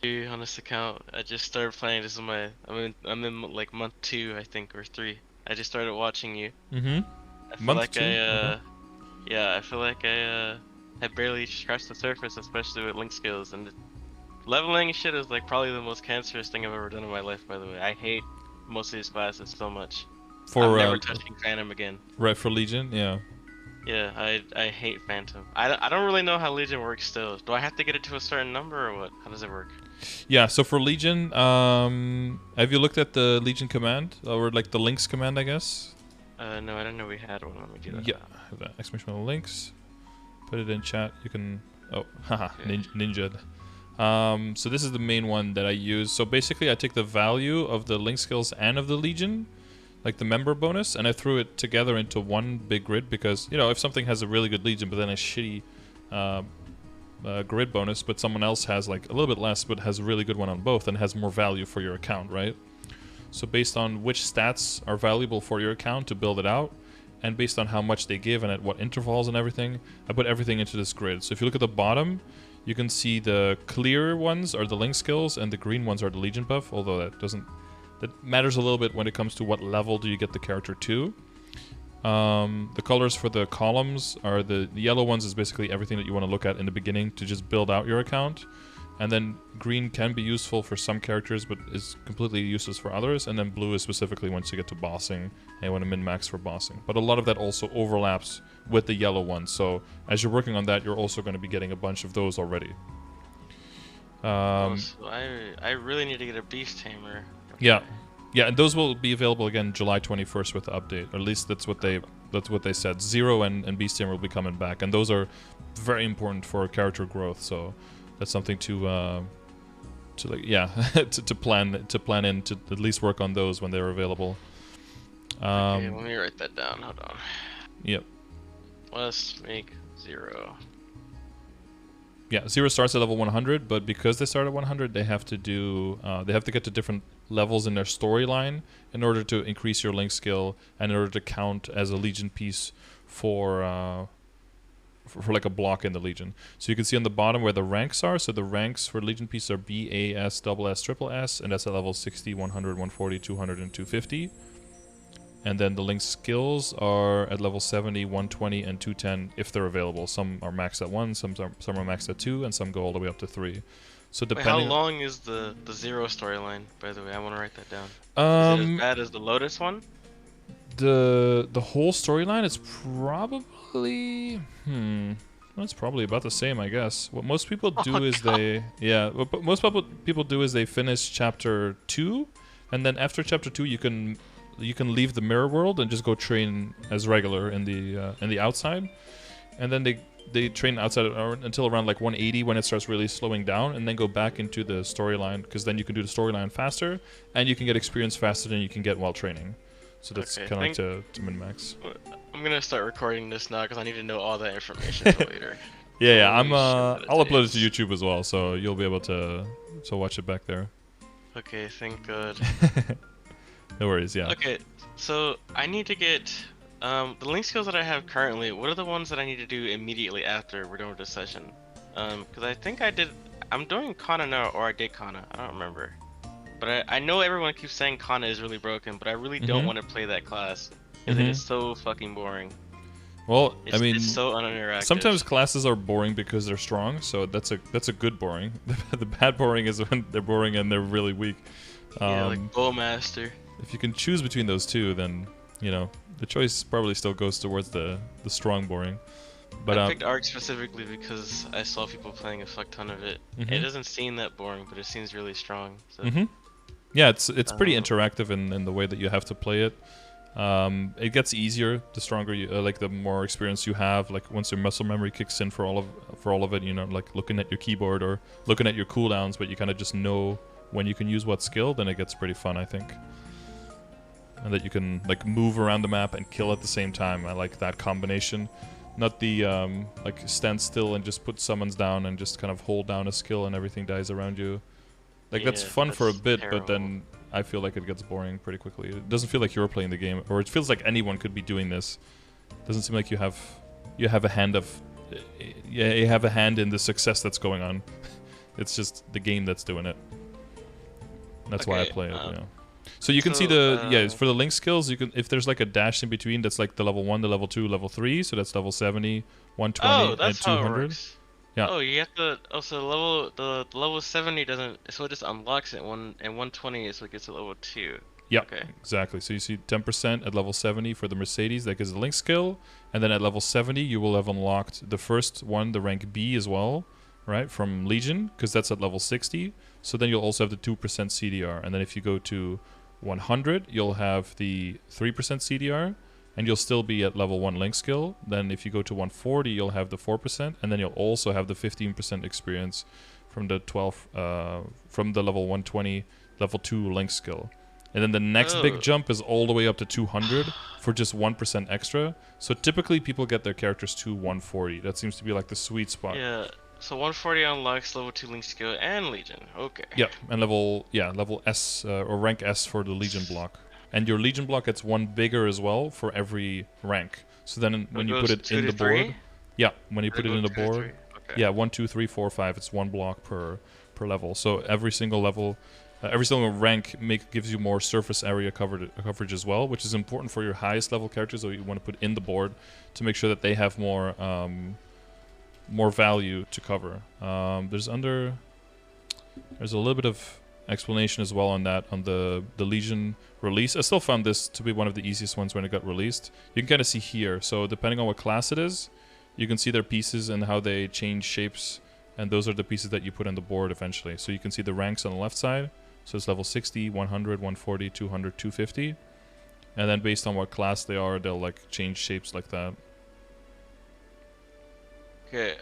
On this account. I just started playing. This is my. I'm in like month 2, I think, or 3. I just started watching you. I feel Month like two? Okay. yeah, I feel like I have barely scratched the surface, especially with link skills, and leveling shit is like probably the most cancerous thing I've ever done in my life. By the way, I hate most of these classes so much. I'm For, never touching Phantom again. right, for Legion? Yeah. Yeah, I hate Phantom. I don't really know how Legion works still. Do I have to get it to a certain number or what? How does it work? Yeah, so for Legion, have you looked at the Legion command? Or like the links command, I guess? No, I didn't know we had one. Let me do that Yeah, now. I have that exclamation mark links. Put it in chat. You can. Oh, haha, Okay. ninja'd. So this is the main one that I use. So basically, I take the value of the link skills and of the Legion, like the member bonus, and I threw it together into one big grid because, you know, if something has a really good Legion but then a shitty grid bonus, but someone else has like a little bit less but has a really good one on both and has more value for your account, right? So based on which stats are valuable for your account to build it out, and based on how much they give and at what intervals and everything, I put everything into this grid. So if you look at the bottom, you can see the clear ones are the link skills and the green ones are the Legion buff, although that matters a little bit when it comes to what level do you get the character to. The colors for the columns are the yellow ones is basically everything that you want to look at in the beginning to just build out your account. And then green can be useful for some characters, but is completely useless for others. And then blue is specifically once you get to bossing and you want to min-max for bossing. But a lot of that also overlaps with the yellow one. So as you're working on that, you're also going to be getting a bunch of those already. Oh, so I really need to get a Beast Tamer. Yeah. Okay. Yeah, and those will be available again July 21st with the update. Or at least that's what they said. Zero and Beast Tamer will be coming back. And those are very important for character growth. So that's something to like, yeah, to plan in, to at least work on those when they're available. Okay, let me write that down. Hold on. Yep. Let's make 0. Yeah, 0 starts at level 100, but because they start at 100, they have to do they have to get to different levels in their storyline in order to increase your link skill and in order to count as a Legion piece for like a block in the Legion. So you can see on the bottom where the ranks are. So the ranks for Legion piece are B, A, S, double S, triple S, and that's at level 60, 100, 140, 200, and 250. And then the link skills are at level 70, 120, and 210 if they're available. Some are maxed at 1, some are maxed at 2, and some go all the way up to 3. So Wait, how depending long is the 0 storyline, by the way? I want to write that down. Is it as on bad as the Lotus one? the whole storyline is probably it's probably about the same, I guess. What most people do is God. what most people do is they finish chapter 2, and then after chapter 2 you can leave the mirror world and just go train as regular in the outside, and then they train outside until around like 180 when it starts really slowing down, and then go back into the storyline because then you can do the storyline faster and you can get experience faster than you can get while training. So that's Okay, kind of like to min-max. I'm gonna start recording this now because I need to know all that information for later. Yeah, Holy shit, that I'll upload it to is. YouTube as well, so you'll be able to watch it back there. Okay, thank God. No worries, yeah. Okay, so I need to get the link skills that I have currently. What are the ones that I need to do immediately after we're done with this session? Because I think I'm doing Kana now, or I did Kana. I don't remember. But I know everyone keeps saying Kana is really broken, but I really don't want to play that class because it is so fucking boring. Well, I It's mean, so uninteractive. sometimes classes are boring because they're strong, so that's a good boring. The bad boring is when they're boring and they're really weak. Yeah, like Bowmaster. If you can choose between those two, then you know the choice probably still goes towards the strong boring. But I picked Arc specifically because I saw people playing a fuck ton of it. It doesn't seem that boring, but it seems really strong. So. yeah, it's pretty interactive in the way that you have to play it. It gets easier the stronger you, like the more experience you have. Like once your muscle memory kicks in for all of it, you know, like looking at your keyboard or looking at your cooldowns, but you kind of just know when you can use what skill. Then it gets pretty fun, I think. And that you can like move around the map and kill at the same time. I like that combination. Not the like stand still and just put summons down and just kind of hold down a skill and everything dies around you. Like that's fun for a bit, terrible. but then I feel like it gets boring pretty quickly. It doesn't feel like you're playing the game, or it feels like anyone could be doing this. It doesn't seem like you have a hand in the success that's going on. It's just the game that's doing it. That's why I play it. Yeah. So you can see for the link skills, you can, if there's like a dash in between, that's like the level 1, the level 2, level 3. So that's level 70, 120, and 200. Yeah. Oh, you have to. Oh, so the level 70 doesn't. So it just unlocks it. And 120 is what gets to level 2. Yeah. Okay. Exactly. So you see 10% at level 70 for the Mercedes. That gives the link skill, and then at level 70 you will have unlocked the first one, the rank B as well, right? From Legion, because that's at level 60. So then you'll also have the 2% CDR, and then if you go to 100, you'll have the 3% CDR, and you'll still be at level 1 link skill. Then if you go to 140, you'll have the 4%, and then you'll also have the 15% experience from the from the level 120 level 2 link skill. And then the next big jump is all the way up to 200 for just 1% extra. So typically people get their characters to 140. That seems to be like the sweet spot. Yeah. So 140 unlocks level 2 link skill and Legion. Okay. Yep, and level S or rank S for the Legion block. And your Legion block gets one bigger as well for every rank. So then when you put it in the board, when you put it in the board, okay. 1, 2, 3, 4, 5. It's one block per level. So every single level, every single rank gives you more surface area coverage as well, which is important for your highest level characters. So you want to put in the board to make sure that they have more value to cover. There's a little bit of explanation as well on that, on the Legion release. I still found this to be one of the easiest ones when it got released. You can kind of see here. So depending on what class it is, you can see their pieces and how they change shapes, and those are the pieces that you put on the board eventually. So you can see the ranks on the left side. So it's level 60, 100, 140, 200, 250. And then based on what class they are, they'll like change shapes like that. Okay,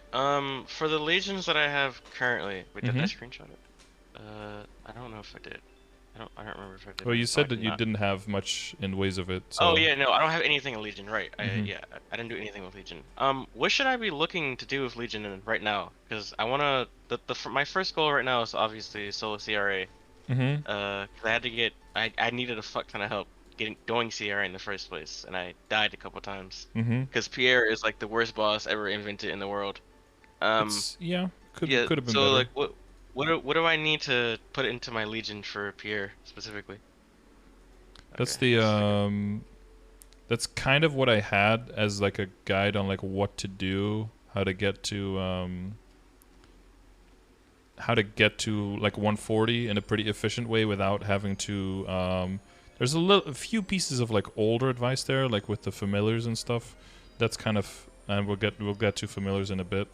for the legions that I have currently, wait, did I screenshot it? I don't know if I did. I don't remember if I did. Well, you said that you didn't have much in ways of it. So. Oh yeah, no, I don't have anything in Legion, right? I didn't do anything with Legion. What should I be looking to do with Legion right now? Because I wanna, my first goal right now is obviously solo CRA. Cause I had to get, I needed a fuck ton of help doing CRA in the first place, and I died a couple times. Because Pierre is like the worst boss ever invented in the world. Could have been so better. Like what do I need to put into my Legion for Pierre specifically? That's that's kind of what I had as like a guide on like what to do, how to get to like 140 in a pretty efficient way without having to there's a few pieces of like older advice there, like with the familiars and stuff. That's kind of, and we'll get to familiars in a bit.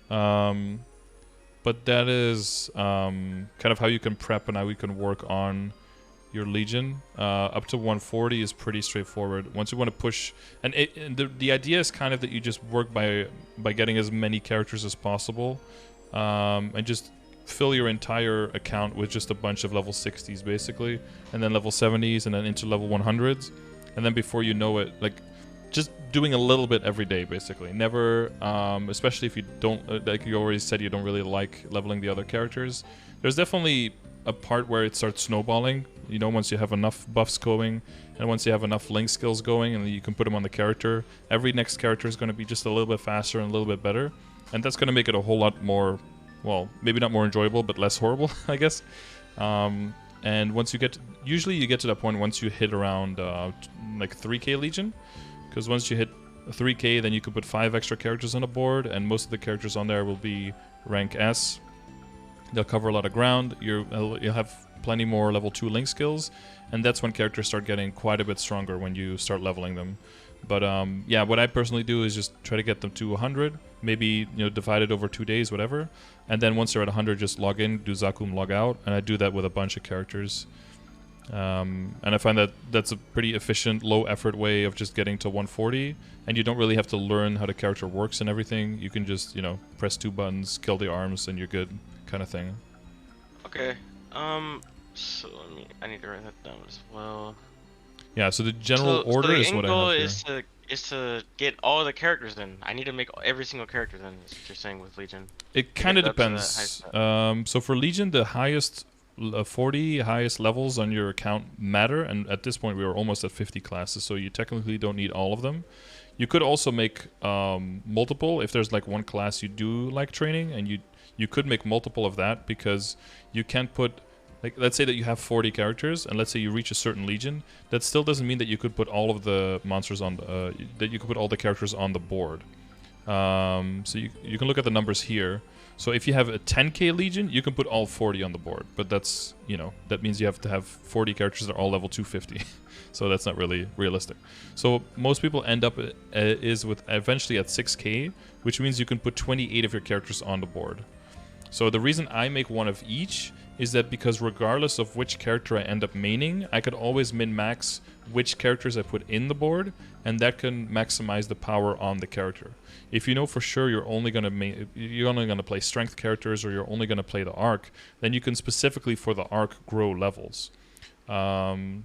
But that is kind of how you can prep and how you can work on your Legion. Up to 140 is pretty straightforward. Once you want to push, and the idea is kind of that you just work by getting as many characters as possible, and just fill your entire account with just a bunch of level 60s basically, and then level 70s, and then into level 100s, and then before you know it, like just doing a little bit every day basically. Never, especially if you don't, like you already said, you don't really like leveling the other characters. There's definitely a part where it starts snowballing, you know, once you have enough buffs going, and once you have enough link skills going, and you can put them on the character, every next character is going to be just a little bit faster and a little bit better, and that's going to make it a whole lot more, well, maybe not more enjoyable, but less horrible, I guess. And once you get, usually you get to that point once you hit around like 3k Legion, because once you hit 3k, then you can put 5 extra characters on the board, and most of the characters on there will be rank S. They'll cover a lot of ground. You'll have plenty more level 2 link skills, and that's when characters start getting quite a bit stronger when you start leveling them. But yeah, what I personally do is just try to get them to 100, maybe divide it over 2 days, whatever. And then once they're at 100, just log in, do Zakum, log out, and I do that with a bunch of characters. And I find that that's a pretty efficient, low-effort way of just getting to 140, and you don't really have to learn how the character works and everything. You can just, press 2 buttons, kill the arms, and you're good, kind of thing. Okay. So I need to write that down as well. Yeah. So the general order is what I have here. Is to get all the characters in. I need to make every single character then. Is what you're saying with Legion? It kind of depends. So for Legion, the highest 40 highest levels on your account matter, and at this point we are almost at 50 classes, so you technically don't need all of them. You could also make multiple if there's like one class you do like training, and you could make multiple of that, because you can put, like, let's say that you have 40 characters, and let's say you reach a certain legion. That still doesn't mean that you could put all of the monsters on that you could put all the characters on the board. So you can look at the numbers here. So if you have a 10k legion, you can put all 40 on the board, but that's, you know, that means you have to have 40 characters that are all level 250. So that's not really realistic. So most people end up is with eventually at 6k, which means you can put 28 of your characters on the board. So the reason I make one of each is that because regardless of which character I end up maining, I could always min-max which characters I put in the board, and that can maximize the power on the character. If you know for sure you're only gonna play strength characters, or you're only gonna play the arc, then you can specifically for the arc grow levels, right?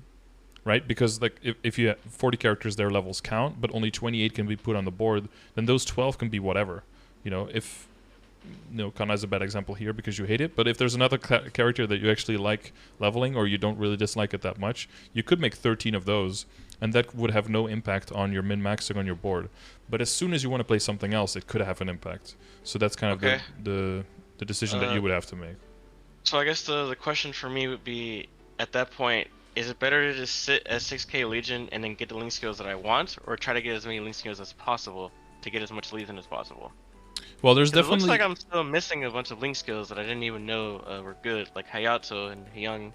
Because like if you have 40 characters, their levels count, but only 28 can be put on the board. Then those 12 can be whatever. You know, if Kana is a bad example here because you hate it, but if there's another character that you actually like leveling, or you don't really dislike it that much, you could make 13 of those, and that would have no impact on your min-maxing on your board. But as soon as you want to play something else, it could have an impact. So that's kind of the decision that you would have to make. So I guess the question for me would be, at that point, is it better to just sit at 6k Legion and then get the link skills that I want, or try to get as many link skills as possible to get as much Legion as possible? Well, there's definitely... It looks like I'm still missing a bunch of link skills that I didn't even know were good, like Hayato and Hyung.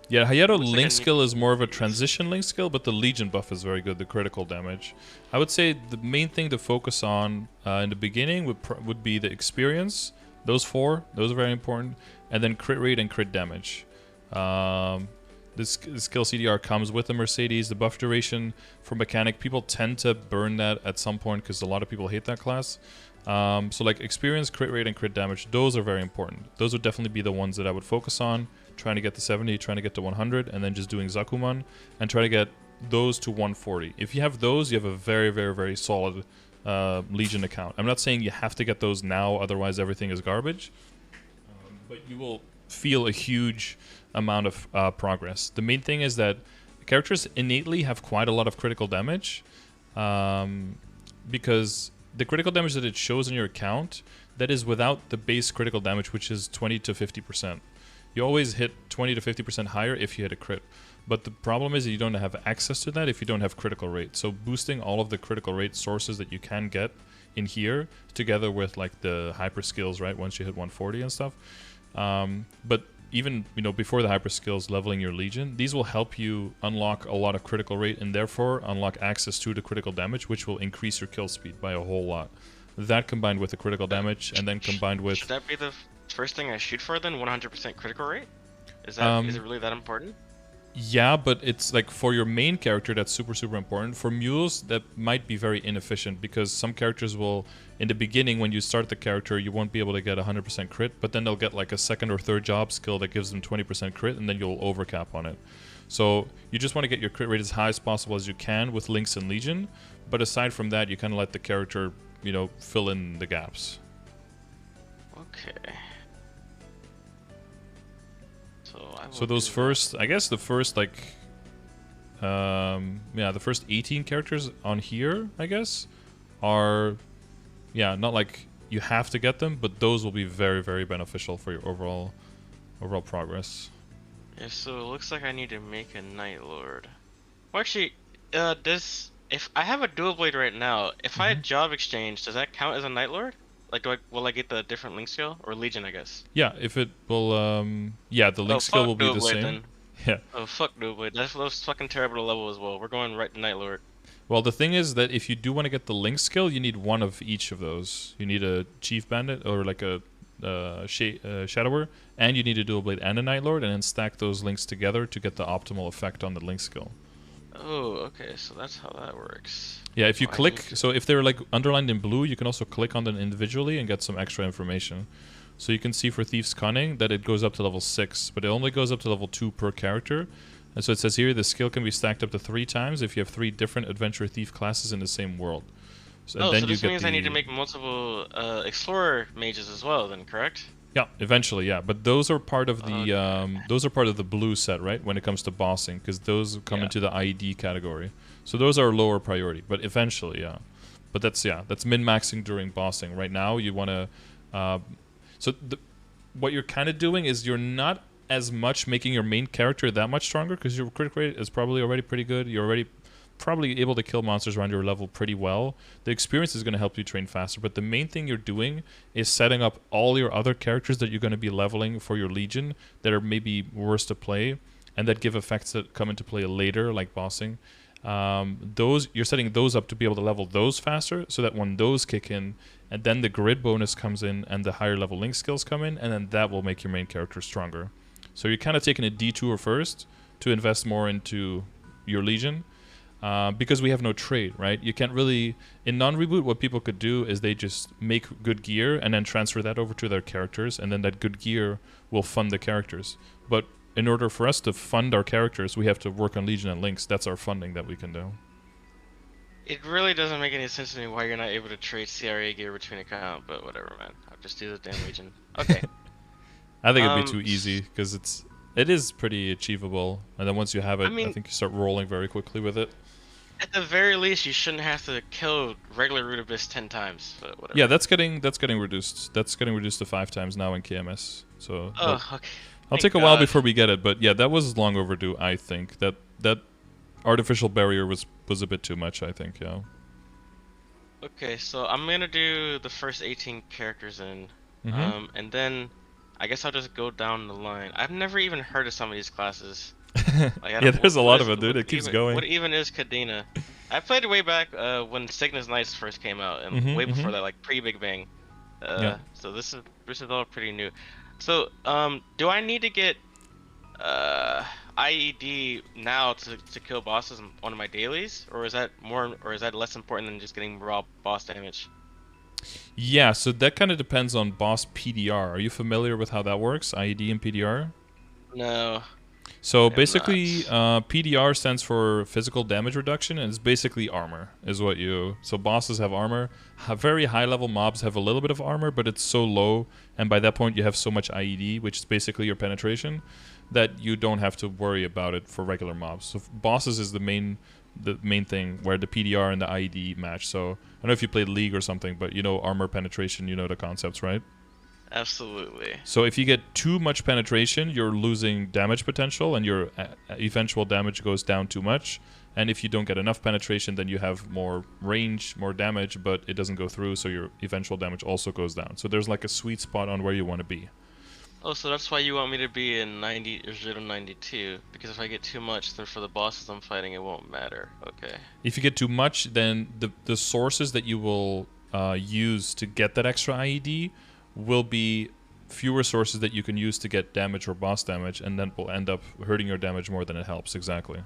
Yeah, Hayato link skill is more of a transition link skill, but the Legion buff is very good, the critical damage. I would say the main thing to focus on in the beginning would be the experience. Those four, those are very important. And then crit rate and crit damage. This skill CDR comes with the Mercedes. The buff duration for mechanic, people tend to burn that at some point because a lot of people hate that class. So like experience, crit rate, and crit damage, those are very important. Those would definitely be the ones that I would focus on. Trying to get to 70, trying to get to 100, and then just doing Zakuman, and try to get those to 140. If you have those, you have a very, very, very solid Legion account. I'm not saying you have to get those now, otherwise everything is garbage. But you will feel a huge amount of progress. The main thing is that characters innately have quite a lot of critical damage, because the critical damage that it shows in your account, that is without the base critical damage, which is 20 to 50%. You always hit 20 to 50% higher if you hit a crit. But the problem is that you don't have access to that if you don't have critical rate. So boosting all of the critical rate sources that you can get in here, together with like the hyper skills, right, once you hit 140 and stuff. But even, you know, before the hyper skills, leveling your Legion, these will help you unlock a lot of critical rate, and therefore unlock access to the critical damage, which will increase your kill speed by a whole lot. That combined with the critical damage, and then combined with... Should that be the first thing I shoot for then? 100% critical rate? Is that is it really that important? Yeah, but it's like for your main character that's super, super important. For mules, that might be very inefficient, because some characters will, in the beginning when you start the character, you won't be able to get 100% crit, but then they'll get like a second or third job skill that gives them 20% crit, and then you'll overcap on it. So you just want to get your crit rate as high as possible as you can with Lynx and Legion, but aside from that, you kind of let the character, you know, fill in the gaps. Okay. So those first, I guess the first like, yeah, the first 18 characters on here, I guess, are, yeah, not like you have to get them, but those will be very, very beneficial for your overall progress. Yeah, so it looks like I need to make a Night Lord. Well, actually, if I have a dual blade right now, if I had job exchange, does that count as a Night Lord? Like, will I get the different link skill, or Legion, I guess? Yeah, if it will, yeah, the link skill will be the same. Then. Yeah. Oh, fuck Dual Blade. That's fucking terrible to level as well. We're going right to Night Lord. Well, the thing is that if you do want to get the link skill, you need one of each of those. You need a Chief Bandit, or like a Shadower, and you need a Dual Blade and a Night Lord, and then stack those links together to get the optimal effect on the link skill. Oh, okay, so that's how that works. Yeah, if you click, so if they're like underlined in blue, you can also click on them individually and get some extra information. So you can see for Thief's Cunning that it goes up to level 6, but it only goes up to level 2 per character. And so it says here, the skill can be stacked up to 3 times if you have 3 different Adventure Thief classes in the same world. So, then so this means I need to make multiple Explorer mages as well then, correct? Yeah, eventually, yeah. But those are part of the Okay. blue set, right? When it comes to bossing, because those come Yeah. into the IED category. So those are lower priority, but eventually, yeah. But that's min-maxing during bossing. Right now, you want to. So what you're kind of doing is you're not as much making your main character that much stronger because your crit rate is probably already pretty good. You're already probably able to kill monsters around your level pretty well. The experience is going to help you train faster, but the main thing you're doing is setting up all your other characters that you're going to be leveling for your Legion that are maybe worse to play and that give effects that come into play later, like bossing. Those you're setting those up to be able to level those faster, so that when those kick in, and then the grid bonus comes in, and the higher level link skills come in, and then that will make your main character stronger. So you're kind of taking a detour first to invest more into your Legion. Because we have no trade, right? You can't really... In non-reboot, what people could do is they just make good gear and then transfer that over to their characters, and then that good gear will fund the characters. But in order for us to fund our characters, we have to work on Legion and Links. That's our funding that we can do. It really doesn't make any sense to me why you're not able to trade CRA gear between account, but whatever, man. I'll just do the damn Legion. Okay. I think it'd be too easy, because it is pretty achievable. And then once you have it, I mean, I think you start rolling very quickly with it. at the very least, you shouldn't have to kill regular Root Abyss 10 times, but whatever. Yeah, that's getting reduced. That's getting reduced to 5 times now in GMS. So Okay. I'll take a while before we get it, but yeah, that was long overdue. I think that artificial barrier was a bit too much. I think, yeah. Okay, so I'm gonna do the first 18 characters in, and then I guess I'll just go down the line. I've never even heard of some of these classes. Like, Yeah, there's a lot of it, dude. It keeps going. What even is Kadena? I played it way back when Cygnus Knights first came out, and way before that, like pre-Big Bang. Yeah. So this is all pretty new. So do I need to get IED now to kill bosses on one of my dailies, or is that less important than just getting raw boss damage? Yeah, so that kind of depends on boss PDR. Are you familiar with how that works, IED and PDR? No. So basically, PDR stands for physical damage reduction, and it's basically armor, is what you... So bosses have armor. Very high-level mobs have a little bit of armor, but it's so low, and by that point you have so much IED, which is basically your penetration, that you don't have to worry about it for regular mobs. So bosses is the main thing where the PDR and the IED match. So I don't know if you played League or something, but you know armor penetration, you know the concepts, right? Absolutely. So if you get too much penetration, you're losing damage potential, and your eventual damage goes down too much. And if you don't get enough penetration, then you have more range, more damage, but it doesn't go through, so your eventual damage also goes down. So there's like a sweet spot on where you want to be. Oh, so that's why you want me to be in 90 or 092, because if I get too much, then for the bosses I'm fighting, it won't matter. Okay. If you get too much, then the sources that you will use to get that extra IED will be fewer sources that you can use to get damage or boss damage, and then will end up hurting your damage more than it helps. Exactly.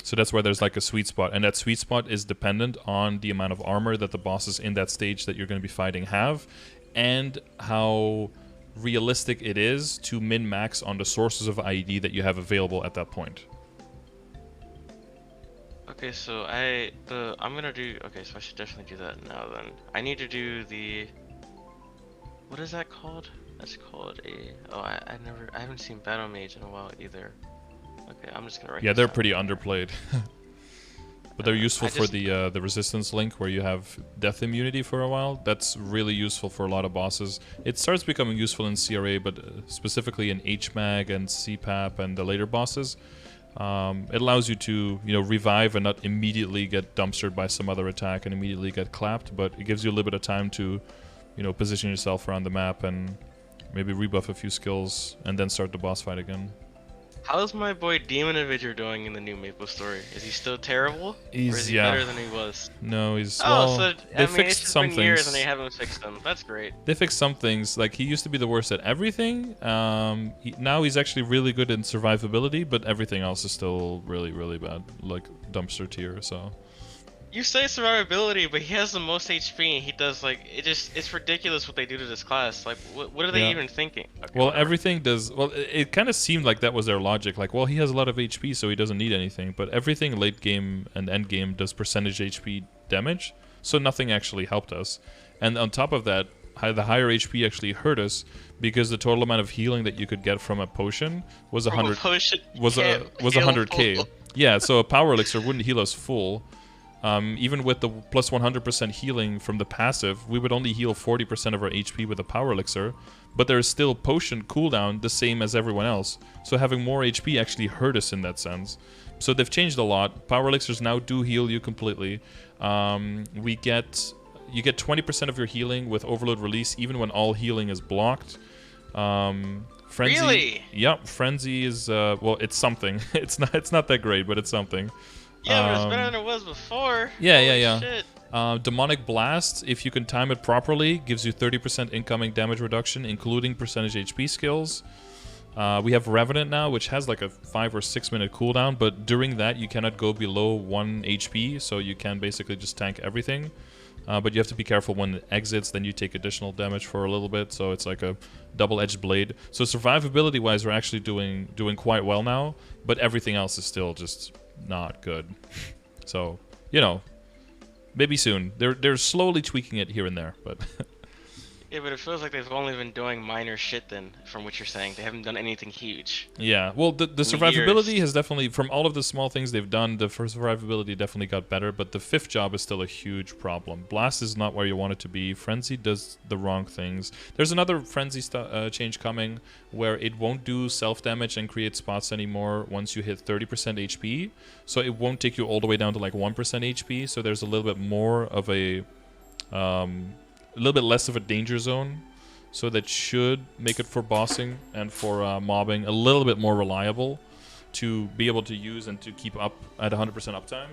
So that's where there's like a sweet spot, and that sweet spot is dependent on the amount of armor that the bosses in that stage that you're going to be fighting have, and how realistic it is to min-max on the sources of IED that you have available at that point. Okay, so I'm gonna do... Okay, so I should definitely do that now then. I need to do the... What is that called? That's called a... Oh, I haven't seen Battle Mage in a while either. Okay, I'm just gonna write Yeah, this they're down. pretty underplayed. But they're useful for the resistance link where you have death immunity for a while. That's really useful for a lot of bosses. It starts becoming useful in CRA, but specifically in HMAG and CPAP and the later bosses. It allows you to, revive and not immediately get dumpstered by some other attack and immediately get clapped, but it gives you a little bit of time to, position yourself around the map and maybe rebuff a few skills and then start the boss fight again. How's my boy Demon Avenger doing in the new Maple story? Is he still terrible? Or is he better than he was? No, he's... They fixed it's just some been years things. and they haven't fixed them. That's great. They fixed some things. Like, he used to be the worst at everything. Now he's actually really good in survivability, but everything else is still really, really bad. Like, dumpster tier, so... You say survivability, but he has the most HP and he does it's ridiculous what they do to this class. Like, what are they even thinking? Okay, well, whatever. everything does... Well, it kind of seemed like that was their logic. Like, well, he has a lot of HP, so he doesn't need anything. But everything late game and end game does percentage HP damage, so nothing actually helped us. And on top of that, the higher HP actually hurt us because the total amount of healing that you could get from a potion was 100k. Yeah, so a power elixir wouldn't heal us full. Even with the plus 100% healing from the passive, we would only heal 40% of our HP with a power elixir, but there is still potion cooldown the same as everyone else. So having more HP actually hurt us in that sense. So they've changed a lot. Power elixirs now do heal you completely. You get 20% of your healing with overload release, even when all healing is blocked. Frenzy, really? Yep, frenzy is well, it's something. It's not that great, but it's something. Yeah, but it's better than it was before. Yeah. Shit. Demonic Blast, if you can time it properly, gives you 30% incoming damage reduction, including percentage HP skills. We have Revenant now, which has like a 5 or 6 minute cooldown, but during that you cannot go below 1 HP, so you can basically just tank everything. But you have to be careful when it exits, then you take additional damage for a little bit, so it's like a double-edged blade. So survivability-wise, we're actually doing quite well now, but everything else is still just not good. So, you know, maybe soon. They're slowly tweaking it here and there, but Yeah, but it feels like they've only been doing minor shit then, from what you're saying. They haven't done anything huge. Yeah, well, the survivability has definitely, from all of the small things they've done, the survivability definitely got better, but the fifth job is still a huge problem. Blast is not where you want it to be. Frenzy does the wrong things. There's another Frenzy change coming where it won't do self-damage and create spots anymore once you hit 30% HP, so it won't take you all the way down to like 1% HP, so there's a little bit more of a little bit less of a danger zone, so that should make it for bossing and for mobbing a little bit more reliable to be able to use and to keep up at 100% uptime.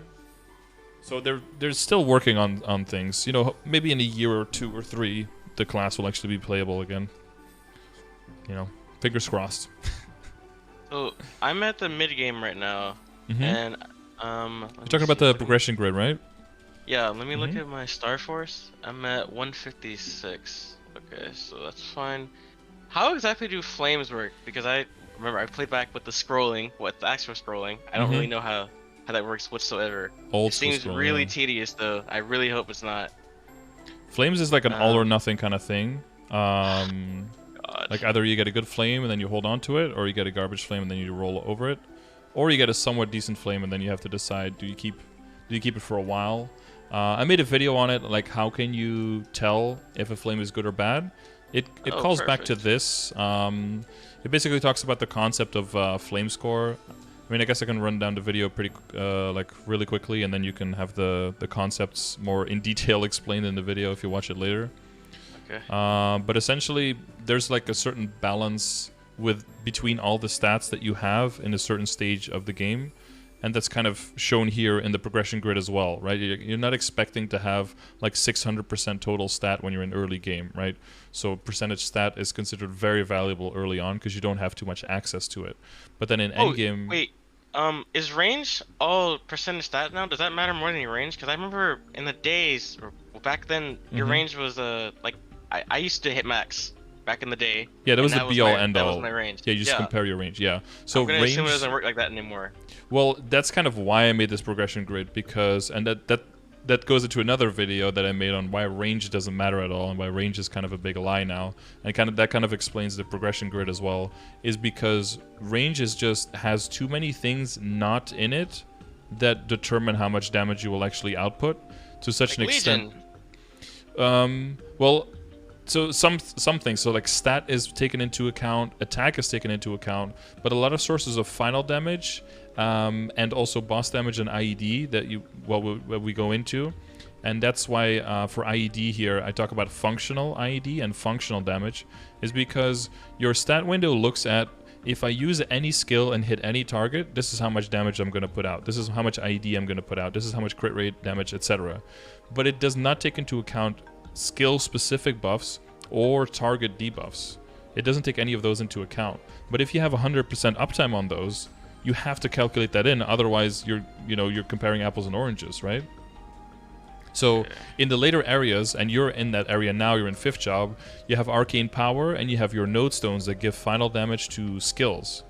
So they're still working on things. You know, maybe in a year or 2 or 3, the class will actually be playable again. You know, fingers crossed. So I'm at the mid game right now, and you're talking about the progression grid, right? Yeah, let me look at my Star Force. I'm at 156. Okay, so that's fine. How exactly do flames work? Because I remember I played back with the scrolling, with the actual scrolling. I don't really know how that works whatsoever. It seems really tedious though. I really hope it's not. Flames is like an all or nothing kind of thing. Like either you get a good flame and then you hold on to it, or you get a garbage flame and then you roll over it, or you get a somewhat decent flame and then you have to decide, do you keep it for a while? I made a video on it, like how can you tell if a flame is good or bad. It calls back to this. It basically talks about the concept of flame score. I mean, I guess I can run down the video pretty like really quickly, and then you can have the concepts more in detail explained in the video if you watch it later. Okay. But essentially, there's like a certain balance between all the stats that you have in a certain stage of the game. And that's kind of shown here in the progression grid as well, right? You're not expecting to have like 600% total stat when you're in early game, right? So percentage stat is considered very valuable early on because you don't have too much access to it. But then in endgame... Wait, is range all percentage stat now? Does that matter more than your range? Because I remember in the days, or back then, your range was like, I used to hit max back in the day. Yeah, that was the be-all, end-all. That was my range. Yeah, you just compare your range, yeah. So I'm gonna range... assume it doesn't work like that anymore. Well, that's kind of why I made this progression grid, because, and that goes into another video that I made on why range doesn't matter at all and why range is kind of a big lie now, and that kind of explains the progression grid as well, is because range has too many things not in it that determine how much damage you will actually output to such an extent. Well, so some things, so like stat is taken into account, attack is taken into account, but a lot of sources of final damage and also boss damage and IED that we go into, and that's why for IED here I talk about functional IED and functional damage, is because your stat window looks at, if I use any skill and hit any target, this is how much damage I'm going to put out, this is how much IED I'm going to put out, this is how much crit rate damage, etc. But it does not take into account skill specific buffs or target debuffs. It doesn't take any of those into account. But if you have 100% uptime on those, you have to calculate that in, otherwise you're comparing apples and oranges, right? So in the later areas, and you're in that area now, you're in 5th job, you have arcane power and you have your node stones that give final damage to skills.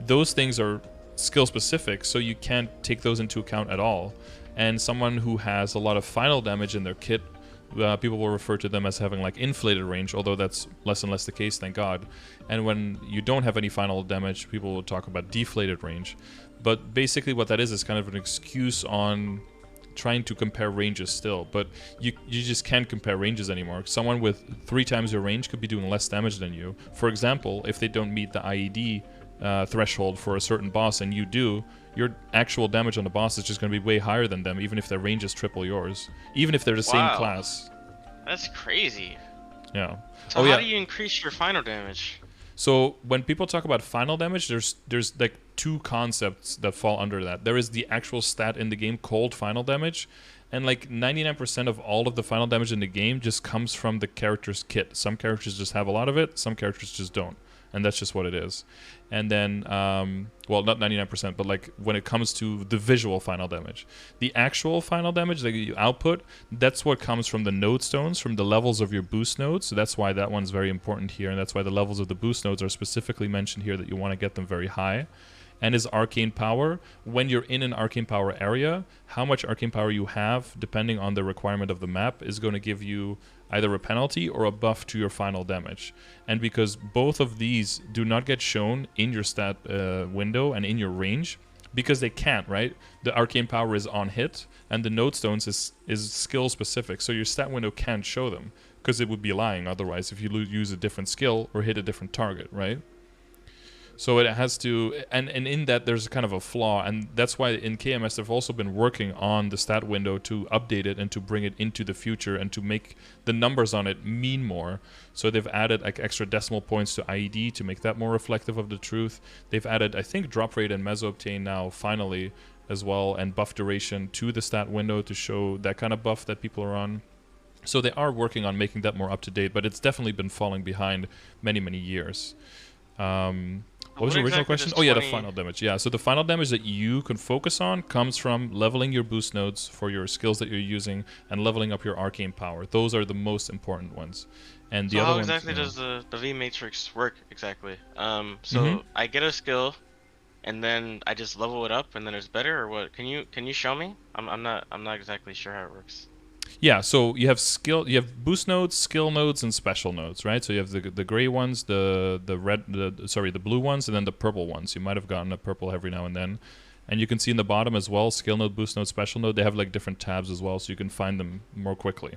Those things are skill specific, so you can't take those into account at all. And someone who has a lot of final damage in their kit people will refer to them as having like inflated range, although that's less and less the case, thank God. And when you don't have any final damage, people will talk about deflated range. But basically what that is kind of an excuse on trying to compare ranges still, but you just can't compare ranges anymore. Someone with 3 times your range could be doing less damage than you. For example, if they don't meet the IED threshold for a certain boss and you do, your actual damage on the boss is just going to be way higher than them, even if their range is triple yours, even if they're the same class. That's crazy. Yeah. So how do you increase your final damage? So when people talk about final damage, there's like 2 concepts that fall under that. There is the actual stat in the game called final damage, and like 99% of all of the final damage in the game just comes from the character's kit. Some characters just have a lot of it, some characters just don't. And that's just what it is. And then, well, not 99%, but like when it comes to the visual final damage, the actual final damage that you output, that's what comes from the node stones, from the levels of your boost nodes. So that's why that one's very important here. And that's why the levels of the boost nodes are specifically mentioned here, that you want to get them very high. And is arcane power. When you're in an arcane power area, how much arcane power you have, depending on the requirement of the map, is going to give you either a penalty or a buff to your final damage. And because both of these do not get shown in your stat window and in your range, because they can't, right? The arcane power is on hit, and the node stones is skill specific, so your stat window can't show them, because it would be lying otherwise if you use a different skill or hit a different target, right? So it has to, and in that there's kind of a flaw, and that's why in KMS they've also been working on the stat window to update it and to bring it into the future and to make the numbers on it mean more. So they've added like extra decimal points to IED to make that more reflective of the truth. They've added, I think, drop rate and meso-obtain now finally as well, and buff duration to the stat window to show that kind of buff that people are on. So they are working on making that more up to date, but it's definitely been falling behind many, many years. What was the original question? Oh yeah, the final damage. Yeah, so the final damage that you can focus on comes from leveling your boost nodes for your skills that you're using and leveling up your arcane power. Those are the most important ones. And the so other how ones, exactly does the V matrix work exactly? So I get a skill, and then I just level it up, and then it's better, or what? Can you show me? I'm not exactly sure how it works. Yeah, so you have boost nodes, skill nodes, and special nodes, right? So you have the gray ones, the blue ones, and then the purple ones. You might have gotten a purple every now and then. And you can see in the bottom as well, skill node, boost node, special node, they have like different tabs as well, so you can find them more quickly.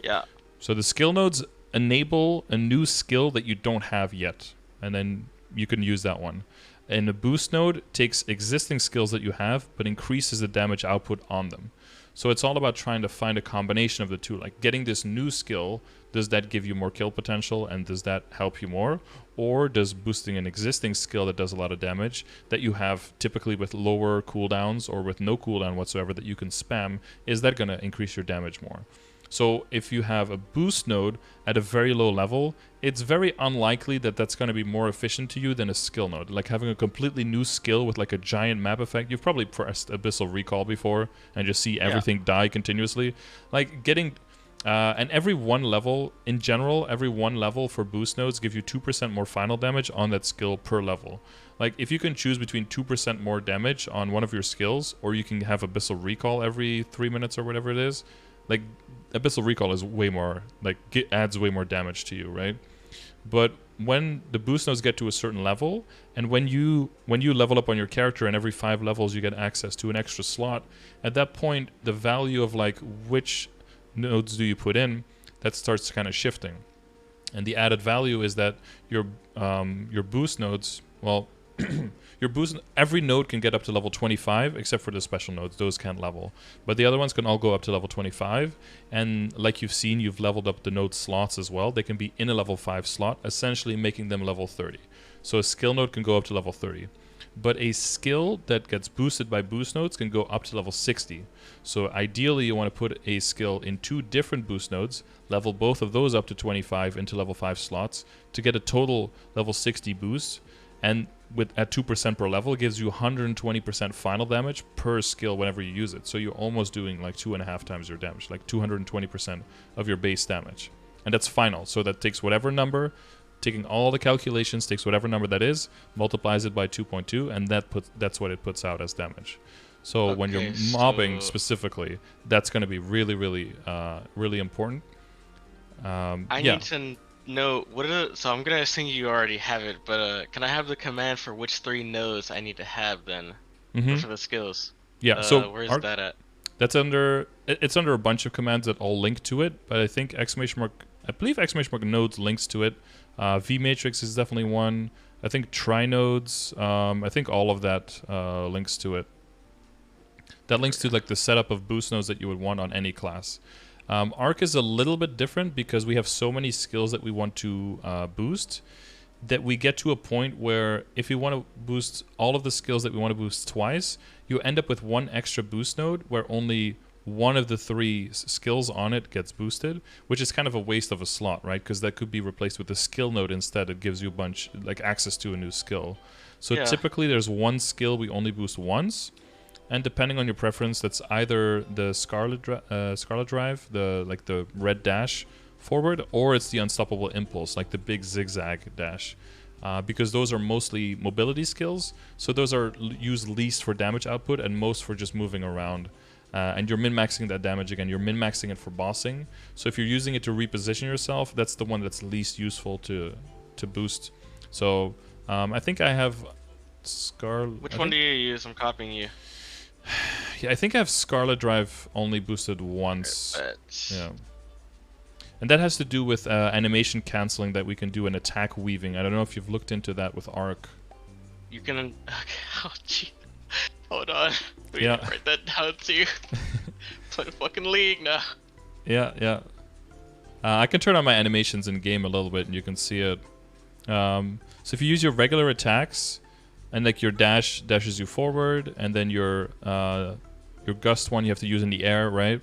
Yeah. So the skill nodes enable a new skill that you don't have yet, and then you can use that one. And the boost node takes existing skills that you have, but increases the damage output on them. So it's all about trying to find a combination of the two. Like getting this new skill, does that give you more kill potential and does that help you more? Or does boosting an existing skill that does a lot of damage that you have typically with lower cooldowns or with no cooldown whatsoever that you can spam, is that going to increase your damage more? So if you have a boost node at a very low level, it's very unlikely that that's going to be more efficient to you than a skill node. Like having a completely new skill with like a giant map effect. You've probably pressed Abyssal Recall before and just see everything die continuously. Like getting... and every one level, in general, every one level for boost nodes give you 2% more final damage on that skill per level. Like if you can choose between 2% more damage on one of your skills, or you can have Abyssal Recall every 3 minutes or whatever it is, like Abyssal Recall is way more, like adds way more damage to you, right? But when the boost nodes get to a certain level, and when you level up on your character and every 5 levels you get access to an extra slot, at that point the value of like which nodes do you put in, that starts kind of shifting. And the added value is that your boost nodes, well, your boost, every node can get up to level 25 except for the special nodes. Those can't level, but the other ones can all go up to level 25. And like you've seen, you've leveled up the node slots as well. They can be in a level 5 slot, essentially making them level 30. So a skill node can go up to level 30, but a skill that gets boosted by boost nodes can go up to level 60. So ideally you want to put a skill in 2 different boost nodes, level both of those up to 25 into level 5 slots to get a total level 60 boost. And at 2% per level, gives you 120% final damage per skill whenever you use it. So you're almost doing like 2.5 times your damage, like 220% of your base damage. And that's final. So that takes whatever number, taking all the calculations, takes whatever number that is, multiplies it by 2.2, and that's what it puts out as damage. So when you're Okay, mobbing so specifically, that's going to be really, really, really important. I Yeah. need to know what are so I'm gonna assume you already have it, but can I have the command for which 3 nodes I need to have then, or Mm-hmm. for the skills? Yeah. So Where's that at? that's under it's under a bunch of commands that all link to it, but I think I believe exclamation mark nodes links to it. vmatrix is definitely one. I think trinodes. I think all of that links to it. That links to like the setup of boost nodes that you would want on any class. Arc is a little bit different because we have so many skills that we want to boost that we get to a point where if we want to boost all of the skills that we want to boost twice, you end up with one extra boost node where only one of the 3 skills on it gets boosted, which is kind of a waste of a slot, right? Because that could be replaced with a skill node instead. It gives you a bunch, like access to a new skill. So Yeah. typically there's one skill we only boost once, and depending on your preference, that's either the Scarlet Drive, the red dash forward, or it's the Unstoppable Impulse, like the big zigzag dash. Because those are mostly mobility skills, so those are used least for damage output and most for just moving around. And you're min-maxing that damage again. You're min-maxing it for bossing. So if you're using it to reposition yourself, that's the one that's least useful to boost. So I think I have Which one do you use? I'm copying you. Yeah, I think I have Scarlet Drive only boosted once. But Yeah. And that has to do with animation canceling that we can do in attack weaving. I don't know if you've looked into that with Arc. you can. Okay. Oh, gee. Hold on. We Yeah. need to write that down too. Play fucking League now. Yeah, yeah. I can turn on my animations in game a little bit, and you can see it. So if you use your regular attacks, and like your dash dashes you forward, and then your gust one you have to use in the air, right?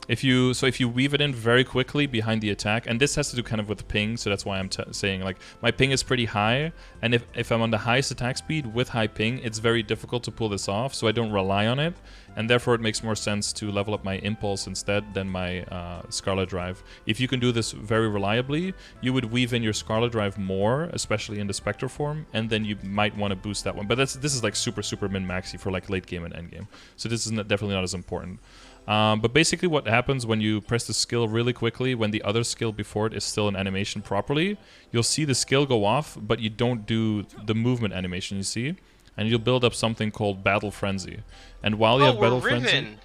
If you weave it in very quickly behind the attack, and this has to do kind of with ping, so that's why I'm saying like my ping is pretty high, and if I'm on the highest attack speed with high ping, it's very difficult to pull this off, so I don't rely on it, and therefore it makes more sense to level up my impulse instead than my Scarlet Drive. If you can do this very reliably, you would weave in your Scarlet Drive more, especially in the Spectre form, and then you might want to boost that one. But this is like super min-maxy for like late game and end game, so this is definitely not as important. But basically what happens when you press the skill really quickly, when the other skill before it is still in animation properly, you'll see the skill go off, but you don't do the movement animation, you see? And you'll build up something called Battle Frenzy. And while you have Battle Frenzy...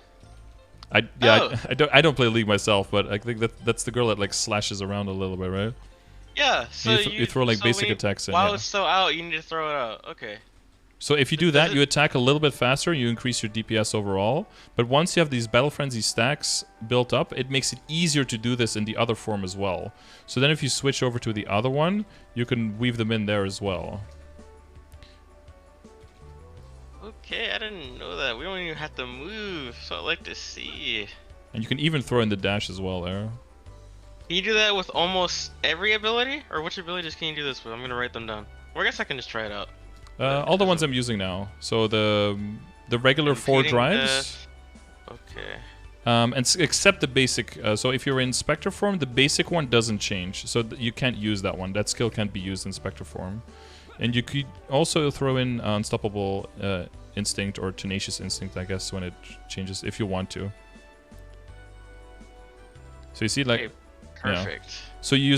I don't play League myself, but I think that's the girl that like slashes around a little bit, right? Yeah, so you throw like basic attacks in. While it's still out, you need to throw it out. Okay. So if you do that, you attack a little bit faster, you increase your DPS overall. But once you have these Battle Frenzy stacks built up, it makes it easier to do this in the other form as well. So then if you switch over to the other one, you can weave them in there as well. Okay, I didn't know that. We don't even have to move, so I'd like to see. And you can even throw in the dash as well there. Can you do that with almost every ability? Or which abilities can you do this with? I'm going to write them down. Or I guess I can just try it out. All the ones I'm using now. So the regular 4 drives. Okay. And except the basic. So if you're in Spectre form, the basic one doesn't change. So you can't use that one. That skill can't be used in Spectre form. And you could also throw in Unstoppable Instinct or Tenacious Instinct, I guess, when it changes, if you want to. So you see, like, okay, perfect. Yeah. So you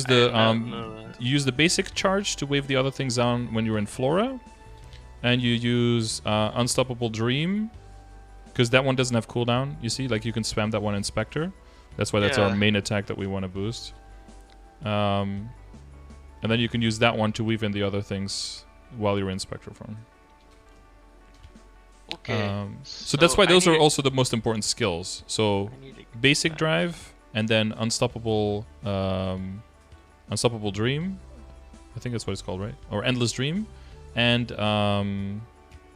use the basic charge to wave the other things down when you're in Flora. And you use Unstoppable Dream, because that one doesn't have cooldown, you see? Like, you can spam that one in Spectre. That's why that's our main attack that we want to boost. And then you can use that one to weave in the other things while you're in Spectre form. Okay. So that's why those are also the most important skills. So, Basic Drive, and then Unstoppable Dream. I think that's what it's called, right? Or Endless Dream. And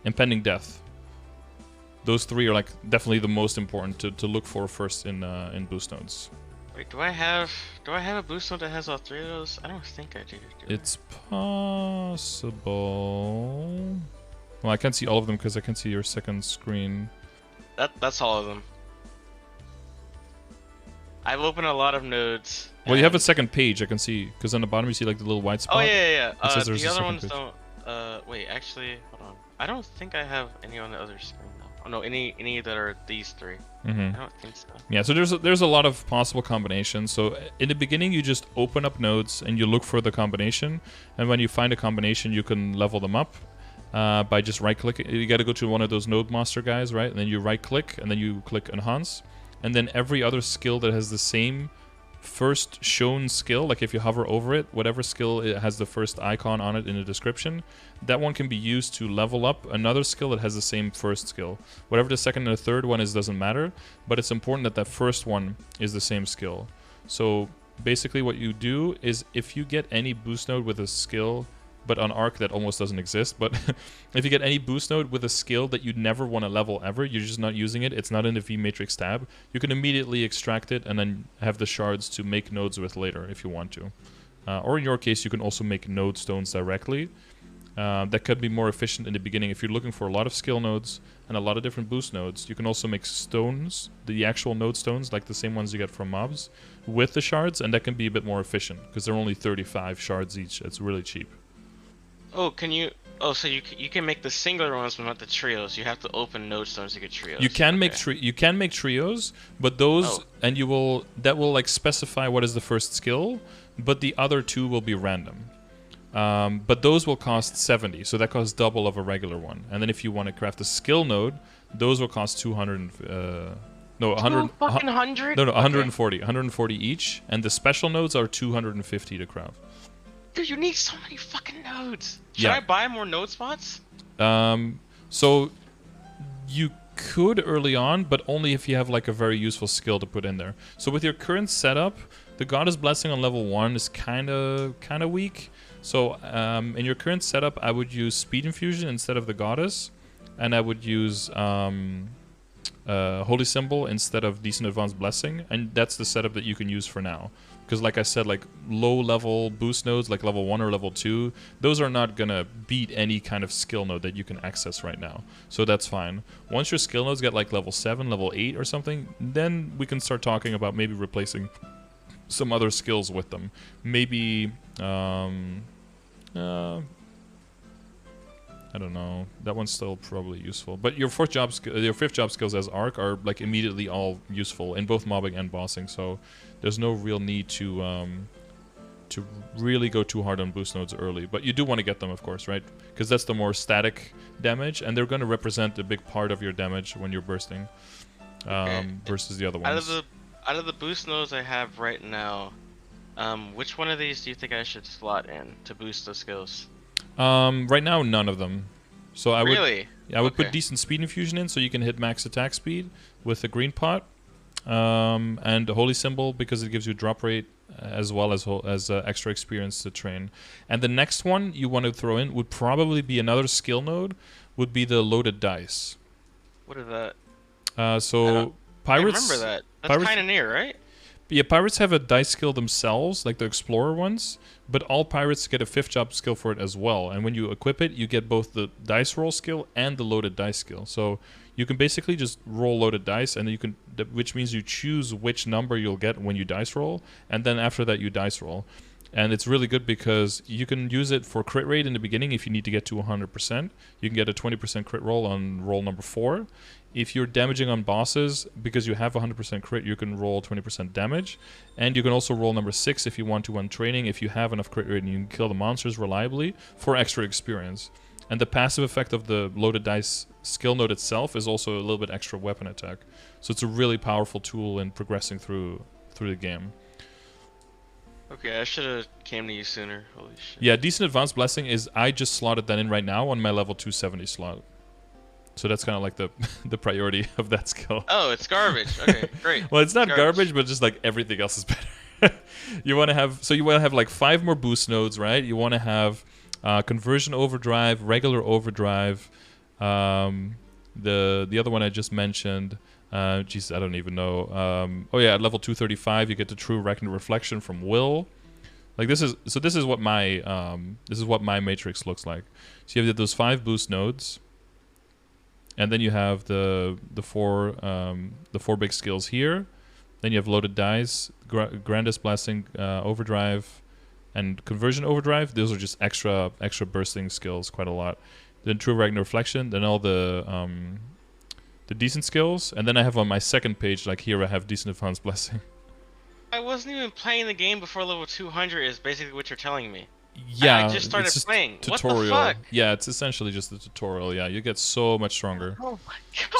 Impending Death. Those 3 are like definitely the most important to look for first in boost nodes. Wait, do I have a boost node that has all 3 of those? I don't think I do. It's possible. Well, I can't see all of them because I can see your second screen. That's all of them. I've opened a lot of nodes. Well, you have a second page, I can see, because on the bottom you see like the little white spot. Oh yeah. It says there's The a other second ones page. don't. Wait, actually, hold on. I don't think I have any on the other screen though. Oh no, any that are these three. Mm-hmm. I don't think so. Yeah, so there's a lot of possible combinations. So in the beginning, you just open up nodes and you look for the combination, and when you find a combination, you can level them up by just right-clicking. You got to go to one of those node master guys, right? And then you right-click, and then you click enhance, and then every other skill that has the same first shown skill, like if you hover over it, whatever skill it has the first icon on it in the description, that one can be used to level up another skill that has the same first skill. Whatever the second and the third one is doesn't matter, but it's important that that first one is the same skill. So basically what you do is if you get any boost node with a skill, but on Arc that almost doesn't exist, but if you get any boost node with a skill that you never want to level ever, you're just not using it, it's not in the V-Matrix tab, you can immediately extract it and then have the shards to make nodes with later if you want to. Or in your case, you can also make node stones directly. That could be more efficient in the beginning. If you're looking for a lot of skill nodes and a lot of different boost nodes, you can also make stones, the actual node stones, like the same ones you get from mobs, with the shards, and that can be a bit more efficient, because they're only 35 shards each. It's really cheap. Oh, can you? Oh, so you can make the singular ones, but not the trios. You have to open node stones to get trios. You can make trios, but those and that will like specify what is the first skill, but the other two will be random. But those will cost 70, so that costs double of a regular one. And then if you want to craft a skill node, those will cost 200. No, 100. Fucking 100. No, 140. 140 each, and the special nodes are 250 to craft. Dude, you need so many fucking nodes. Should I buy more node spots? So you could early on, but only if you have like a very useful skill to put in there. So with your current setup, the Goddess Blessing on level 1 is kind of weak. So in your current setup, I would use Speed Infusion instead of the Goddess, and I would use Holy Symbol instead of Decent Advanced Blessing, and that's the setup that you can use for now. Because like I said, like low-level boost nodes, like level 1 or level 2, those are not going to beat any kind of skill node that you can access right now. So that's fine. Once your skill nodes get like level 7, level 8 or something, then we can start talking about maybe replacing some other skills with them. Maybe, I don't know. That one's still probably useful. But your fifth job skills as Arc are like immediately all useful in both mobbing and bossing. So there's no real need to really go too hard on boost nodes early. But you do want to get them, of course, right? Because that's the more static damage, and they're going to represent a big part of your damage when you're bursting, versus the other ones. Out of the boost nodes I have right now, which one of these do you think I should slot in to boost the skills? Right now, none of them. So I would put decent speed infusion in, so you can hit max attack speed with the green pot, and the Holy Symbol because it gives you drop rate as well as extra experience to train. And the next one you want to throw in would probably be another skill node, would be the loaded dice. What is that? So pirates. I remember that. That's kind of near, right? Yeah, pirates have a dice skill themselves, like the explorer ones, but all pirates get a 5th job skill for it as well. And when you equip it, you get both the dice roll skill and the loaded dice skill. So you can basically just roll loaded dice, and you can, which means you choose which number you'll get when you dice roll, and then after that you dice roll. And it's really good because you can use it for crit rate in the beginning if you need to get to 100%. You can get a 20% crit roll on roll number 4. If you're damaging on bosses, because you have 100% crit, you can roll 20% damage. And you can also roll number 6 if you want to on training, if you have enough crit rate and you can kill the monsters reliably for extra experience. And the passive effect of the loaded dice skill node itself is also a little bit extra weapon attack. So it's a really powerful tool in progressing through the game. Okay, I should have came to you sooner. Holy shit. Yeah, Decent Advanced Blessing is, I just slotted that in right now on my level 270 slot. So that's kind of like the priority of that skill. Oh, it's garbage. Okay, great. Well, it's not garbage, but just like everything else is better. You want to have like 5 more boost nodes, right? You want to have conversion overdrive, regular overdrive, the other one I just mentioned. Geez, I don't even know. Oh yeah, at level 235 you get the True Reckoned Reflection from Will. Like this is what my matrix looks like. So you have those 5 boost nodes. And then you have the four big skills here. Then you have loaded dice, Grandest Blessing, overdrive, and conversion overdrive. Those are just extra bursting skills, quite a lot. then True Ragnar Reflection, then all the decent skills, and then I have on my second page, like here I have Decent Advanced Blessing. I wasn't even playing the game before level 200 is basically what you're telling me. Yeah, I just started playing. Tutorial. What the fuck? Yeah, it's essentially just a tutorial. Yeah, you get so much stronger. Oh my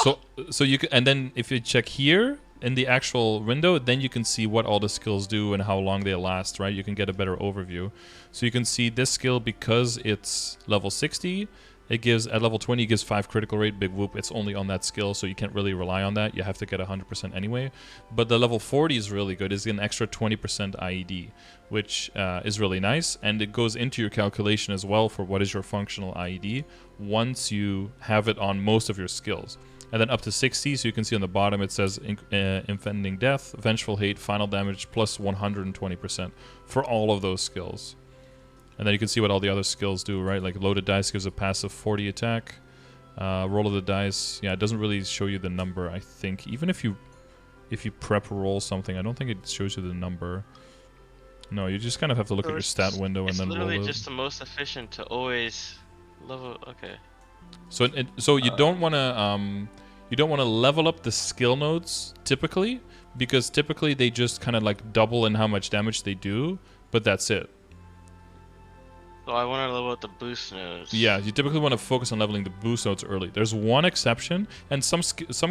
god. So you can, and then if you check here in the actual window, then you can see what all the skills do and how long they last, right? You can get a better overview. So you can see this skill, because it's level 60, it gives, at level 20, it gives 5 critical rate, big whoop. It's only on that skill, so you can't really rely on that. You have to get 100% anyway. But the level 40 is really good. It's an extra 20% IED, which is really nice. And it goes into your calculation as well for what is your functional IED once you have it on most of your skills. And then up to 60, so you can see on the bottom it says Impending Death, Vengeful Hate, Final Damage, plus 120% for all of those skills. And then you can see what all the other skills do, right? Like Loaded Dice gives a passive 40 attack. Roll of the Dice, yeah, it doesn't really show you the number, I think. Even if you prep roll something, I don't think it shows you the number. No, you just kind of have to look at your stat window and then roll it. It's literally just the most efficient to always level. Okay. So you don't want to level up the skill nodes typically, because typically they just kind of like double in how much damage they do, but that's it. So I want to level up the boost nodes. Yeah, you typically want to focus on leveling the boost nodes early. There's one exception, and some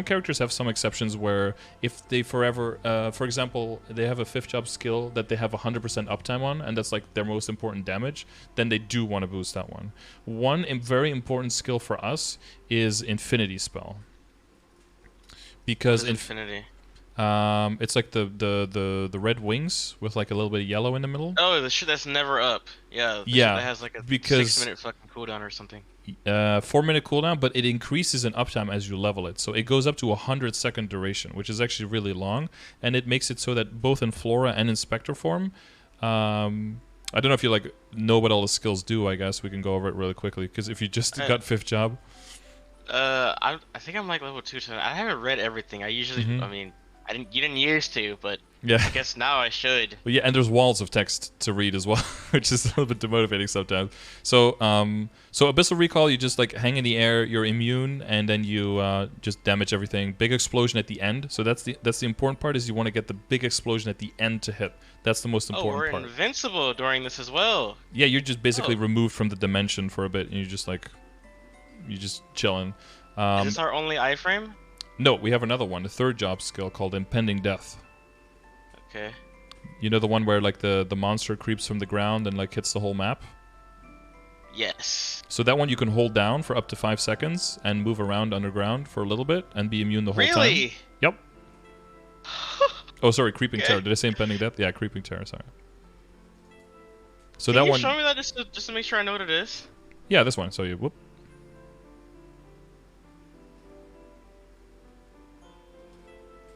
characters have some exceptions where if they forever, for example, they have a 5th job skill that they have 100% uptime on, and that's like their most important damage, then they do want to boost that one. One very important skill for us is Infinity Spell. Because Infinity. It's like the red wings with like a little bit of yellow in the middle. Oh, the shit that's never up. Yeah. Yeah. That has like a because 6-minute fucking cooldown or something. 4-minute cooldown, but it increases in uptime as you level it. So it goes up to 100-second duration, which is actually really long, and it makes it so that both in Flora and in Spectre form, I don't know if you like know what all the skills do. I guess we can go over it really quickly, because if you just got 5th job. I think I'm like level 2. I haven't read everything. I usually, I mean, you didn't used to, but yeah. I guess now I should. Well, yeah, and there's walls of text to read as well, which is a little bit demotivating sometimes. So, so Abyssal Recall, you just like hang in the air, you're immune, and then you just damage everything. Big explosion at the end. So that's the important part, is you want to get the big explosion at the end to hit. That's the most important part. Oh, we're invincible during this as well. Yeah, you're just basically removed from the dimension for a bit, and you're just chilling. Is this our only iframe? No, we have another one, the 3rd job skill called Impending Death. Okay. You know the one where like the monster creeps from the ground and like hits the whole map? Yes. So that one you can hold down for up to 5 seconds and move around underground for a little bit and be immune the whole time. Really? Yep. Oh, sorry, Creeping Terror. Did I say Impending Death? Yeah, Creeping Terror, sorry. So Can that you one... show me that just to make sure I know what it is? Yeah, this one. So you... Whoop.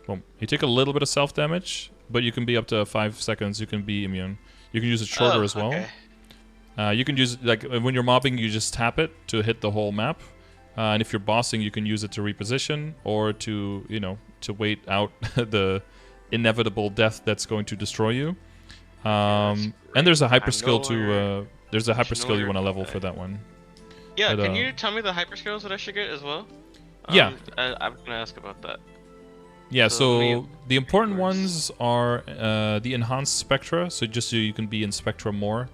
Boom. You take a little bit of self-damage, but you can be up to 5 seconds. You can be immune. You can use it shorter as well. Okay. You can use, like, when you're mobbing, you just tap it to hit the whole map. And if you're bossing, you can use it to reposition or to, you know, to wait out the inevitable death that's going to destroy you. And there's a hyper skill to, there's a hyper skill you want to level for that one. Yeah, but, can you tell me the hyper skills that I should get as well? Yeah. I'm going to ask about that. Yeah, so the important ones are the enhanced spectra, so just so you can be in spectra more.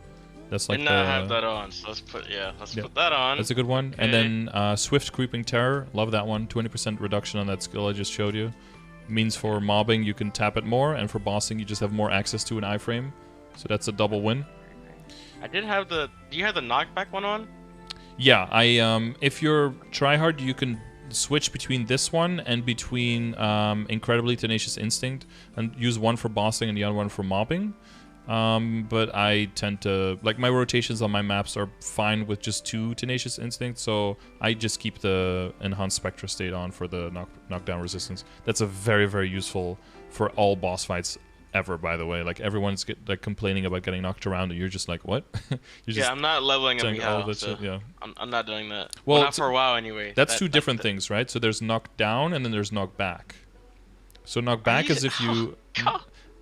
That's like Did not have that on, so let's put that on. That's a good one. Okay. And then Swift Creeping Terror, love that one. 20% reduction on that skill I just showed you. Means for mobbing you can tap it more, and for bossing you just have more access to an iframe. So that's a double win. I did have do you have the knockback one on? Yeah, if you're tryhard, you can switch between this one and between Incredibly Tenacious Instinct, and use one for bossing and the other one for mobbing. But I tend to, like, my rotations on my maps are fine with just 2 Tenacious Instinct, so I just keep the Enhanced Spectra state on for the knockdown resistance. That's a very, very useful for all boss fights ever, by the way. Like, everyone's complaining about getting knocked around, and you're just like, what? Yeah, I'm not leveling him all so shit, yeah. I'm not doing that. Well, not for a while anyway. That's 2 different things, right? So there's knock down and then there's knock back. So knock back is if you...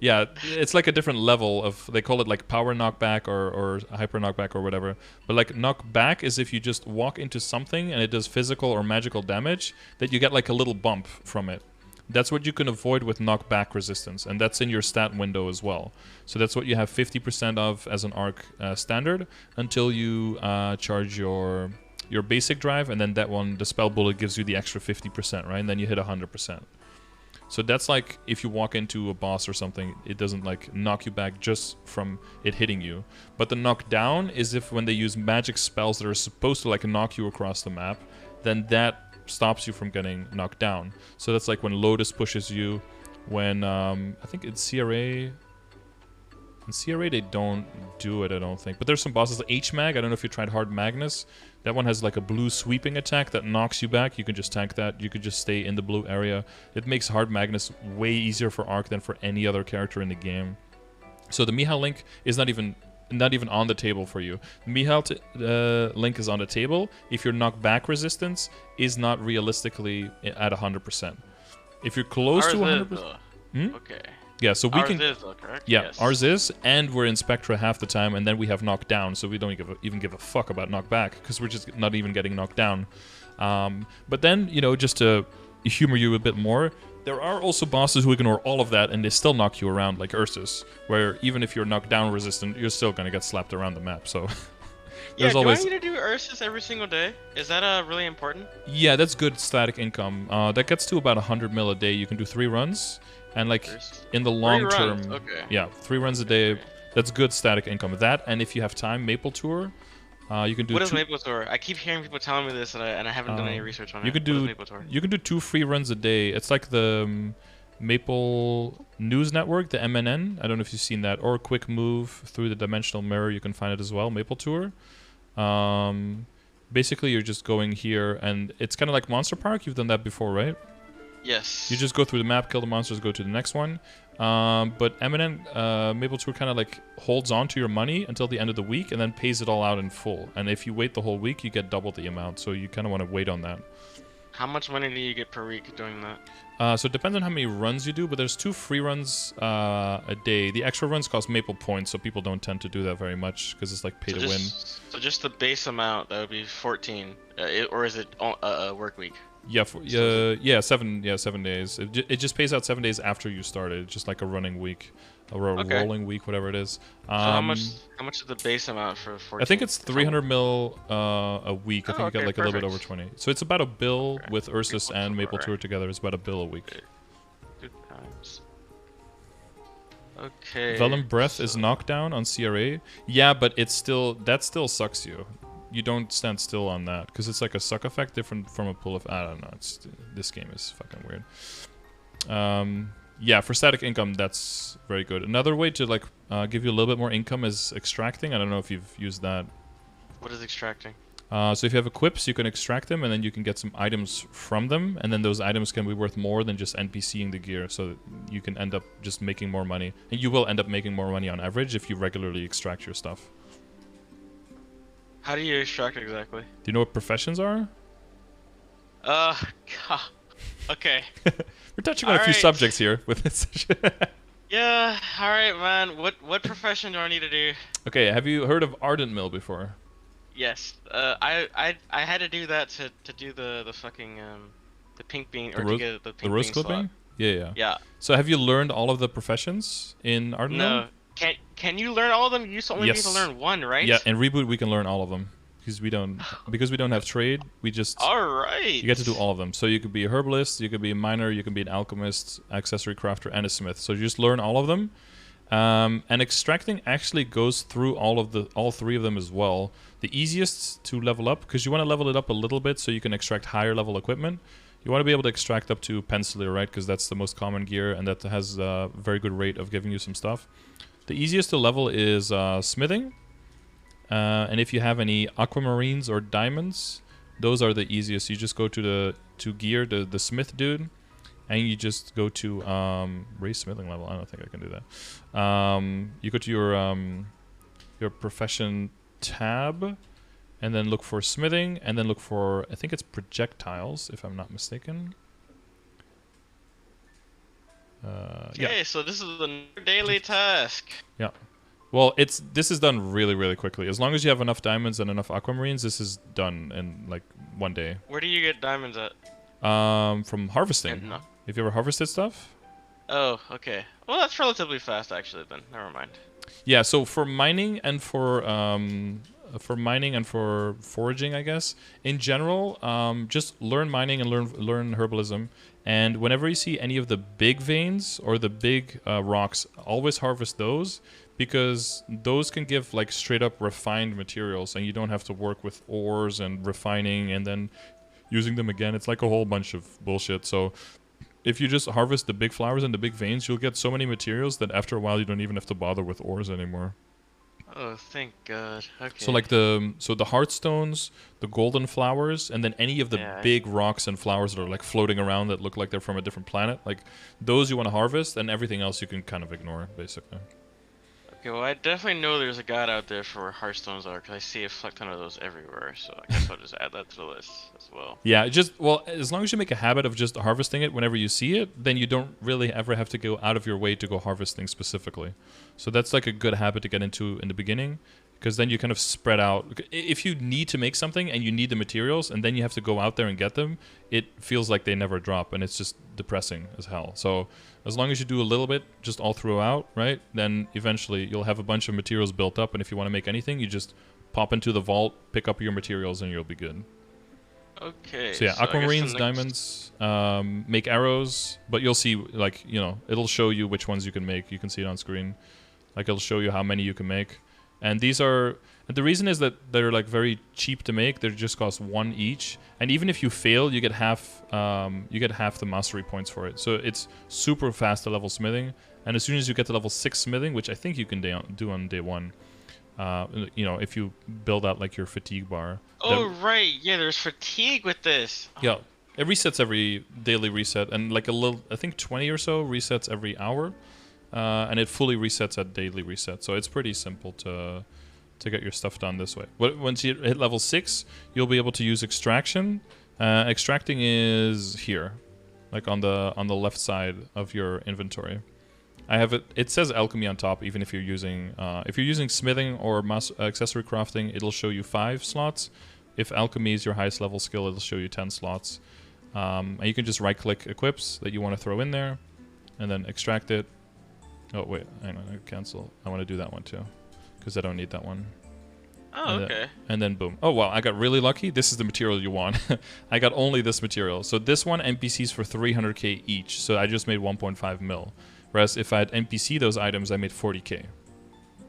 Yeah, it's like a different level of, they call it like power knockback or hyper knockback or whatever. But like knockback is if you just walk into something and it does physical or magical damage, that you get like a little bump from it. That's what you can avoid with knockback resistance, and that's in your stat window as well. So that's what you have 50% of as an arc standard until you charge your basic drive, and then that one, the spell bullet, gives you the extra 50%, right? And then you hit 100%. So that's like if you walk into a boss or something, it doesn't like knock you back just from it hitting you. But the knockdown is if when they use magic spells that are supposed to like knock you across the map, then that stops you from getting knocked down. So that's like when Lotus pushes you, when I think in CRA... In CRA they don't do it, I don't think. But there's some bosses, H-Mag, I don't know if you tried Hard Magnus. That one has like a blue sweeping attack that knocks you back. You can just tank that. You could just stay in the blue area. It makes Hard Magnus way easier for Arc than for any other character in the game. So the Mihal Link is not even on the table for you. The Mihal Link is on the table if your knockback resistance is not realistically at 100%. If you're close to 100%... Okay. Yeah, so we can... Ours is though, correct? Yeah, yes. Ours is, and we're in Spectra half the time, and then we have knockdown, so we don't even give a fuck about knockback, because we're just not even getting knocked down. But then, you know, just to humor you a bit more, there are also bosses who ignore all of that, and they still knock you around, like Ursus, where even if you're knockdown resistant, you're still going to get slapped around the map, so... Yeah, do always... I need to do Ursus every single day? Is that really important? Yeah, that's good static income. That gets to about 100 mil a day. You can do 3 runs. And like in the long term, yeah, 3 runs a day. That's good static income. That, and if you have time, Maple Tour, you can do. What is Maple Tour? I keep hearing people telling me this, and I haven't done any research on it. What is Maple Tour? You can do 2 free runs a day. It's like the Maple News Network, the MNN. I don't know if you've seen that, or a quick move through the Dimensional Mirror. You can find it as well. Maple Tour. Basically, you're just going here, and it's kind of like Monster Park. You've done that before, right? Yes. You just go through the map, kill the monsters, go to the next one. But MNN Maple Tour kind of like holds on to your money until the end of the week and then pays it all out in full. And if you wait the whole week, you get double the amount. So you kind of want to wait on that. How much money do you get per week doing that? So it depends on how many runs you do, but there's 2 free runs a day. The extra runs cost Maple points, so people don't tend to do that very much because it's like pay to win. So just the base amount, that would be 14, or is it a work week? Yeah, 7 days. It just pays out 7 days after you started, just like a running week, a rolling week, whatever it is. So how much is the base amount for 14? I think it's 300 mil a week. I think you get like a little bit over 20. So it's about a bill with Ursus and Maple Tour together. It's about a bill a week. 2 times. Okay. Vellum Breath is knockdown on CRA. Yeah, but that still sucks you. You don't stand still on that because it's like a suck effect different from a pull of... I don't know. This game is fucking weird. Yeah, for static income, that's very good. Another way to like give you a little bit more income is extracting. I don't know if you've used that. What is extracting? So if you have equips, you can extract them, and then you can get some items from them, and then those items can be worth more than just NPCing the gear, so you can end up just making more money. And you will end up making more money on average if you regularly extract your stuff. How do you extract exactly? Do you know what professions are? God. Okay. We're touching on a few subjects here with this. Yeah, alright, man. What profession do I need to do? Okay, have you heard of Ardent Mill before? Yes. I had to do that to do the fucking the pink bean, or to get the pink bean rose clipping? slot. Yeah. So have you learned all of the professions in Ardent Mill? No. Can you learn all of them? You only need to learn one, right? Yeah, in Reboot we can learn all of them. Because we don't have trade, we just... Alright! You get to do all of them. So you could be a herbalist, you could be a miner, you can be an alchemist, accessory crafter, and a smith. So you just learn all of them. And extracting actually goes through all 3 of them as well. The easiest to level up, because you want to level it up a little bit so you can extract higher level equipment. You want to be able to extract up to Pencilier, right? Because that's the most common gear, and that has a very good rate of giving you some stuff. The easiest to level is smithing. And if you have any aquamarines or diamonds, those are the easiest. You just go to gear, the smith dude, and you just go to raise smithing level. I don't think I can do that. You go to your profession tab, and then look for smithing, and then look for, I think it's projectiles, if I'm not mistaken. Yeah. Okay, so this is the daily task. Yeah. Well, this is done really, really quickly. As long as you have enough diamonds and enough aquamarines, this is done in like 1 day. Where do you get diamonds at? From harvesting. No. Have you ever harvested stuff? Oh, okay. Well, that's relatively fast, actually. Then never mind. Yeah. So for mining and for foraging, I guess in general, just learn mining and learn herbalism. And whenever you see any of the big veins or the big rocks, always harvest those, because those can give like straight up refined materials, and you don't have to work with ores and refining and then using them again. It's like a whole bunch of bullshit. So if you just harvest the big flowers and the big veins, you'll get so many materials that after a while you don't even have to bother with ores anymore. Oh, thank God. Okay. So like the heartstones, the golden flowers, and then any of the big rocks and flowers that are like floating around that look like they're from a different planet, like those you want to harvest, and everything else you can kind of ignore, basically. Okay, well, I definitely know there's a god out there for where heartstones are, because I see a fuck ton of those everywhere, so I guess I'll just add that to the list as well. Yeah, as long as you make a habit of just harvesting it whenever you see it, then you don't really ever have to go out of your way to go harvest things specifically. So that's like a good habit to get into in the beginning, because then you kind of spread out. If you need to make something and you need the materials and then you have to go out there and get them, it feels like they never drop, and it's just depressing as hell. So as long as you do a little bit just all throughout, right, then eventually you'll have a bunch of materials built up, and if you want to make anything, you just pop into the vault, pick up your materials, and you'll be good. Okay. So yeah, aquamarines, diamonds, make arrows, but you'll see, like, you know, it'll show you which ones you can make. You can see it on screen. Like, it'll show you how many you can make. And these are, the reason is that they're like very cheap to make. They just cost 1 each. And even if you fail, you get half the mastery points for it. So it's super fast to level smithing. And as soon as you get to level 6 smithing, which I think you can do on day 1, you know, if you build out like your fatigue bar. Oh, right. Yeah, there's fatigue with this. Yeah. It resets every daily reset, and like a little, I think 20 or so resets every hour. And it fully resets at daily reset. So it's pretty simple to get your stuff done this way. But once you hit level 6, you'll be able to use extraction. Extracting is here, like on the left side of your inventory. I have it. It says alchemy on top, even if you're using smithing or accessory crafting, it'll show you 5 slots. If alchemy is your highest level skill, it'll show you 10 slots. And you can just right-click equips that you want to throw in there, and then extract it. Oh wait, hang on, cancel. I want to do that one too, because I don't need that one. Oh, okay. And then boom. Oh wow, I got really lucky. This is the material you want. I got only this material. So this one, NPCs for 300k each. So I just made 1.5 mil. Whereas if I had NPC those items, I made 40k.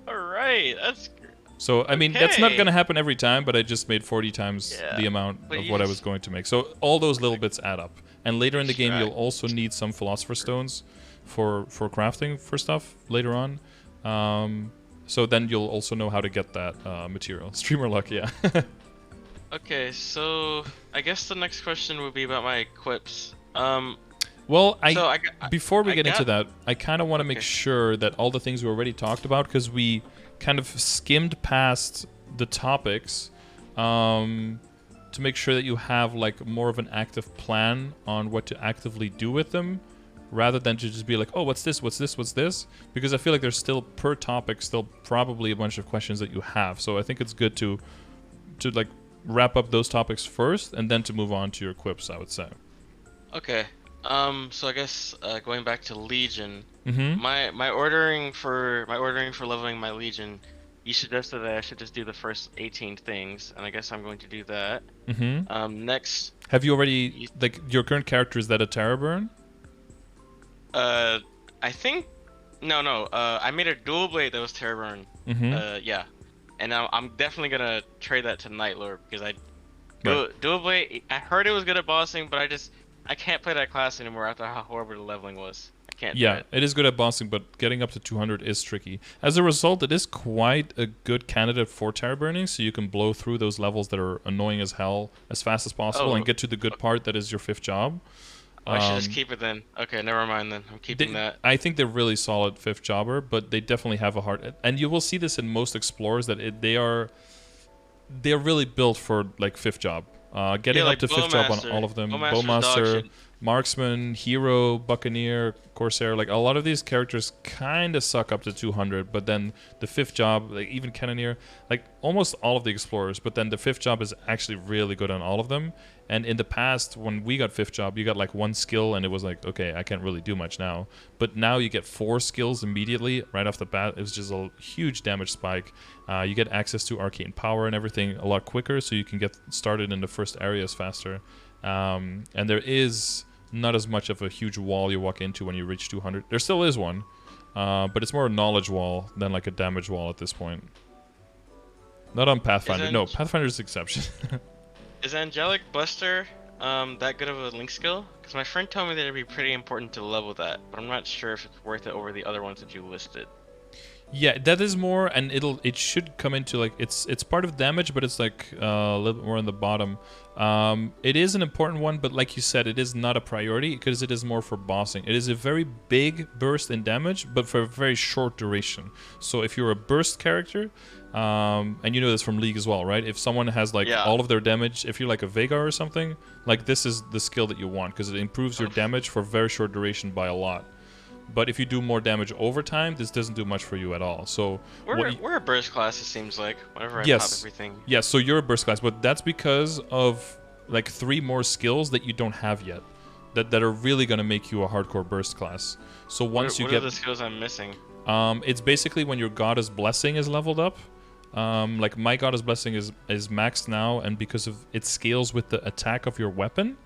Alright, that's... So, I mean, that's not going to happen every time, but I just made 40 times the amount of what I was going to make. So all those little bits add up. And later in the game, you'll also need some Philosopher's Stones for crafting for stuff later on. So then you'll also know how to get that material. Streamer luck, yeah. Okay, so I guess the next question would be about my equips. Well, before we get into that, I kind of want to make sure that all the things we already talked about, because we kind of skimmed past the topics, to make sure that you have like more of an active plan on what to actively do with them, rather than to just be like, oh, what's this, what's this, what's this? Because I feel like there's still, per topic, still probably a bunch of questions that you have. So I think it's good to like wrap up those topics first, and then to move on to your equips, I would say. Okay. So I guess going back to Legion, Mm-hmm. my ordering for leveling my Legion, you suggested that I should just do the first 18 things, and I guess I'm going to do that. Mm-hmm. Next. Have you already, like, your current character, is that a Terror Burn? I think no. I made a dual blade that was Terror Burn. Mm-hmm. Yeah, and I'm definitely gonna trade that to Nightlord, because dual blade. I heard it was good at bossing, but I can't play that class anymore after how horrible the leveling was. I can't. Yeah, it is good at bossing, but getting up to 200 is tricky. As a result, it is quite a good candidate for Terror Burning, so you can blow through those levels that are annoying as hell as fast as possible and get to the good part that is your 5th job. I should just keep it then. Okay, never mind then. I'm keeping that. I think they're really solid 5th jobber, but they definitely have a heart. And you will see this in most explorers, that they're really built for like 5th job. Getting up to 5th job on all of them. Bowmaster, Marksman, Hero, Buccaneer, Corsair, like a lot of these characters kind of suck up to 200, but then the 5th job, like even Cannoneer, like almost all of the Explorers, but then the 5th job is actually really good on all of them. And in the past, when we got 5th job, you got like 1 skill and it was like, okay, I can't really do much now. But now you get 4 skills immediately, right off the bat. It was just a huge damage spike. You get access to arcane power and everything a lot quicker, so you can get started in the first areas faster. And there is not as much of a huge wall you walk into when you reach 200. There still is one, but it's more a knowledge wall than like a damage wall at this point. Not on Pathfinder. No, Pathfinder's the exception. Is Angelic Buster that good of a link skill? Because my friend told me that it'd be pretty important to level that, but I'm not sure if it's worth it over the other ones that you listed. Yeah, that is more, and it should come into like it's part of damage, but it's like a little bit more on the bottom. It is an important one, but like you said, it is not a priority because it is more for bossing. It is a very big burst in damage, but for a very short duration. So if you're a burst character, and you know this from League as well, right? If someone has like all of their damage, if you're like a Vagar or something, like this is the skill that you want because it improves your damage for a very short duration by a lot. But if you do more damage over time, this doesn't do much for you at all. So we're a burst class, it seems like. Whenever I pop everything. Yes, so you're a burst class, but that's because of like 3 more skills that you don't have yet, that are really gonna make you a hardcore burst class. So once you get, what are the skills I'm missing? It's basically when your Goddess Blessing is leveled up. Like my Goddess Blessing is maxed now, and because of it scales with the attack of your weapon.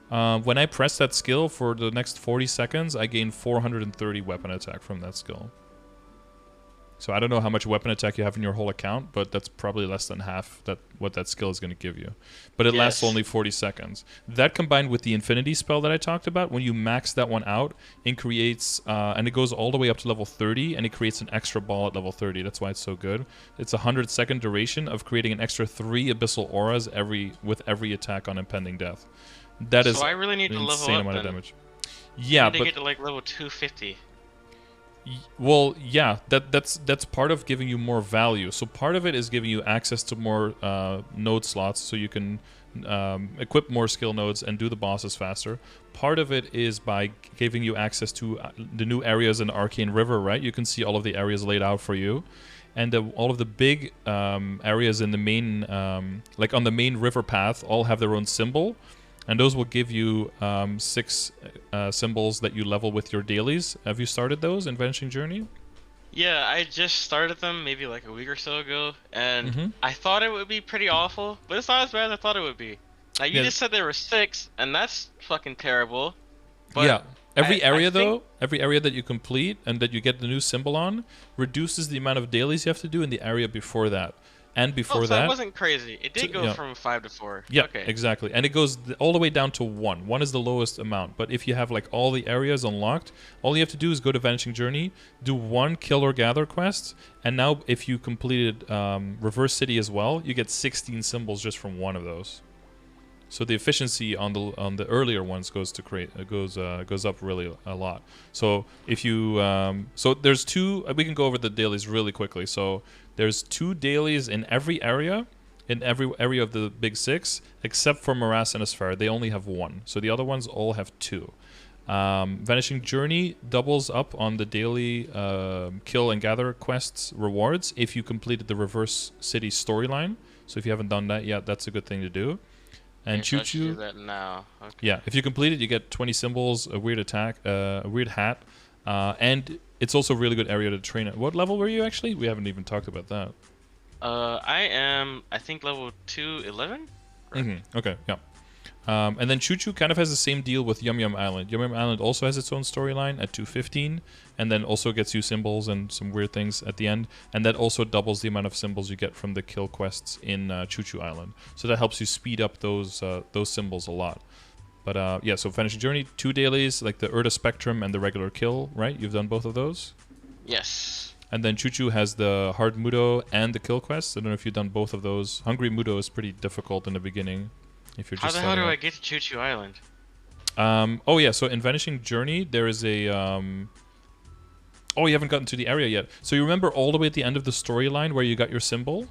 When I press that skill for the next 40 seconds, I gain 430 weapon attack from that skill. So I don't know how much weapon attack you have in your whole account, but that's probably less than half what that skill is going to give you. But it lasts only 40 seconds. That combined with the Infinity spell that I talked about, when you max that one out, it creates, and it goes all the way up to level 30, and it creates an extra ball at level 30. That's why it's so good. It's a 100-second duration of creating an extra 3 Abyssal Auras with every attack on Impending Death. That is so I really need an to level insane up amount then. of damage. Yeah, I need but to get to like level 250. Well, yeah, that's part of giving you more value. So part of it is giving you access to more node slots, so you can equip more skill nodes and do the bosses faster. Part of it is by giving you access to the new areas in Arcane River, right? You can see all of the areas laid out for you. And all of the big areas in the main, like on the main river path, all have their own symbol. And those will give you 6 symbols that you level with your dailies. Have you started those in Vanishing Journey? Yeah, I just started them maybe like a week or so ago, and I thought it would be pretty awful, but it's not as bad as I thought it would be. Like, you just said there were 6, and that's fucking terrible. But yeah, every area that you complete and that you get the new symbol on reduces the amount of dailies you have to do in the area before that. And before so that, it wasn't crazy. It did go from 5 to 4. Yeah, okay. Exactly. And it goes all the way down to 1. 1 is the lowest amount. But if you have like all the areas unlocked, all you have to do is go to Vanishing Journey, do 1 kill or gather quest, and now if you completed Reverse City as well, you get 16 symbols just from 1 of those. So the efficiency on the earlier ones goes up really a lot. So if you so there's 2. We can go over the dailies really quickly. So there's 2 dailies in every area of the big 6, except for Morass and Asphar. They only have 1. So the other ones all have 2. Vanishing Journey doubles up on the daily kill and gather quests rewards if you completed the Reverse City storyline. So if you haven't done that yet, that's a good thing to do. And Choo Choo, do that now. Okay. Yeah, if you complete it, you get 20 symbols, a weird attack, a weird hat, and it's also a really good area to train at. What level were you actually? We haven't even talked about that. I am, I think, level 211. Right. Okay, yeah. And then Choo Choo kind of has the same deal with Yum Yum Island. Yum Yum Island also has its own storyline at 215, and then also gets you symbols and some weird things at the end. And that also doubles the amount of symbols you get from the kill quests in Choo Choo Island. So that helps you speed up those symbols a lot. But yeah, so Vanishing Journey, 2 dailies, like the Urda Spectrum and the regular kill, right? You've done both of those? Yes. And then Choo Choo has the Hard Mudo and the kill quests. I don't know if you've done both of those. Hungry Mudo is pretty difficult in the beginning. If you're just How the hell do I get to Choo Choo Island? Oh yeah, so in Vanishing Journey there is a oh, you haven't gotten to the area yet. So you remember all the way at the end of the storyline where you got your symbol?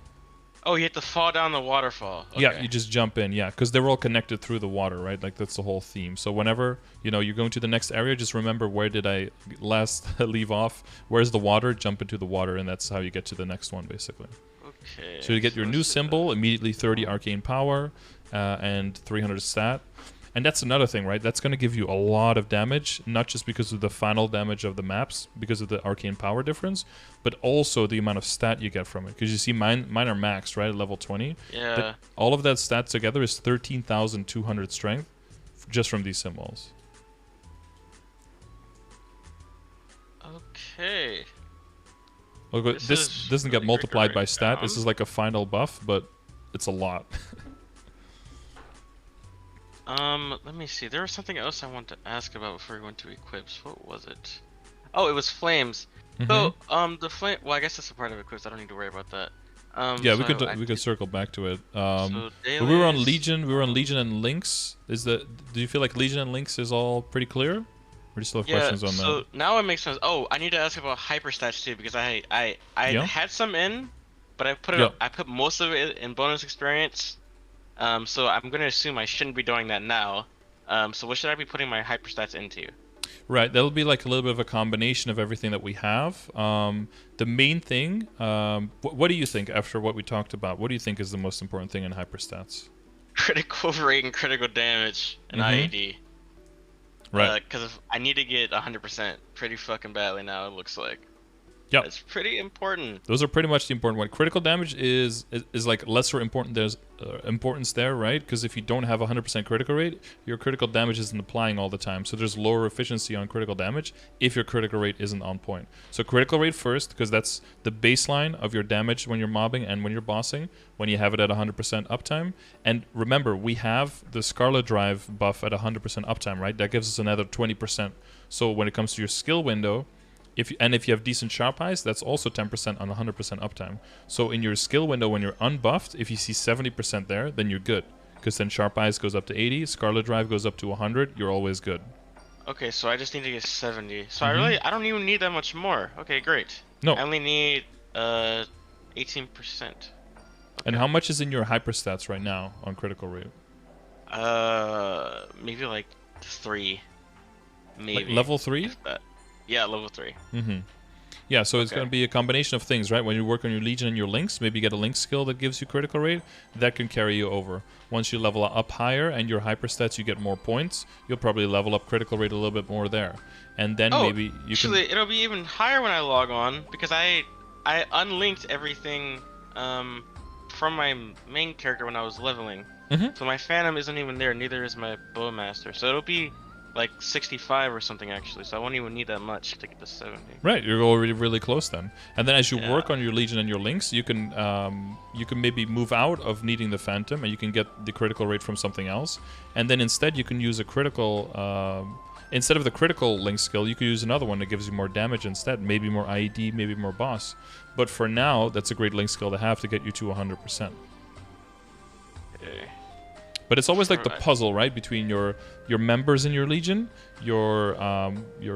Oh, you have to fall down the waterfall. Yeah, Okay. you just jump in, yeah, because they're all connected through the water, right? Like that's the whole theme. So whenever you're going to the next area, just remember where did I last leave off? Where's the water? Jump into the water, and that's how you get to the next one, basically. Okay. So you get your new let's do symbol immediately, 30 arcane power, and 300 stat. And that's another thing, right? That's going to give you a lot of damage, not just because of the final damage of the maps, because of the arcane power difference, but also the amount of stat you get from it. Because you see, mine are maxed, right, at level 20. Yeah. But all of that stat together is 13,200 strength just from these symbols. Okay. Look, This this is doesn't get really multiplied by great stat. This down. is like a final buff, but it's a lot. Let me see. There was something else I wanted to ask about before we went to equips. What was it? Oh, it was flames. So, the flame. Well, I guess that's a part of equips. I don't need to worry about that. Yeah, so we could circle back to it. So But we were on Dailies. Legion. We were on Legion and Lynx. Do you feel like Legion and Lynx is all pretty clear? Or do you still have Yeah. questions on So that? now it makes sense. Oh, I need to ask about hyperstats too because I Yeah. had some in, but I put it. Yeah. I put most of it in bonus experience. So I'm gonna assume I shouldn't be doing that now. So what should I be putting my hyperstats into? Right, that'll be like a little bit of a combination of everything that we have. The main thing, what do you think after what we talked about? What do you think is the most important thing in hyperstats? Critical rate and critical damage and IED. Right. Because I need to get 100% pretty fucking badly now. It looks like. Yeah. It's pretty important. Those are pretty much the important one. Critical damage is like lesser important. There's importance there, right? Because if you don't have 100% critical rate, your critical damage isn't applying all the time. So there's lower efficiency on critical damage if your critical rate isn't on point. So critical rate first, because that's the baseline of your damage when you're mobbing and when you're bossing, when you have it at 100% uptime. And remember, we have the Scarlet Drive buff at 100% uptime, right? That gives us another 20%. So when it comes to your skill window, if you have decent sharp eyes, that's also 10% on 100% uptime. So in your skill window, when you're unbuffed, if you see 70% there, then you're good. Because then sharp eyes goes up to 80, Scarlet Drive goes up to 100, you're always good. Okay, so I just need to get 70. So I don't even need that much more. Okay, great. No. I only need 18%. And how much is in your hyperstats right now on critical rate? Maybe like 3. Maybe. Like level 3? If that. Yeah, level 3. Yeah, so it's Okay. going to be a combination of things, right? When you work on your Legion and your Lynx, maybe you get a Lynx skill that gives you critical rate. That can carry you over. Once you level up higher and your hyperstats, you get more points. You'll probably level up critical rate a little bit more there. And then maybe you actually, it'll be even higher when I log on because I unlinked everything from my main character when I was leveling. So my Phantom isn't even there, neither is my Bowmaster. So it'll be like 65 or something actually, so I won't even need that much to get to 70. Right, you're already really close then. And then as you Yeah. work on your Legion and your Lynx, you can maybe move out of needing the Phantom and you can get the critical rate from something else. And then instead you can use a critical, instead of the critical Lynx skill, you could use another one that gives you more damage instead. Maybe more IED, maybe more boss. But for now, that's a great Lynx skill to have to get you to 100%. Okay. But it's always like the Alright. puzzle, right, between your members in your Legion, your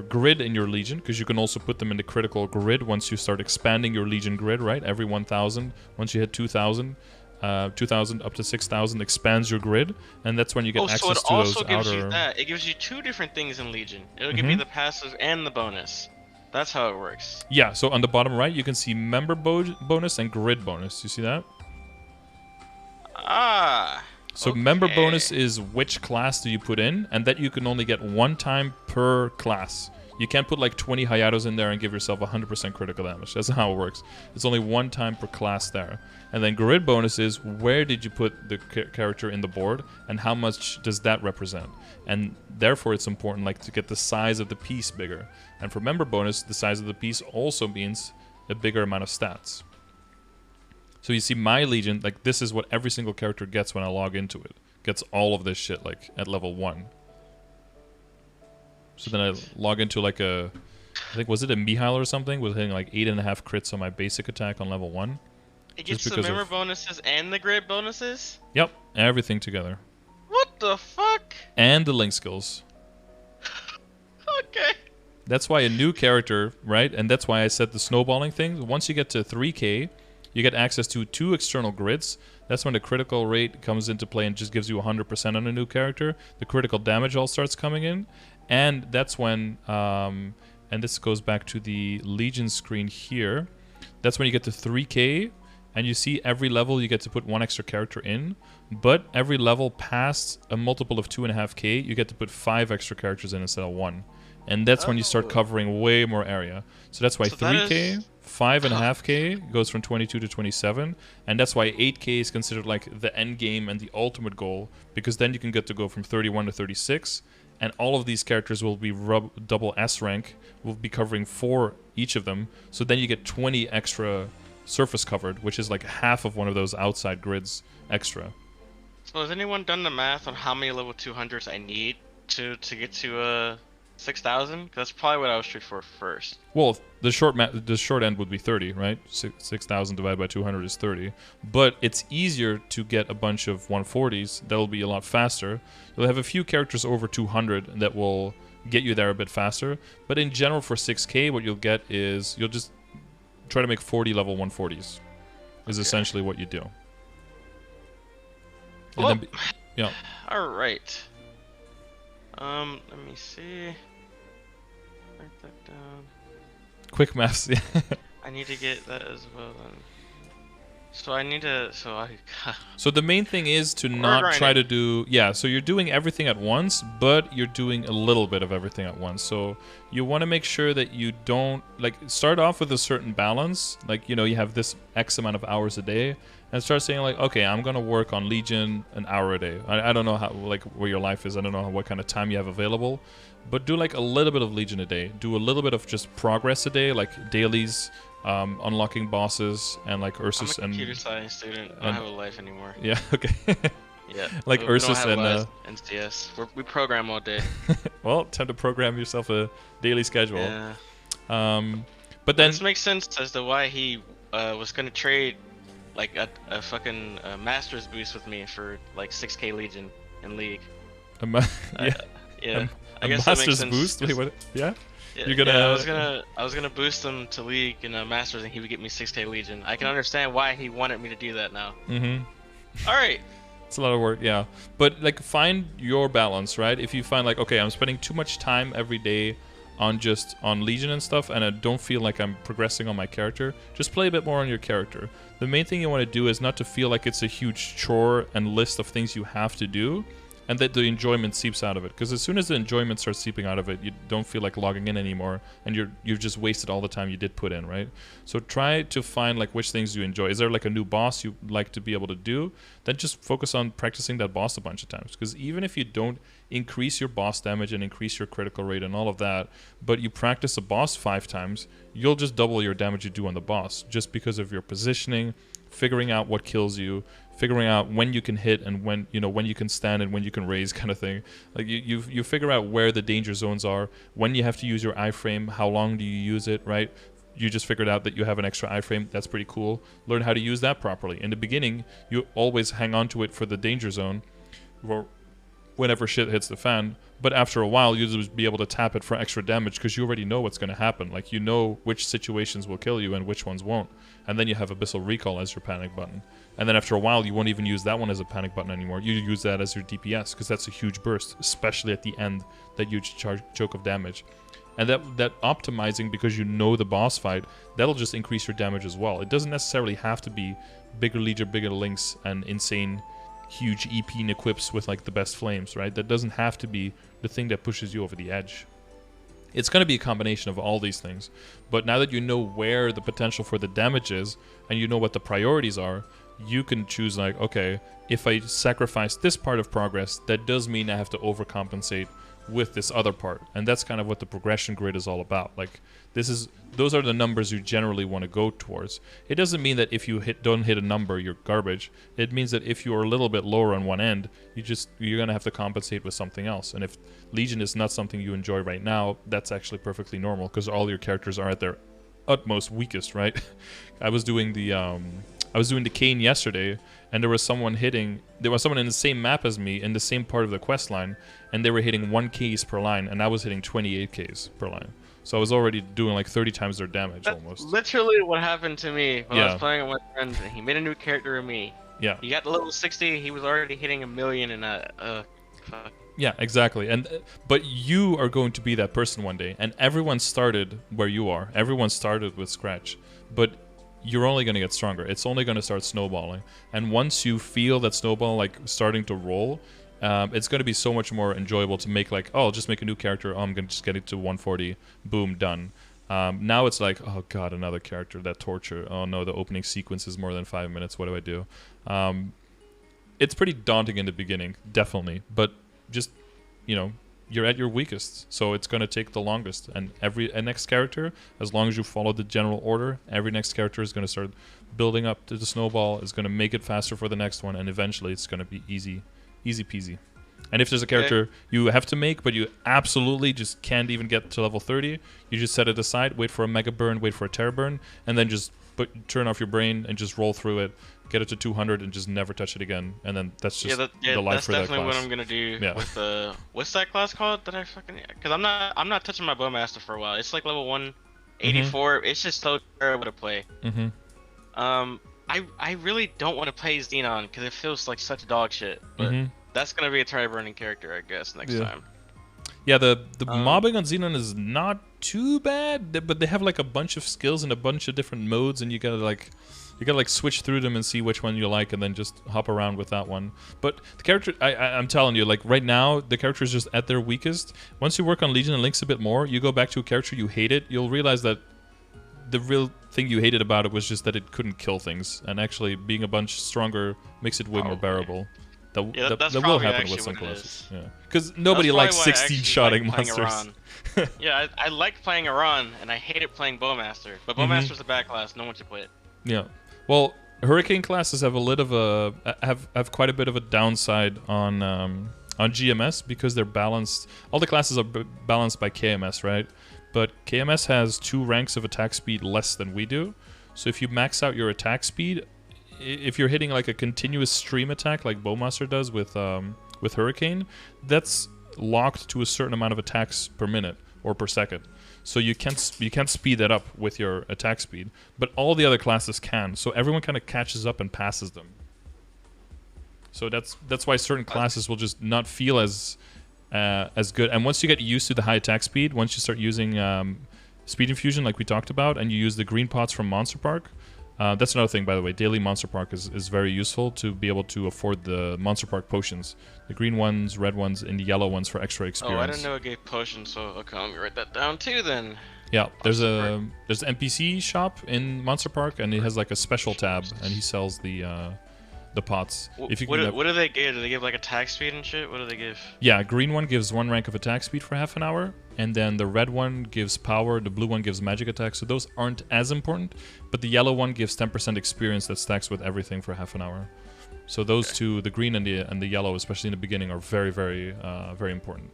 grid in your Legion, because you can also put them in the critical grid once you start expanding your Legion grid, right? Every 1,000, once you hit 2,000, 2,000 up to 6,000 expands your grid, and that's when you get access so it to also those gives outer. you that. It gives you 2 different things in Legion. It'll give you the passive and the bonus. That's how it works. Yeah, so on the bottom right, you can see member bonus and grid bonus. You see that? Ah. So okay. member bonus is which class do you put in, and that you can only get one time per class. You can't put like 20 Hayatos in there and give yourself 100% critical damage. That's not how it works. It's only one time per class there. And then grid bonus is where did you put the character in the board, and how much does that represent? And therefore it's important like to get the size of the piece bigger. And for member bonus, the size of the piece also means a bigger amount of stats. So you see my Legion, like this is what every single character gets when I log into it. Gets all of this shit like at level 1. So then I log into like I think was it a Mihail or something, was hitting like 8.5 crits on my basic attack on level 1. It gets just the because member of- bonuses and the grid bonuses? Yep, everything together. What the fuck? And the link skills. Okay. That's why a new character, right? And that's why I said the snowballing thing. Once you get to 3k, You get access to 2 external grids. That's when the critical rate comes into play and just gives you 100% on a new character. The critical damage all starts coming in. And that's when, and this goes back to the Legion screen here. That's when you get to 3K, and you see every level you get to put 1 extra character in. But every level past a multiple of 2.5K, you get to put 5 extra characters in instead of 1. And that's when you start covering way more area. So that's why 3K, 5.5K goes from 22 to 27. And that's why 8K is considered like the end game and the ultimate goal, because then you can get to go from 31 to 36. And all of these characters will be double S rank. We'll be covering 4 each of them. So then you get 20 extra surface covered, which is like half of one of those outside grids extra. So has anyone done the math on how many level 200s I need to get to 6,000? That's probably what I was shooting for first. Well, the short end would be 30, right? 6,000 divided by 200 is 30. But it's easier to get a bunch of 140s. That'll be a lot faster. You'll have a few characters over 200 that will get you there a bit faster. But in general, for 6K, what you'll get is you'll just try to make 40 level 140s. Is essentially what you do. And well, then, yeah. All right. Let me see. Write that down. Quick maths. I need to get that as well then. So I need to. So the main thing is to not try to do. Yeah. So you're doing everything at once, but you're doing a little bit of everything at once. So you want to make sure that you don't start off with a certain balance. Like, you know, you have this X amount of hours a day, and start saying like, okay, I'm gonna work on Legion an hour a day. I don't know how where your life is. I don't know what kind of time you have available, but do like a little bit of Legion a day. Do a little bit of just progress a day, like dailies. Unlocking bosses and like Ursus and... I'm a computer science student. I don't have a life anymore. Yeah, okay. Yeah. Like Ursus and... NCS. We program all day. Well, time to program yourself a daily schedule. Yeah. But then... This makes sense as to why he was going to trade like a fucking Masters boost with me for like 6K Legion in League. Yeah. Yeah. I guess Masters boost? Wait, what? Yeah? You're gonna... Yeah, I was gonna boost him to League in Masters, and he would get me 6K Legion. I can understand why he wanted me to do that now. Mm-hmm. All right. It's a lot of work, yeah. But like, find your balance, right? If you find like, okay, I'm spending too much time every day on Legion and stuff, and I don't feel like I'm progressing on my character, just play a bit more on your character. The main thing you want to do is not to feel like it's a huge chore and list of things you have to do, and that the enjoyment seeps out of it. Because as soon as the enjoyment starts seeping out of it, you don't feel like logging in anymore, and you've just wasted all the time you did put in, right? So try to find like which things you enjoy. Is there like a new boss you like to be able to do? Then just focus on practicing that boss a bunch of times. Because even if you don't increase your boss damage and increase your critical rate and all of that, but you practice a boss 5 times, you'll just double your damage you do on the boss, just because of your positioning, figuring out what kills you, figuring out when you can hit and when you can stand and when you can raise, kind of thing. Like you figure out where the danger zones are, when you have to use your iframe, how long do you use it, right? You just figured out that you have an extra iframe. That's pretty cool. Learn how to use that properly. In the beginning, you always hang on to it for the danger zone, or whenever shit hits the fan. But after a while, you'll just be able to tap it for extra damage because you already know what's going to happen. Like, you know which situations will kill you and which ones won't. And then you have Abyssal Recall as your panic button. And then after a while, you won't even use that one as a panic button anymore. You use that as your DPS because that's a huge burst, especially at the end, that huge choke of damage. And that optimizing, because you know the boss fight, that'll just increase your damage as well. It doesn't necessarily have to be bigger Legion, bigger links, and insane huge EP and equips with like the best flames, right? That doesn't have to be the thing that pushes you over the edge. It's going to be a combination of all these things. But now that you know where the potential for the damage is, and you know what the priorities are, you can choose like, okay, if I sacrifice this part of progress, that does mean I have to overcompensate with this other part. And that's kind of what the progression grid is all about. Like, those are the numbers you generally want to go towards. It doesn't mean that if you don't hit a number, you're garbage. It means that if you're a little bit lower on one end, you're going to have to compensate with something else. And if Legion is not something you enjoy right now, that's actually perfectly normal, because all your characters are at their utmost weakest, right? I was doing the Kane yesterday, and there was someone in the same map as me in the same part of the quest line, and they were hitting 1 Ks per line, and I was hitting 28 Ks per line. So I was already doing like 30 times their damage That's almost. literally what happened to me when I was Yeah. playing with my friends, and he made a new character with me. Yeah. He got to level 60, he was already hitting 1,000,000 in fuck. Yeah, exactly. And but you are going to be that person one day, and everyone started where you are. Everyone started with scratch, but you're only going to get stronger. It's only going to start snowballing, and once you feel that snowball like starting to roll, it's going to be so much more enjoyable to make like, oh, I'll just make a new character. Oh, I'm going to just get it to 140. Boom, done. Now it's like, oh god, another character, that torture. Oh no, the opening sequence is more than 5 minutes. What do I do? It's pretty daunting in the beginning, definitely, but just, you know, you're at your weakest, so it's going to take the longest. And every next character, as long as you follow the general order, every next character is going to start building up to the snowball, is going to make it faster for the next one, and eventually it's going to be easy peasy. And if there's a character you have to make, but you absolutely just can't even get to level 30, you just set it aside, wait for a mega burn, wait for a terror burn, and then just turn off your brain and just roll through it, get it to 200, and just never touch it again. And then that's just the life for that class. That's definitely what I'm gonna do with what's that class called that I fucking, because I'm not touching my bowmaster for a while. It's like level 184. It's just so terrible to play. I really don't want to play Xenon because it feels like such dog shit. But that's gonna be a try burning character, I guess, next time. Yeah, the mobbing on Xenon is not too bad, but they have like a bunch of skills and a bunch of different modes, and you gotta like switch through them and see which one you like, and then just hop around with that one. But the character, I'm telling you, like right now, the character is just at their weakest. Once you work on Legion and Lynx a bit more, you go back to a character you hated, you'll realize that the real thing you hated about it was just that it couldn't kill things, and actually being a bunch stronger makes it way more bearable. That will happen with some classes. Yeah, because nobody likes 16-shotting monsters. Yeah, I like playing Iran, and I hated playing Bowmaster. But Bowmaster's a bad class. No one should play it. Yeah. Well, Hurricane classes have have quite a bit of a downside on GMS because they're balanced. All the classes are balanced by KMS, right? But KMS has 2 ranks of attack speed less than we do. So if you max out your attack speed, if you're hitting like a continuous stream attack like Bowmaster does with Hurricane, that's locked to a certain amount of attacks per minute or per second. So you can't speed that up with your attack speed, but all the other classes can. So everyone kind of catches up and passes them. So that's why certain classes will just not feel as good. And once you get used to the high attack speed, once you start using speed infusion like we talked about, and you use the green pots from Monster Park. That's another thing, by the way. Daily Monster Park is very useful to be able to afford the Monster Park potions. The green ones, red ones, and the yellow ones for extra experience. Oh, I didn't know it gave potions, so okay, let me write that down too then. Yeah, there's an NPC shop in Monster Park, and it has like a special tab, and he sells the pots. What do they give? Do they give like attack speed and shit? What do they give? Yeah, green one gives 1 rank of attack speed for half an hour, and then the red one gives power, the blue one gives magic attack, so those aren't as important, but the yellow one gives 10% experience that stacks with everything for half an hour. So those two, the green and the yellow, especially in the beginning, are very, very, very important.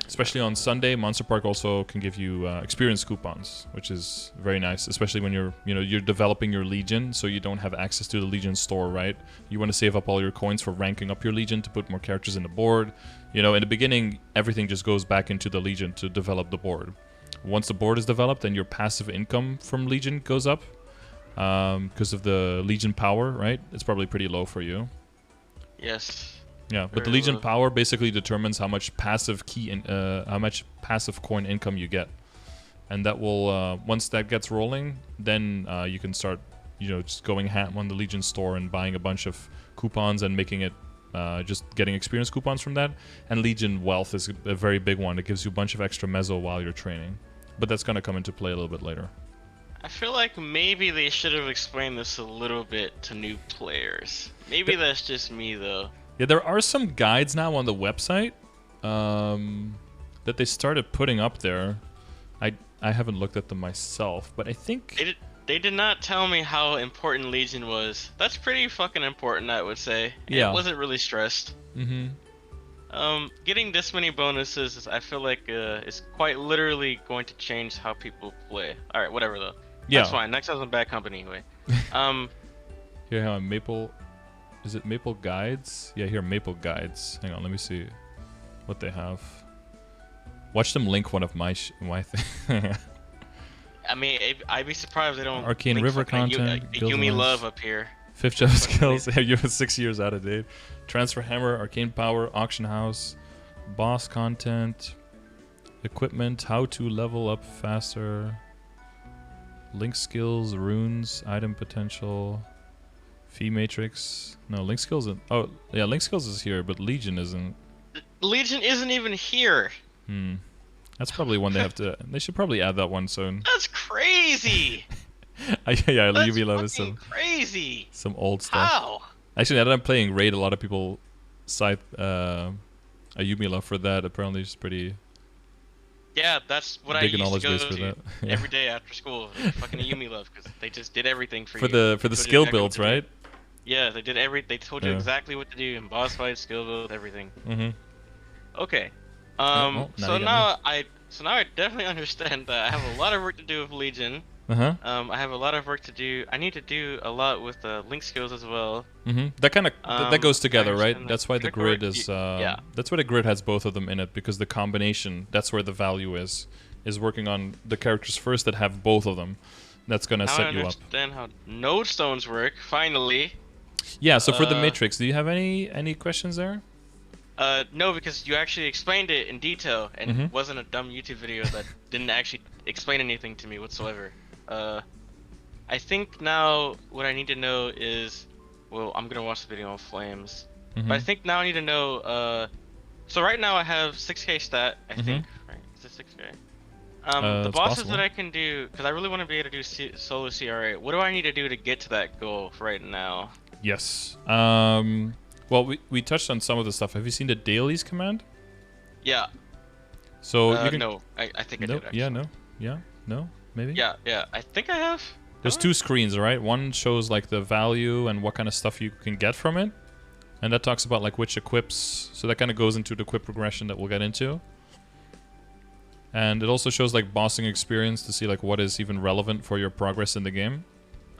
Especially on Sunday, Monster Park also can give you experience coupons, which is very nice, especially when you're developing your Legion, so you don't have access to the Legion store, right? You want to save up all your coins for ranking up your Legion to put more characters in the board. You know, in the beginning, everything just goes back into the Legion to develop the board. Once the board is developed, then your passive income from Legion goes up because of the Legion power, right? It's probably pretty low for you. Yes. Yeah, but the Legion power basically determines how much passive passive coin income you get, and that will once that gets rolling, then you can start, just going ham on the Legion store and buying a bunch of coupons and making it just getting experience coupons from that. And Legion wealth is a very big one. It gives you a bunch of extra mezzo while you're training, but that's gonna come into play a little bit later. I feel like maybe they should have explained this a little bit to new players. Maybe that's just me though. Yeah, there are some guides now on the website that they started putting up there. I haven't looked at them myself, but I think they did not tell me how important Legion was. That's pretty fucking important, I would say. Yeah. I wasn't really stressed. Getting this many bonuses, I feel like is quite literally going to change how people play. All right, whatever though. Yeah. That's fine. Next I was in bad company anyway. Here, hang on, Maple. Is it Maple Guides? Yeah, here, Maple Guides. Hang on, let me see what they have. Watch them link one of my thing. I mean, I'd be surprised if they don't. Arcane link River fucking content. a Yumi Love up here. 5th job skills. You have 6 years out of date. Transfer hammer, arcane power, auction house, boss content, equipment, how to level up faster, link skills, runes, item potential, fee matrix. No, link skills. Oh, yeah, link skills is here, but Legion isn't. Legion isn't even here. That's probably one they have to. They should probably add that one soon. That's crazy. Yeah, That's Yumi Love is crazy. some old stuff. How? Actually, now that I'm playing Raid, a lot of people cite a Yumi Love for that. Apparently, it's pretty. Yeah, that's what I big used knowledge to go base for to that. Yeah. every day after school. Fucking a Yumi Love, because they just did everything for you. For the They skill told you exactly builds, what to do. right? Yeah, they did They told you Yeah. exactly what to do in boss fights, skill build, everything. Okay. well, now So you got now I definitely understand that I have a lot of work to do with Legion. Uh-huh. I have a lot of work to do. I need to do a lot with link skills as well. That kind of that goes together, I right? understand That's why the critical grid work- is. yeah. That's why the grid has both of them in it, because the combination. That's where the value is working on the characters first that have both of them. That's gonna Now I set you up. understand how node stones work. Finally. Yeah. So for the matrix, do you have any questions there? No, because you actually explained it in detail, and Mm-hmm. it wasn't a dumb YouTube video that didn't actually explain anything to me whatsoever. I think now what I need to know is, well, I'm gonna watch the video on Flames, Mm-hmm. but I think now I need to know. So right now I have 6k stat. I think, right? Is it 6k? The It's bosses possible. that I can do, because I really want to be able to do solo CRA. What do I need to do to get to that goal right now? Yes. Well, we touched on some of the stuff. Have you seen the Dailies command? Yeah. So you can. No, I think I No. did. Actually. Yeah. No. Yeah. No. Maybe. Yeah. I think I have. There's two screens, right? One shows like the value and what kind of stuff you can get from it, and that talks about like which equips. So that kind of goes into the equip progression that we'll get into. And it also shows like bossing experience to see like what is even relevant for your progress in the game.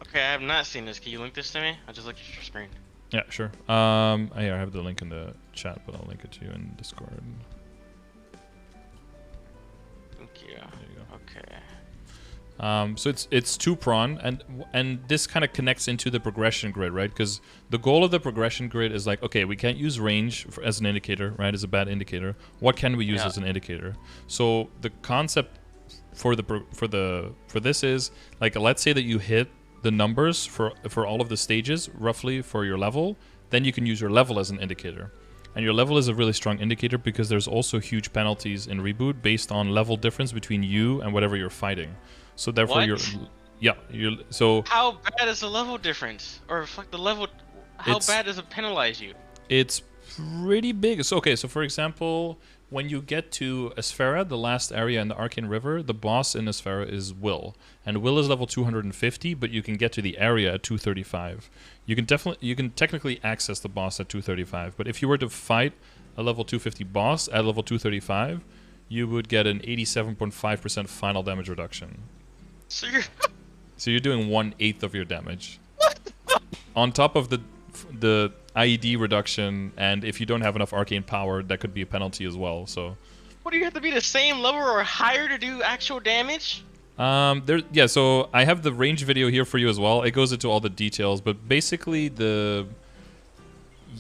Okay, I have not seen this. Can you link this to me? I just looked at your screen. Yeah, sure. Here, I have the link in the chat, but I'll link it to you in Discord. Thank you. There you go. Okay. So it's two-prong, and this kind of connects into the progression grid, right? Because the goal of the progression grid is like, okay, we can't use range as an indicator, right? As a bad indicator. What can we use as an indicator? So the concept for this is like, let's say that you hit the numbers for all of the stages roughly for your level, then you can use your level as an indicator. And your level is a really strong indicator because there's also huge penalties in Reboot based on level difference between you and whatever you're fighting. So therefore What? so How bad is the level difference? Or fuck the level? How It's- bad does it penalize you? it's pretty big. So okay, so for example, when you get to Asphera, the last area in the Arcane River, the boss in Asphera is Will. And Will is level 250, but you can get to the area at 235. You can technically access the boss at 235, but if you were to fight a level 250 boss at level 235, you would get an 87.5% final damage reduction. So you're So you're doing 1/8 of your damage. On top of the IED reduction, and if you don't have enough arcane power, that could be a penalty as well. So, what do you have to be the same level or higher to do actual damage? So I have the range video here for you as well. It goes into all the details, but basically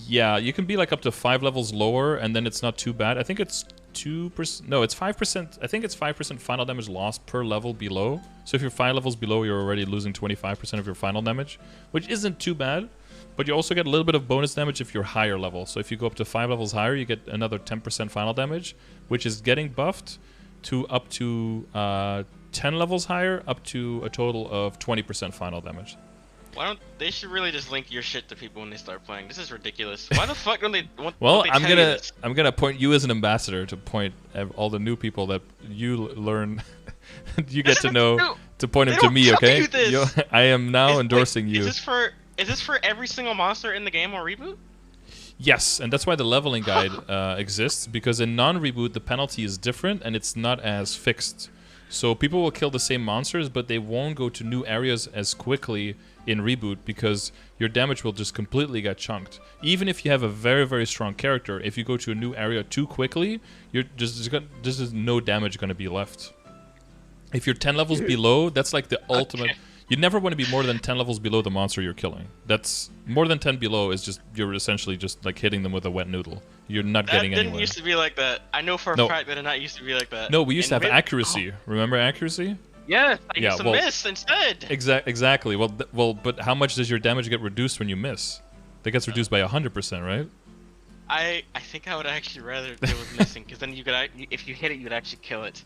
you can be like up to 5 levels lower, and then it's not too bad. I think it's 2%. No, it's 5%. I think it's 5% final damage loss per level below. So if you're 5 levels below, you're already losing 25% of your final damage, which isn't too bad. But you also get a little bit of bonus damage if you're higher level. So if you go up to 5 levels higher, you get another 10% final damage, which is getting buffed to up to 10 levels higher, up to a total of 20% final damage. Why don't they should really just link your shit to people when they start playing? This is ridiculous. Why the fuck don't they? Well, don't they tell you this? I'm gonna point you as an ambassador to point at all the new people that you learn. You get to know to point them to me, okay? You this. I am now Wait, endorsing you. Is this for every single monster in the game or Reboot? Yes, and that's why the leveling guide exists, because in non-reboot the penalty is different and it's not as fixed. So people will kill the same monsters, but they won't go to new areas as quickly in Reboot because your damage will just completely get chunked. Even if you have a very, very strong character, if you go to a new area too quickly, you're just there's no damage going to be left. If you're 10 levels below, that's like the ultimate. Okay. You never want to be more than 10 levels below the monster you're killing. That's more than 10 below is just you're essentially just like hitting them with a wet noodle. You're not getting anywhere. That didn't used to be like that. I know for a fact that it not used to be like that. No, we used to have accuracy. Remember accuracy? Yeah, I used to miss instead. Exactly. But how much does your damage get reduced when you miss? That gets reduced by 100%, right? I think I would actually rather deal with missing because then you could if you hit it, you'd actually kill it.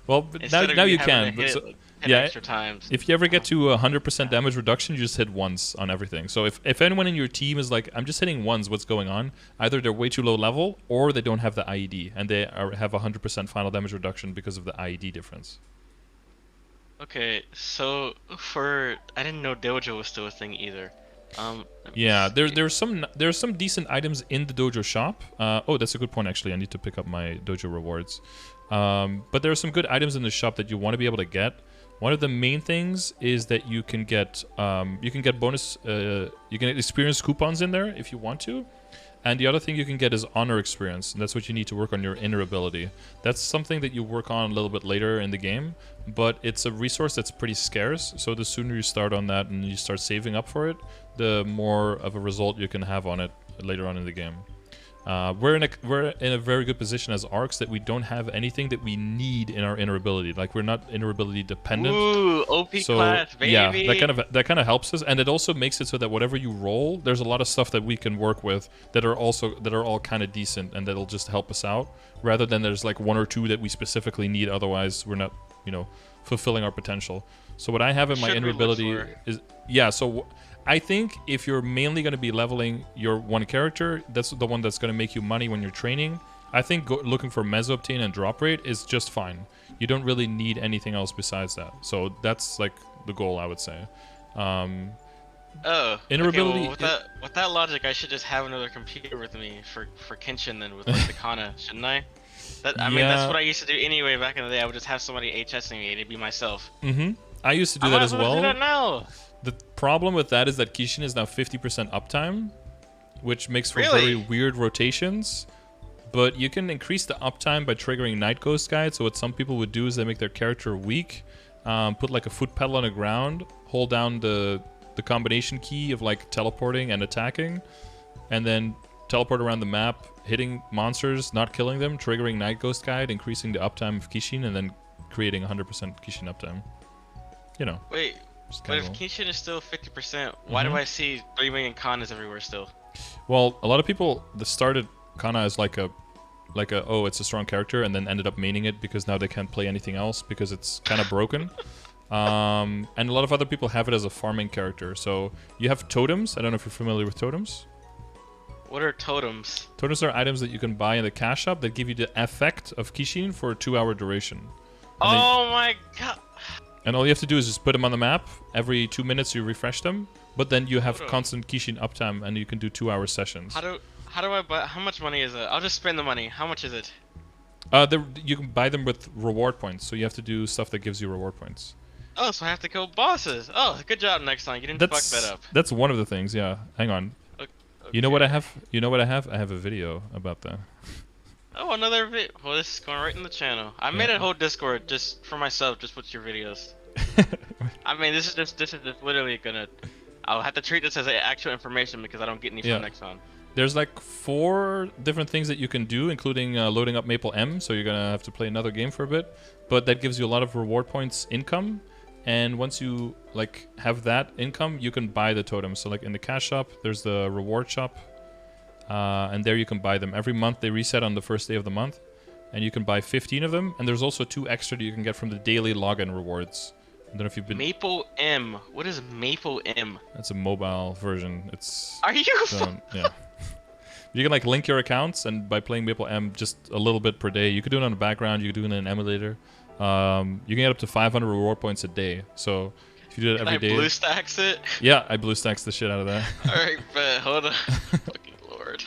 Well, now you can. But yeah, extra times. If you ever get to 100% damage reduction, you just hit once on everything. So if anyone in your team is like, I'm just hitting ones, what's going on? Either they're way too low level, or they don't have the IED, and they have 100% final damage reduction because of the IED difference. Okay, so I didn't know Dojo was still a thing either. Yeah, there's some decent items in the Dojo shop. Oh, that's a good point actually. I need to pick up my Dojo rewards. But there are some good items in the shop that you want to be able to get. One of the main things is that you can get bonus, you can get experience coupons in there if you want to. And the other thing you can get is honor experience, and that's what you need to work on your inner ability. That's something that you work on a little bit later in the game, but it's a resource that's pretty scarce, so the sooner you start on that and you start saving up for it, the more of a result you can have on it later on in the game. We're in a very good position as ARCs that we don't have anything that we need in our inner ability. Like, we're not inner ability dependent. Ooh, OP class, baby. Yeah, that kind of helps us, and it also makes it so that whatever you roll, there's a lot of stuff that we can work with that are all kind of decent, and that'll just help us out. Rather than there's like one or two that we specifically need, otherwise we're not, fulfilling our potential. So what I have in my inner ability is So I think if you're mainly going to be leveling your one character, that's the one that's going to make you money when you're training. I think looking for meso-obtain and drop rate is just fine. You don't really need anything else besides that. So that's like the goal, I would say. Inner ability. Well, with that logic, I should just have another computer with me for Kenshin then with like the Kana, shouldn't I? I mean, that's what I used to do anyway back in the day. I would just have somebody HSing me and it'd be myself. I used to do that as well. Do that now. The problem with that is that Kishin is now 50% uptime, which makes for Really? very weird rotations. But you can increase the uptime by triggering Night Ghost Guide. So what some people would do is they make their character weak, put like a foot pedal on the ground, hold down the combination key of like teleporting and attacking, and then teleport around the map, hitting monsters, not killing them, triggering Night Ghost Guide, increasing the uptime of Kishin, and then creating 100% Kishin uptime. Wait, but if Kishin is still 50%, why do I see 3 million Kanas everywhere still? Well, a lot of people started Kana as like a oh, it's a strong character, and then ended up maining it because now they can't play anything else because it's kind of broken. And a lot of other people have it as a farming character. So you have totems. I don't know if you're familiar with totems. What are totems? Totems are items that you can buy in the cash shop that give you the effect of Kishin for a 2-hour duration. Oh my god. And all you have to do is just put them on the map. Every 2 minutes you refresh them, but then you have constant Kishin uptime, and you can do 2-hour sessions. How do I buy? How much money is it? I'll just spend the money. How much is it? You can buy them with reward points, so you have to do stuff that gives you reward points. Oh, so I have to kill bosses. Oh, good job next time. You didn't fuck that up. That's one of the things. Yeah. Hang on. Okay. You know what I have? I have a video about that. Oh, another video. Well, this is going right in the channel. I made a whole Discord just for myself, just with your videos. I mean, this is just literally gonna. I'll have to treat this as actual information because I don't get any from next time. There's like 4 different things that you can do, including loading up Maple M. So you're gonna have to play another game for a bit, but that gives you a lot of reward points income. And once you like have that income, you can buy the totems. So like in the cash shop, there's the reward shop. And there you can buy them. Every month they reset on the first day of the month, and you can buy 15 of them. And there's also 2 extra that you can get from the daily login rewards. I don't know if you've been... Maple M. What is Maple M? That's a mobile version. It's... Are you... yeah. You can like link your accounts, and by playing Maple M just a little bit per day, you could do it on the background, you could do it in an emulator. You can get up to 500 reward points a day. So if you do it every day... Blue stacks it? Yeah, I blue stacks the shit out of that. Alright, but hold on. Fucking lord.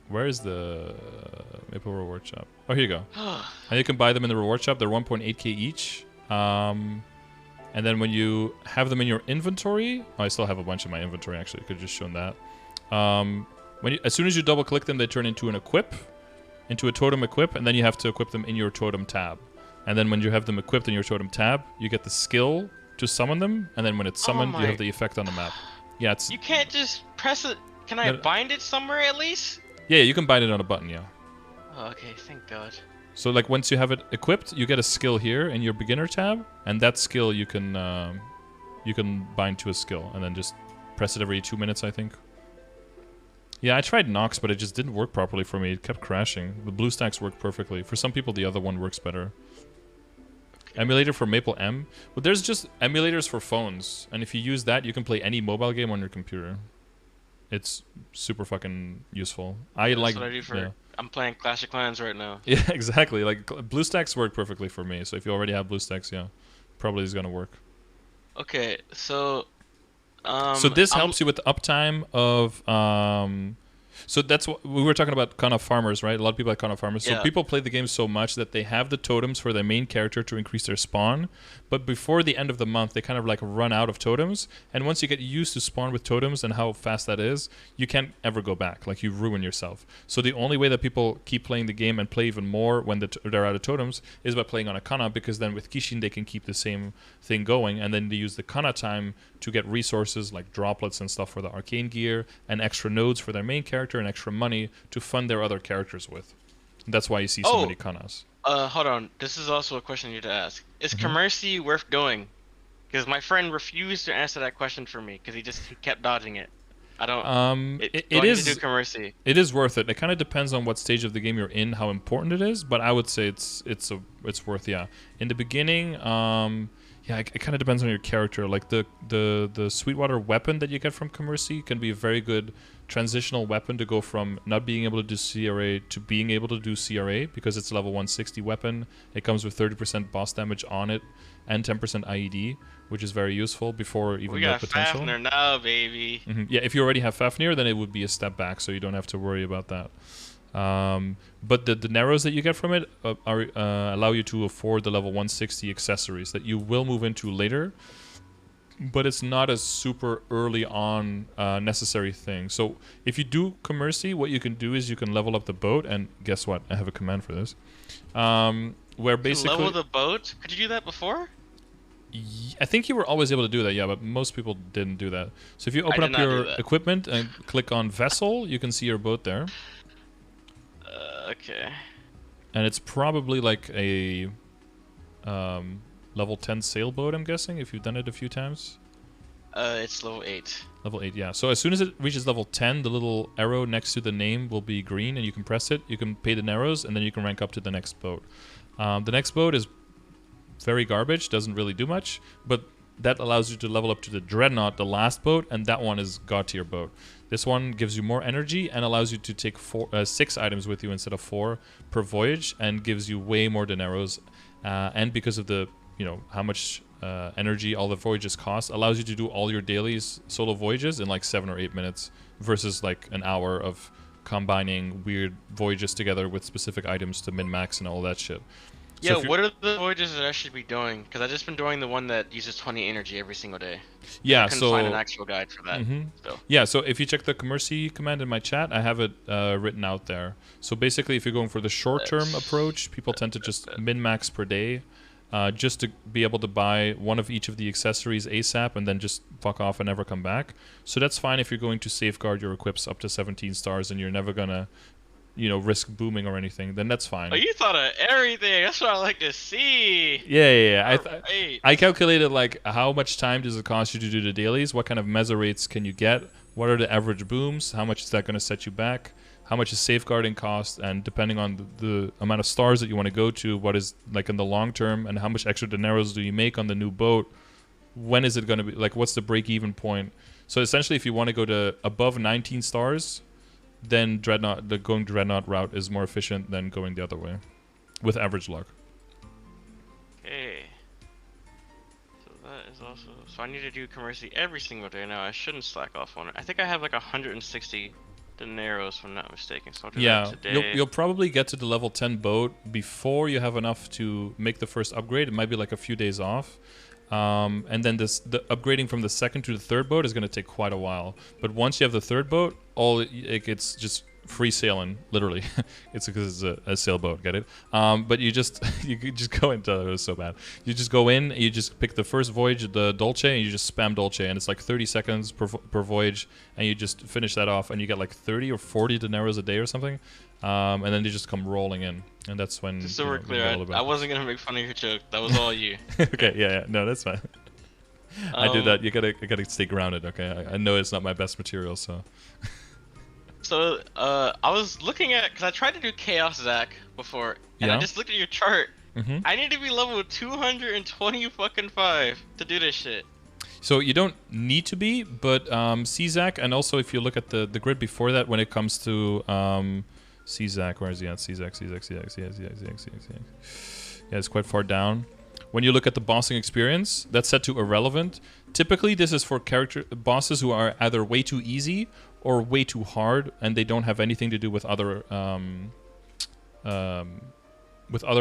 Where is the Maple reward shop? Oh, here you go. And you can buy them in the reward shop. They're 1.8k each. And then when you have them in your inventory, oh, I still have a bunch in my inventory actually. Could have just shown that. As soon as you double click them, they turn into an equip, into a totem equip, and then you have to equip them in your totem tab. And then when you have them equipped in your totem tab, you get the skill to summon them, and then when it's summoned, you have the effect on the map. Yeah, it's. You can't just press it. Can I bind it somewhere at least? Yeah, you can bind it on a button. Yeah. Oh, okay, thank God. So like once you have it equipped, you get a skill here in your beginner tab, and that skill you can bind to a skill, and then just press it every 2 minutes, I think. Yeah, I tried Nox, but it just didn't work properly for me. It kept crashing. The BlueStacks worked perfectly. For some people, the other one works better. Okay. Emulator for Maple M. But there's just emulators for phones, and if you use that, you can play any mobile game on your computer. It's super fucking useful. That's what I do for. Yeah. I'm playing Clash of Clans right now. Yeah, exactly. Like BlueStacks work perfectly for me. So if you already have BlueStacks, yeah, probably is gonna work. Okay, so. So this helps you with the uptime of. So that's what we were talking about. Kind of farmers, right? A lot of people like kind of farmers. So people play the game so much that they have the totems for their main character to increase their spawn, but before the end of the month, they kind of like run out of totems. And once you get used to spawn with totems and how fast that is, you can't ever go back. Like you ruin yourself. So the only way that people keep playing the game and play even more when they're out of totems is by playing on a Kana, because then with Kishin they can keep the same thing going, and then they use the Kana time to get resources like droplets and stuff for the arcane gear and extra nodes for their main character and extra money to fund their other characters with. And that's why you see so many Kanas. Hold on. This is also a question I need to ask. Is Commercy worth doing? Because my friend refused to answer that question for me because he kept dodging it. I don't. It is. Do Commercy? It is worth it. It kind of depends on what stage of the game you're in, how important it is. But I would say it's worth. Yeah. In the beginning, yeah, it kind of depends on your character. Like the Sweetwater weapon that you get from Commercy can be a very good transitional weapon to go from not being able to do CRA to being able to do CRA, because it's a level 160 weapon. It comes with 30% boss damage on it and 10% IED, which is very useful before even the potential. We got Fafnir now, baby. Yeah, if you already have Fafnir, then it would be a step back, so you don't have to worry about that. But the narrows that you get from it allow you to afford the level 160 accessories that you will move into later, but it's not a super early on necessary thing. So if you do Commercy, what you can do is you can level up the boat, and guess what? I have a command for this. Where basically level the boat? Could you do that before? I think you were always able to do that, yeah, but most people didn't do that. So if you open up your equipment and click on Vessel, you can see your boat there. Okay. And it's probably like a level 10 sailboat, I'm guessing, if you've done it a few times. It's level 8. Level 8, yeah. So as soon as it reaches level 10, the little arrow next to the name will be green, and you can press it. You can pay the narrows, and then you can rank up to the next boat. The next boat is very garbage, doesn't really do much, but that allows you to level up to the Dreadnought, the last boat, and that one is god tier boat. This one gives you more energy and allows you to take 6 items with you instead of 4 per voyage, and gives you way more dineros. And because of the, how much energy all the voyages cost, allows you to do all your dailies solo voyages in like 7 or 8 minutes versus like an hour of combining weird voyages together with specific items to min-max and all that shit. Yeah, what are the voyages that I should be doing? Because I've just been doing the one that uses 20 energy every single day. Yeah, I couldn't find an actual guide for that. Yeah, so if you check the Commercy command in my chat, I have it written out there. So basically, if you're going for the short-term approach, people tend to just min-max per day, just to be able to buy one of each of the accessories ASAP and then just fuck off and never come back. So that's fine if you're going to safeguard your equips up to 17 stars and you're never gonna risk booming or anything, then that's fine. Oh, you thought of everything. That's what I like to see. Yeah. I calculated like how much time does it cost you to do the dailies, what kind of mesa rates can you get, what are the average booms, how much is that going to set you back, how much is safeguarding cost, and depending on the amount of stars that you want to go to, what is like in the long term, and how much extra dineros do you make on the new boat, when is it going to be, like what's the break-even point. So essentially, if you want to go to above 19 stars, then going Dreadnought route is more efficient than going the other way, with average luck. Okay. So that is also... So I need to do Commercy every single day now. I shouldn't slack off on it. I think I have like 160 dineros, if I'm not mistaken. So I'll do Yeah, that today. you'll probably get to the level 10 boat before you have enough to make the first upgrade. It might be like a few days off. And then the upgrading from the second to the third boat is going to take quite a while. But once you have the third boat, it's just free sailing, literally. It's because it's a sailboat, get it? But you just go into it was so bad. You just go in, you just pick the first voyage, the Dolce, and you just spam Dolce, and it's like 30 seconds per voyage, and you just finish that off, and you get like 30 or 40 dineros a day or something. And then they just come rolling in, and that's when. Just so we're clear, I wasn't gonna make fun of your joke. That was all you. Okay, yeah, no, that's fine. I do that. You gotta stay grounded. Okay, I know it's not my best material, so. So I was looking at, because I tried to do Chaos Zac before, and I just looked at your chart. I need to be level 220 fucking 5 to do this shit. So you don't need to be, but CZAC, and also if you look at the grid before that, when it comes to CZAC, where is he at? CZAC. Yeah, it's quite far down. When you look at the bossing experience, that's set to irrelevant. Typically, this is for bosses who are either way too easy or way too hard, and they don't have anything to do with other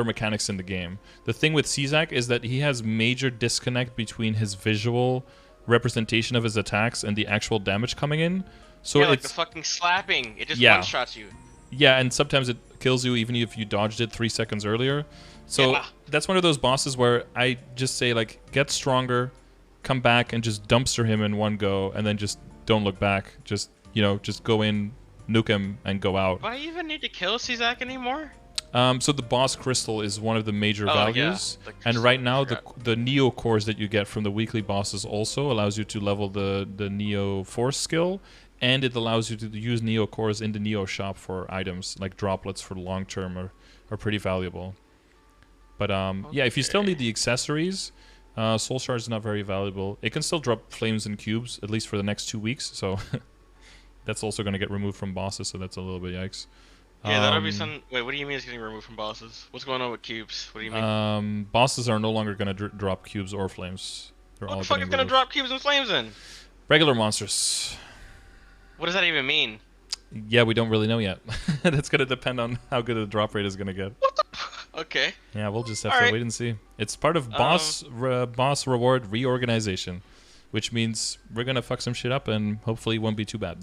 mechanics in the game. The thing with CZAC is that he has major disconnect between his visual representation of his attacks and the actual damage coming in. So yeah, like the fucking slapping, it just one-shots you. Yeah, and sometimes it kills you even if you dodged it 3 seconds earlier. So that's one of those bosses where I just say, like, get stronger, come back and just dumpster him in one go, and then just don't look back. Just, just go in, nuke him, and go out. Do I even need to kill CZAC anymore? So the boss crystal is one of the major values, and right now the Neo cores that you get from the weekly bosses also allows you to level the Neo Force skill, and it allows you to use Neo cores in the Neo shop for items like droplets for long term are pretty valuable. But yeah, if you still need the accessories, Soul Shard is not very valuable. It can still drop flames and cubes at least for the next 2 weeks, so that's also going to get removed from bosses, so that's a little bit yikes. Yeah, that'll be some. Wait, what do you mean it's getting removed from bosses? What's going on with cubes? What do you mean? Bosses are no longer going to drop cubes or flames. What the fuck is going to drop cubes and flames in? Regular monsters. What does that even mean? Yeah, we don't really know yet. That's going to depend on how good the drop rate is going to get. What the? Okay. Yeah, we'll just have to wait and see. It's part of boss reward reorganization, which means we're going to fuck some shit up and hopefully it won't be too bad.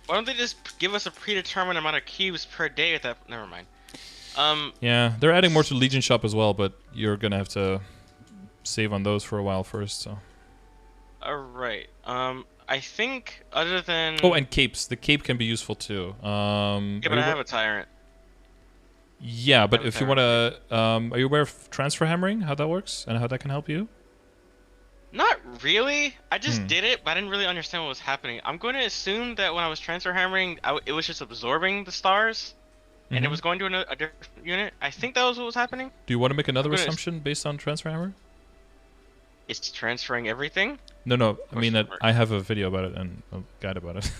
Why don't they just give us a predetermined amount of cubes per day at that? Never mind. Yeah, they're adding more to Legion Shop as well, but you're gonna have to save on those for a while first. So. All right. I think other than. Oh, and capes. The cape can be useful too. Yeah, but I have a tyrant. Yeah, but if you wanna, are you aware of transfer hammering? How that works and how that can help you? Not really. I just did it, but I didn't really understand what was happening. I'm going to assume that when I was transfer hammering, it was just absorbing the stars, and it was going to a different unit. I think that was what was happening. Do you want to make another assumption based on transfer hammer? It's transferring everything? No. I mean that I have a video about it and a guide about it.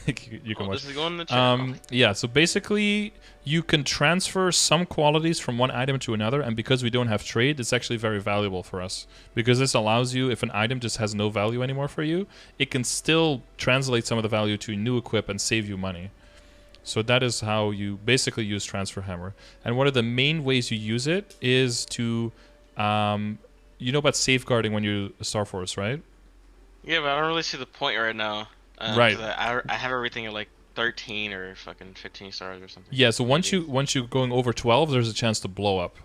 you can watch. This is going in the channel. Yeah. So basically, you can transfer some qualities from one item to another, and because we don't have trade, it's actually very valuable for us because this allows you, if an item just has no value anymore for you, it can still translate some of the value to a new equip and save you money. So that is how you basically use transfer hammer. And one of the main ways you use it is to, you know about safeguarding when you Star Force, right? Yeah, but I don't really see the point right now. Right. I have everything at like 13 or fucking 15 stars or something. Yeah, so once you're going over 12, there's a chance to blow up.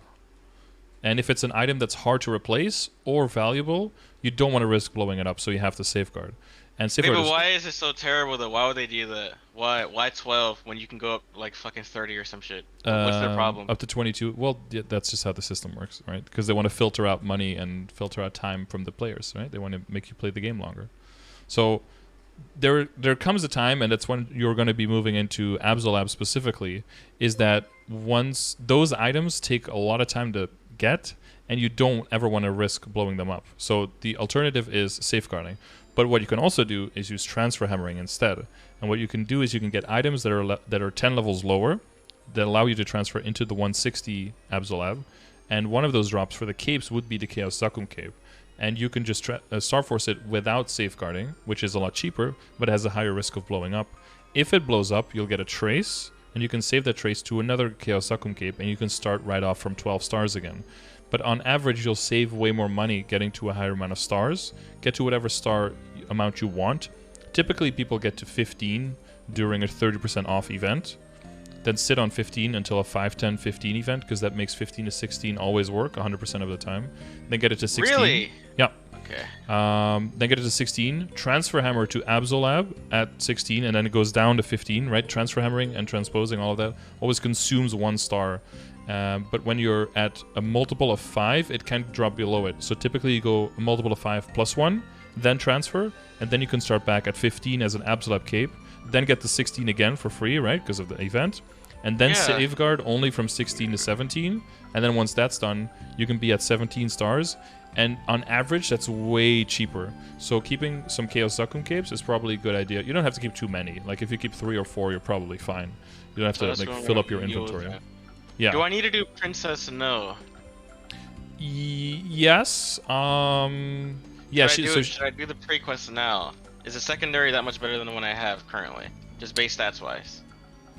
And if it's an item that's hard to replace or valuable, you don't want to risk blowing it up, so you have to safeguard. And safeguard but why is it so terrible though? Why would they do that? Why 12 when you can go up like fucking 30 or some shit? What's their problem? Up to 22. Well, yeah, that's just how the system works, right? Because they want to filter out money and filter out time from the players, right? They want to make you play the game longer. So there comes a time, and that's when you're going to be moving into Abyssal Lab specifically, is that once those items take a lot of time to get, and you don't ever want to risk blowing them up. So the alternative is safeguarding. But what you can also do is use transfer hammering instead. And what you can do is you can get items that are 10 levels lower that allow you to transfer into the 160 Abyssal Lab. And one of those drops for the capes would be the Chaos Zakum cape. And you can just Star Force it without safeguarding, which is a lot cheaper, but has a higher risk of blowing up. If it blows up, you'll get a trace, and you can save that trace to another Chaos Succum Cape, and you can start right off from 12 stars again. But on average, you'll save way more money getting to a higher amount of stars. Get to whatever star amount you want. Typically, people get to 15 during a 30% off event. Then sit on 15 until a 5, 10, 15 event, because that makes 15 to 16 always work 100% of the time. Then get it to 16. Really? Yeah. Okay. Then get it to 16. Transfer hammer to Abyssal Lab at 16, and then it goes down to 15, right? Transfer hammering and transposing, all of that, always consumes 1 star. But when you're at a multiple of 5, it can drop below it. So typically you go a multiple of 5 plus 1, then transfer, and then you can start back at 15 as an Abyssal Lab Cape. Then get the 16 again for free, right? Because of the event. And then safeguard only from 16 to 17. And then once that's done, you can be at 17 stars. And on average, that's way cheaper. So keeping some Chaos Succum Capes is probably a good idea. You don't have to keep too many. Like if you keep 3 or 4, you're probably fine. You don't have to like fill up your inventory. Yeah. Do I need to do Princess No? Yes. Yeah. Should I do the pre-quest now? Is the secondary that much better than the one I have currently? Just base stats wise.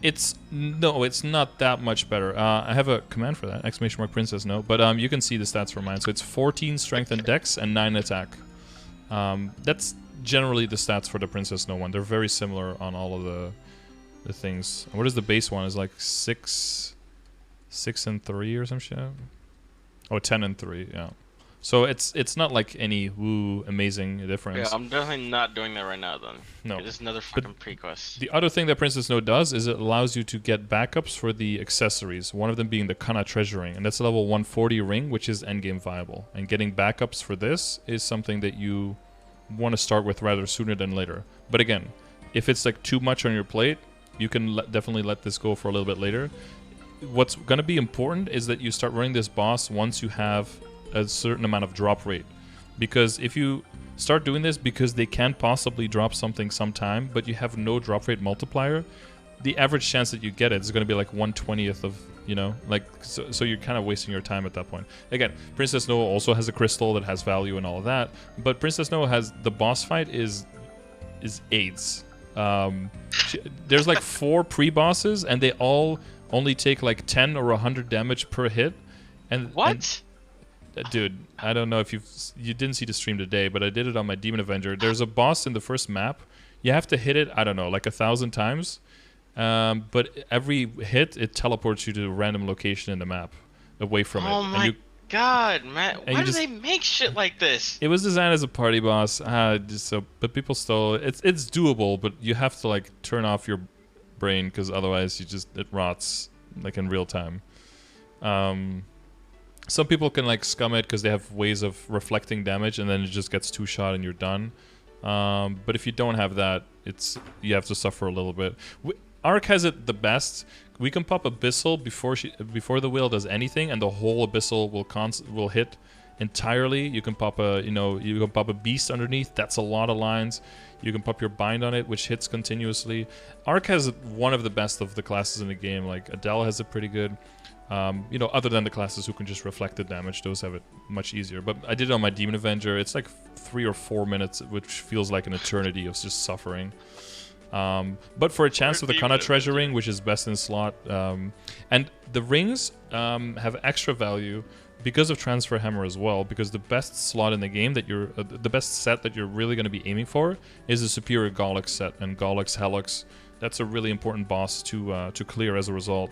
It's not that much better. I have a command for that, ! Princess No. But you can see the stats for mine. So it's 14 strength and dex and 9 attack. That's generally the stats for the Princess No one. They're very similar on all of the things. What is the base one? Is like 6 and 3 or some shit? Oh, 10 and 3, yeah. So it's not like any amazing difference. Yeah, I'm definitely not doing that right now then. No. It's just another fucking pre-quest. The other thing that Princess No does is it allows you to get backups for the accessories, one of them being the Kana Treasure Ring, and that's a level 140 ring, which is endgame viable. And getting backups for this is something that you want to start with rather sooner than later. But again, if it's like too much on your plate, you can definitely let this go for a little bit later. What's going to be important is that you start running this boss once you have a certain amount of drop rate, because if you start doing this because they can possibly drop something sometime but you have no drop rate multiplier, the average chance that you get it is going to be like 1/20th of, you know, like so you're kind of wasting your time at that point. Again, Princess No also has a crystal that has value and all of that, but Princess No has the boss fight is AIDS. There's like 4 pre-bosses and they all only take like 10 or 100 damage per hit. And what? Dude, I don't know if you didn't see the stream today, but I did it on my Demon Avenger. There's a boss in the first map. You have to hit it, I don't know, like 1,000 times. But every hit, it teleports you to a random location in the map, away from it. Oh my god, man! Why do they make shit like this? It was designed as a party boss, but people still, it's doable, but you have to like turn off your brain because otherwise it rots like in real time. Some people can like scum it because they have ways of reflecting damage and then it just gets 2-shot and you're done. But if you don't have that, you have to suffer a little bit. Ark has it the best. We can pop Abyssal before the whale does anything, and the whole Abyssal will hit entirely. You can pop a beast underneath. That's a lot of lines. You can pop your bind on it, which hits continuously. Ark has one of the best of the classes in the game. Like Adele has it pretty good. Other than the classes who can just reflect the damage, those have it much easier. But I did it on my Demon Avenger. It's like 3 or 4 minutes, which feels like an eternity of just suffering. But for a chance of the Kana Treasure Ring, which is best in slot, and the rings have extra value because of Transfer Hammer as well. Because the best slot in the game the best set that you're really going to be aiming for is the Superior Golux set, and Golux Helix. That's a really important boss to clear as a result.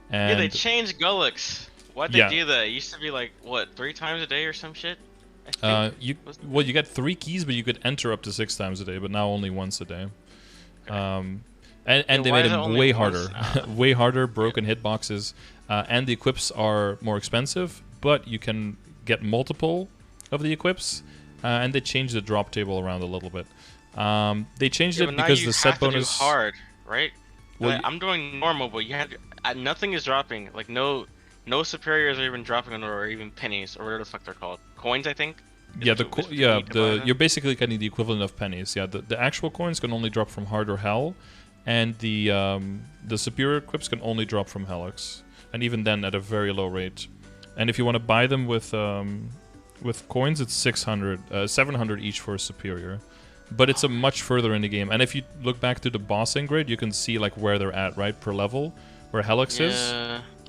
And yeah, they changed Golux. Why'd they do that? It used to be like, what, 3 times a day or some shit? You get 3 keys, but you could enter up to 6 times a day, but now only once a day. And they made it way harder. Way harder, broken hitboxes. And the equips are more expensive, but you can get multiple of the equips. And they changed the drop table around a little bit. They changed it because the set bonus... Do hard, right? Well, I'm doing normal, but you had nothing is dropping. Like no superiors are even dropping, or even pennies, or whatever the fuck they're called. Coins, I think. You're basically getting the equivalent of pennies. Yeah, the actual coins can only drop from hard or hell, and the superior equips can only drop from Helix, and even then at a very low rate. And if you want to buy them with coins, it's 700 each for a superior. but it's a much further in the game. And if you look back to the bossing grid, you can see like where they're at, right, per level, where Helix is.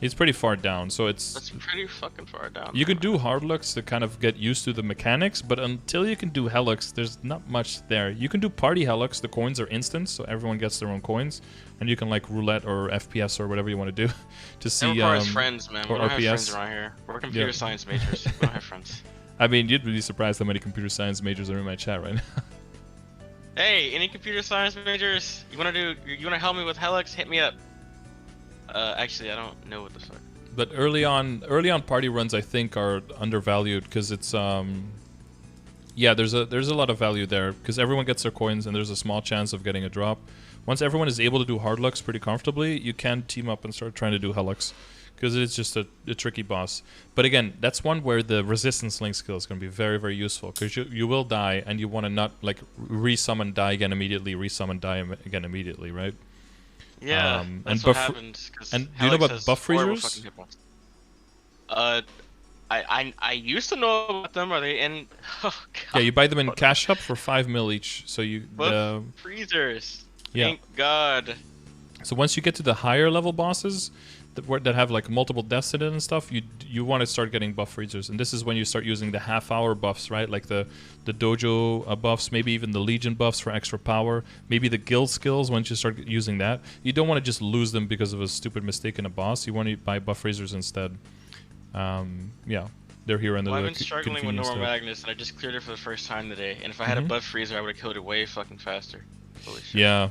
He's pretty far down, so That's pretty fucking far down. You can do hard looks to kind of get used to the mechanics, but until you can do Helix, there's not much there. You can do Party Helix, the coins are instant, so everyone gets their own coins, and you can like roulette or FPS or whatever you want to do to see. That requires friends, man. We don't RPS. have friends around here. We're computer science majors. We don't have friends. I mean, you'd be surprised how many computer science majors are in my chat right now. Hey, any computer science majors? You wanna help me with Helix? Hit me up. Actually, I don't know what the fuck. But early on party runs I think are undervalued because it's yeah, there's a lot of value there because everyone gets their coins and there's a small chance of getting a drop. Once everyone is able to do hard looks pretty comfortably, you can team up and start trying to do Helix because it's just a tricky boss. But again, that's one where the resistance link skill is going to be very, very useful because you will die and you want to not like resummon die again immediately, resummon die again immediately, right? Yeah, that's and what happens. And do you know about buff freezers? I used to know about them. Are they in? Oh, God. Yeah, you buy them in Cash Up for 5 mil each. So you buff freezers. Yeah. Thank God. So once you get to the higher level bosses that have like multiple deaths in it and stuff, you want to start getting buff freezers, and this is when you start using the half-hour buffs, right? Like the dojo buffs, maybe even the legion buffs for extra power, maybe the guild skills. Once you start using that, you don't want to just lose them because of a stupid mistake in a boss. You want to buy buff freezers instead. Yeah, they're here in the. Well, I've been struggling with normal Magnus, and I just cleared it for the first time today. And if I had a buff freezer, I would have killed it way fucking faster. Holy shit. Yeah.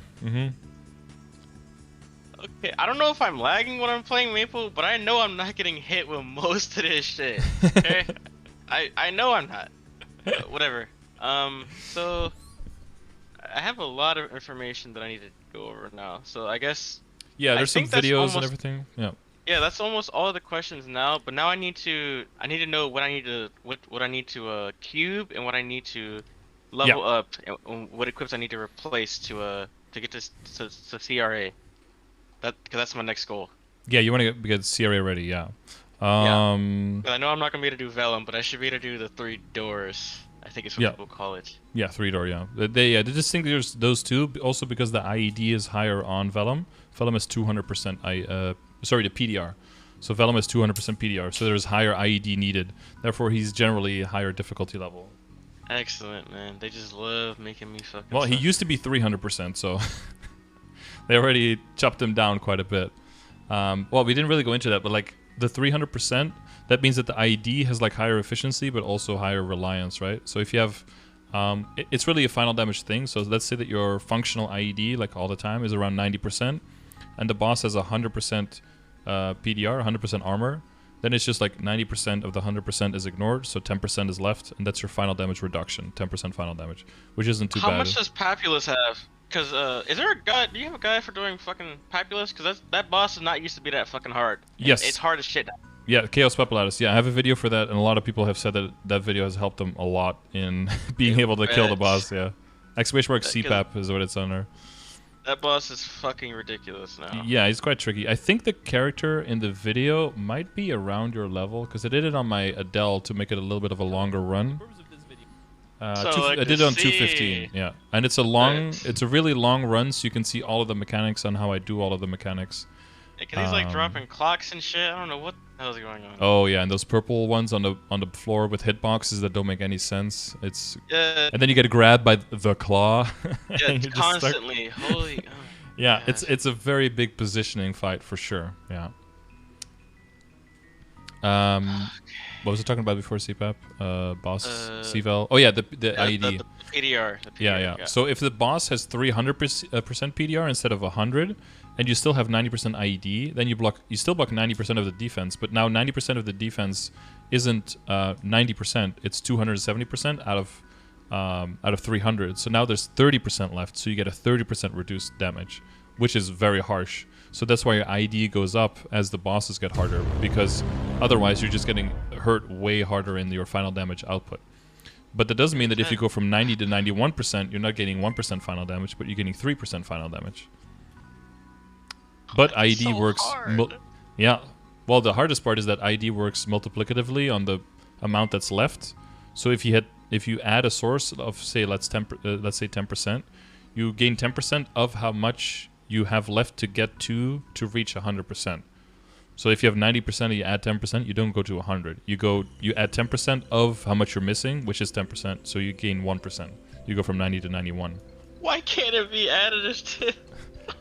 Okay, I don't know if I'm lagging when I'm playing Maple, but I know I'm not getting hit with most of this shit. Okay, I know I'm not. Whatever. So I have a lot of information that I need to go over now. So I guess. Yeah, there's some videos and everything. Yeah. Yeah, that's almost all of the questions now. But now I need to know what I need to cube and what I need to level up and what equips I need to replace to get to CRA. Because that's my next goal. Yeah, you want to get CRA ready, yeah. I know I'm not going to be able to do Vellum, but I should be able to do the 3 doors. I think it's what people call it. Yeah, 3-door, yeah. They distinguish those two also because the IED is higher on Vellum. Vellum is 200% sorry, the PDR. So Vellum is 200% PDR, so there's higher IED needed. Therefore, he's generally higher difficulty level. Excellent, man. They just love making me fucking Well, he used to be 300%, so... They already chopped him down quite a bit. Well, we didn't really go into that, but like the 300%, that means that the IED has like higher efficiency, but also higher reliance, right? So if you have, it's really a final damage thing. So let's say that your functional IED, like all the time, is around 90%, and the boss has 100% PDR, 100% armor. Then it's just like 90% of the 100% is ignored, so 10% is left, and that's your final damage reduction, 10% final damage, which isn't too bad. How much does Papulus have? Because, is there a guy, do you have a guy for doing fucking Papulus? Because that boss is not used to be that fucking hard. Yes. It's hard as shit. Yeah, Chaos Papulatus. Yeah, I have a video for that, and a lot of people have said that that video has helped them a lot in being able to kill the boss, yeah. Exclamation mark CPAP is what it's under. That boss is fucking ridiculous now. Yeah, he's quite tricky. I think the character in the video might be around your level, because I did it on my Adele to make it a little bit of a longer run. I did it on 215, yeah. And it's a really long run, so you can see all of the mechanics on how I do all of the mechanics. Because he's like dropping clocks and shit. I don't know what the hell's going on. Oh yeah, and those purple ones on the floor with hitboxes that don't make any sense. It's and then you get grabbed by the claw. Yeah, constantly. Holy. Oh, yeah, God. It's a very big positioning fight for sure. Yeah. What was I talking about before CPAP? Boss CVEL. Oh yeah, the IED. The PDR. Yeah. So if the boss has 300% PDR instead of 100, and you still have 90% IED, then you still block 90% of the defense. But now 90% of the defense isn't 90%; it's 270% out of 300. So now there's 30% left. So you get a 30% reduced damage, which is very harsh. So that's why your IED goes up as the bosses get harder, because otherwise you're just getting hurt way harder in your final damage output. But that doesn't mean that if you go from 90 to 91%, you're not getting 1% final damage, but you're getting 3% final damage. But IED so works... yeah. Well, the hardest part is that IED works multiplicatively on the amount that's left. So if you hit if you add a source of say let's say 10%, you gain 10% of how much you have left to get to reach 100%. So if you have 90% and you add 10%, you don't go to 100. You add 10% of how much you're missing, which is 10%. So you gain 1%. You go from 90 to 91. Why can't it be additive?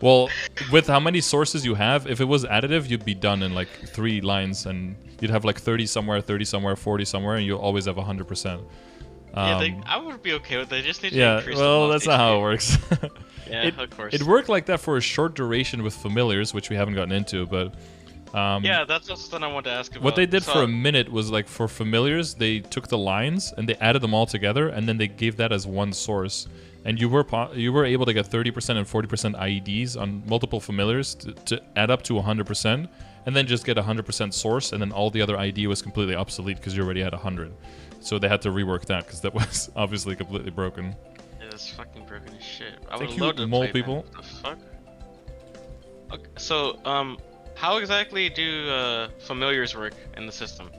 Well, with how many sources you have, if it was additive, you'd be done in like 3 lines, and you'd have like 30 somewhere, 30 somewhere, 40 somewhere, and you'll always have 100%. I would be okay with that. Just need to increase well, the that's not how it works. Yeah, of course. It worked like that for a short duration with familiars, which we haven't gotten into, but... yeah, that's something I wanted to ask about. What they did for a minute was like for familiars, they took the lines and they added them all together, and then they gave that as one source. And you were able to get 30% and 40% IEDs on multiple familiars to add up to 100%, and then just get 100% source, and then all the other ID was completely obsolete because you already had 100. So they had to rework that because that was obviously completely broken. Yeah, that's fucking broken as shit. Thank you, mole people. What the fuck? Okay, so how exactly do familiars work in the system?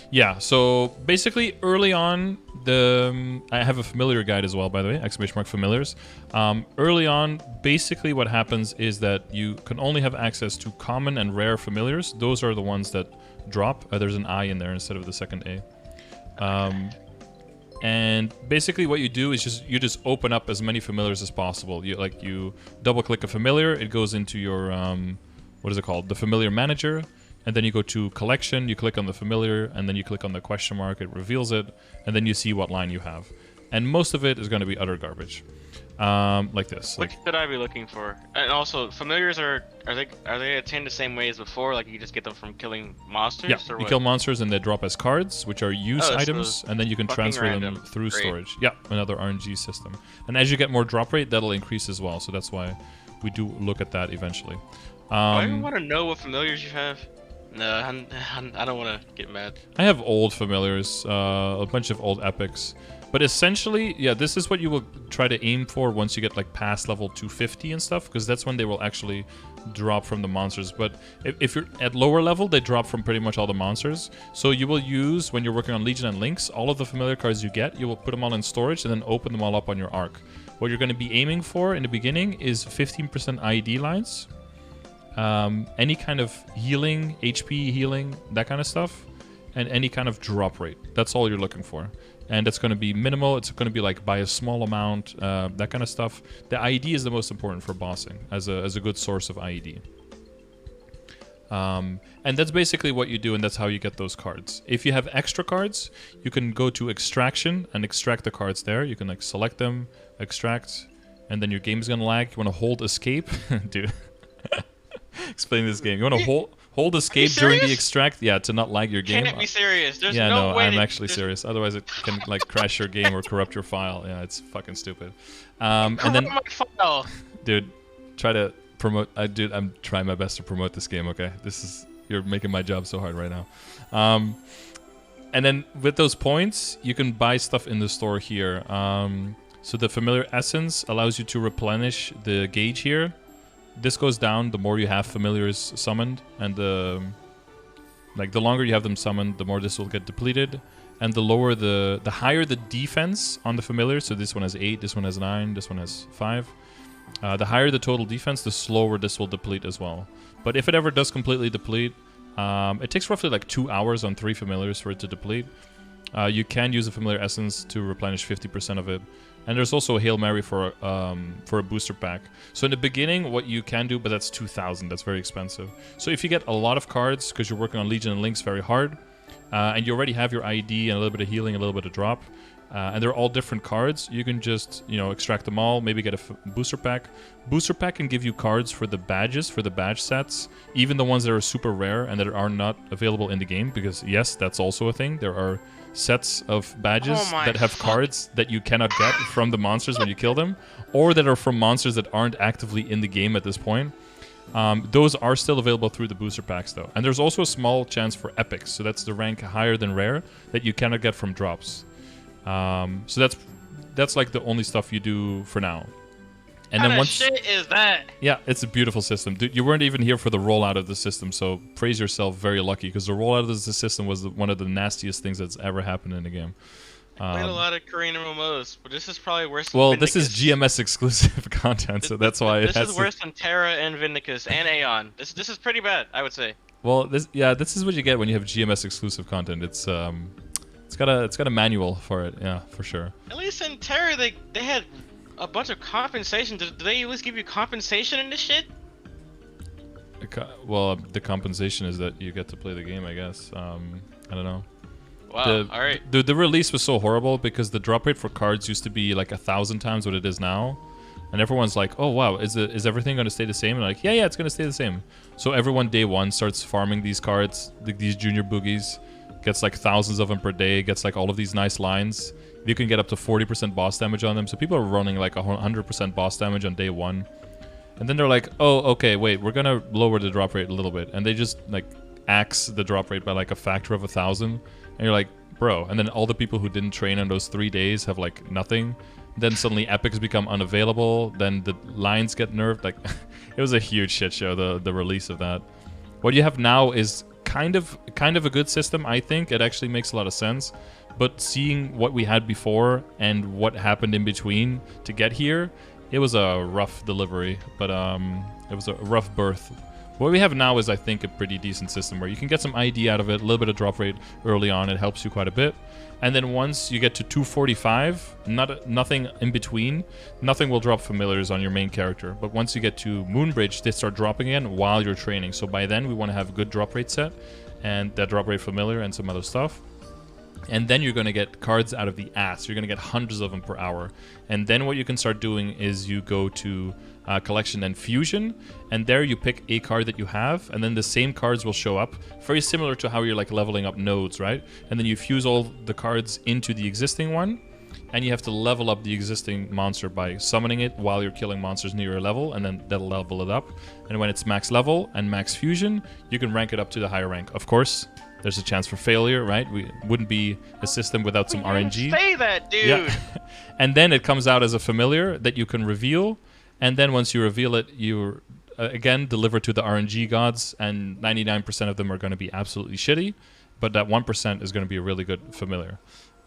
Yeah, so basically early on, I have a familiar guide as well, by the way, !familiars. Early on, basically what happens is that you can only have access to common and rare familiars. Those are the ones that drop. There's an I in there instead of the second A. And basically what you do is you just open up as many familiars as possible. You double click a familiar, it goes into your, what is it called? The familiar manager. And then you go to collection, you click on the familiar, and then you click on the question mark, it reveals it, and then you see what line you have. And most of it is going to be utter garbage. Like this. What should I be looking for? And also, familiars are they attained the same way as before? Like you just get them from killing monsters? Yeah, or you what? kill monsters and they drop as cards, which are use items, and then you can transfer them through storage. Yeah, another RNG system. And as you get more drop rate, that'll increase as well. So that's why we do look at that eventually. I even want to know what familiars you have. No, I don't want to get mad. I have old familiars, a bunch of old epics. But essentially, yeah, this is what you will try to aim for once you get like past level 250 and stuff, because that's when they will actually drop from the monsters. But if you're at lower level, they drop from pretty much all the monsters. So you will use, when you're working on Legion and Lynx, all of the familiar cards you get, you will put them all in storage and then open them all up on your arc. What you're going to be aiming for in the beginning is 15% ID lines. Any kind of healing, HP healing, that kind of stuff, and any kind of drop rate. That's all you're looking for. And it's going to be minimal. It's going to be like by a small amount, that kind of stuff. The IED is the most important for bossing as a good source of IED. And that's basically what you do, and that's how you get those cards. If you have extra cards, you can go to extraction and extract the cards there. You can like select them, extract, and then your game is going to lag. You want to hold escape. Dude. Explain this game. You want to hold escape during the extract? Yeah, to not lag your game. Can't be serious. There's yeah, no way I'm actually serious. Otherwise, it can like crash your game or corrupt your file. Yeah, it's fucking stupid. And then, my file. Dude, try to promote. Dude, I'm trying my best to promote this game. Okay, you're making my job so hard right now. And then with those points, you can buy stuff in the store here. So the familiar essence allows you to replenish the gauge here. This goes down the more you have familiars summoned, and the longer you have them summoned, the more this will get depleted, and the higher the defense on the familiar. So this one has 8, this one has 9, this one has 5. The higher the total defense, the slower this will deplete as well. But if it ever does completely deplete, it takes roughly like 2 hours on 3 familiars for it to deplete. You can use a familiar essence to replenish 50% of it. And there's also a Hail Mary for a booster pack. So in the beginning, what you can do, but that's 2,000. That's very expensive. So if you get a lot of cards, because you're working on Legion and Lynx very hard, and you already have your ID and a little bit of healing, a little bit of drop, and they're all different cards, you can just, extract them all, maybe get a booster pack. Booster pack can give you cards for the badges, for the badge sets, even the ones that are super rare and that are not available in the game, because yes, that's also a thing. There are sets of badges that have cards that you cannot get from the monsters when you kill them, or that are from monsters that aren't actively in the game at this point. Those are still available through the booster packs though. And there's also a small chance for epics, so that's the rank higher than rare that you cannot get from drops. So that's like the only stuff you do for now. And then once shit is that? Yeah, it's a beautiful system. Dude, you weren't even here for the rollout of the system, so praise yourself, very lucky, because the rollout of the system was one of the nastiest things that's ever happened in the game. I played a lot of Korean MMOs, but this is probably worse than Well, this is Vindicus. GMS exclusive content, so that's why it This is has to. worse than Terra and Vindicus and Aeon. This is pretty bad, I would say. Well, this is what you get when you have GMS exclusive content. It's got a manual for it, yeah, for sure. At least in Terra, they had a bunch of compensation. Do they at least give you compensation in this shit? Well, the compensation is that you get to play the game, I guess. I don't know. Wow. All right. The release was so horrible because the drop rate for cards used to be like 1,000 times what it is now, and everyone's like, "Oh wow, is everything going to stay the same?" And like, yeah, it's going to stay the same. So everyone day one starts farming these cards, these junior boogies, gets like thousands of them per day, gets like all of these nice lines. You can get up to 40% boss damage on them. So people are running like 100% boss damage on day one, and then they're like, "Oh, okay, wait, we're gonna lower the drop rate a little bit," and they just like axe the drop rate by like a factor of 1,000. And you're like, bro, and then all the people who didn't train on those 3 days have like nothing. Then suddenly epics become unavailable. Then the lines get nerfed. Like, it was a huge shit show, the release of that. What you have now is kind of a good system, I think. It actually makes a lot of sense. But seeing what we had before and what happened in between to get here, it was a rough delivery. But it was a rough birth. What we have now is, I think, a pretty decent system where you can get some ID out of it, a little bit of drop rate early on. It helps you quite a bit. And then once you get to 245, nothing in between, nothing will drop familiars on your main character. But once you get to Moonbridge, they start dropping again while you're training. So by then, we want to have a good drop rate set and that drop rate familiar and some other stuff. And then you're going to get cards out of the ass. You're going to get hundreds of them per hour. And then what you can start doing is you go to collection and fusion, and there you pick a card that you have, and then the same cards will show up, very similar to how you're like leveling up nodes, right? And then you fuse all the cards into the existing one, and you have to level up the existing monster by summoning it while you're killing monsters near your level, and then that'll level it up. And when it's max level and max fusion, you can rank it up to the higher rank. Of course, there's a chance for failure, right? We wouldn't be a system without some RNG. Say that, dude. Yeah. And then it comes out as a familiar that you can reveal. And then once you reveal it, you again deliver to the RNG gods, and 99% of them are going to be absolutely shitty, but that 1% is going to be a really good familiar.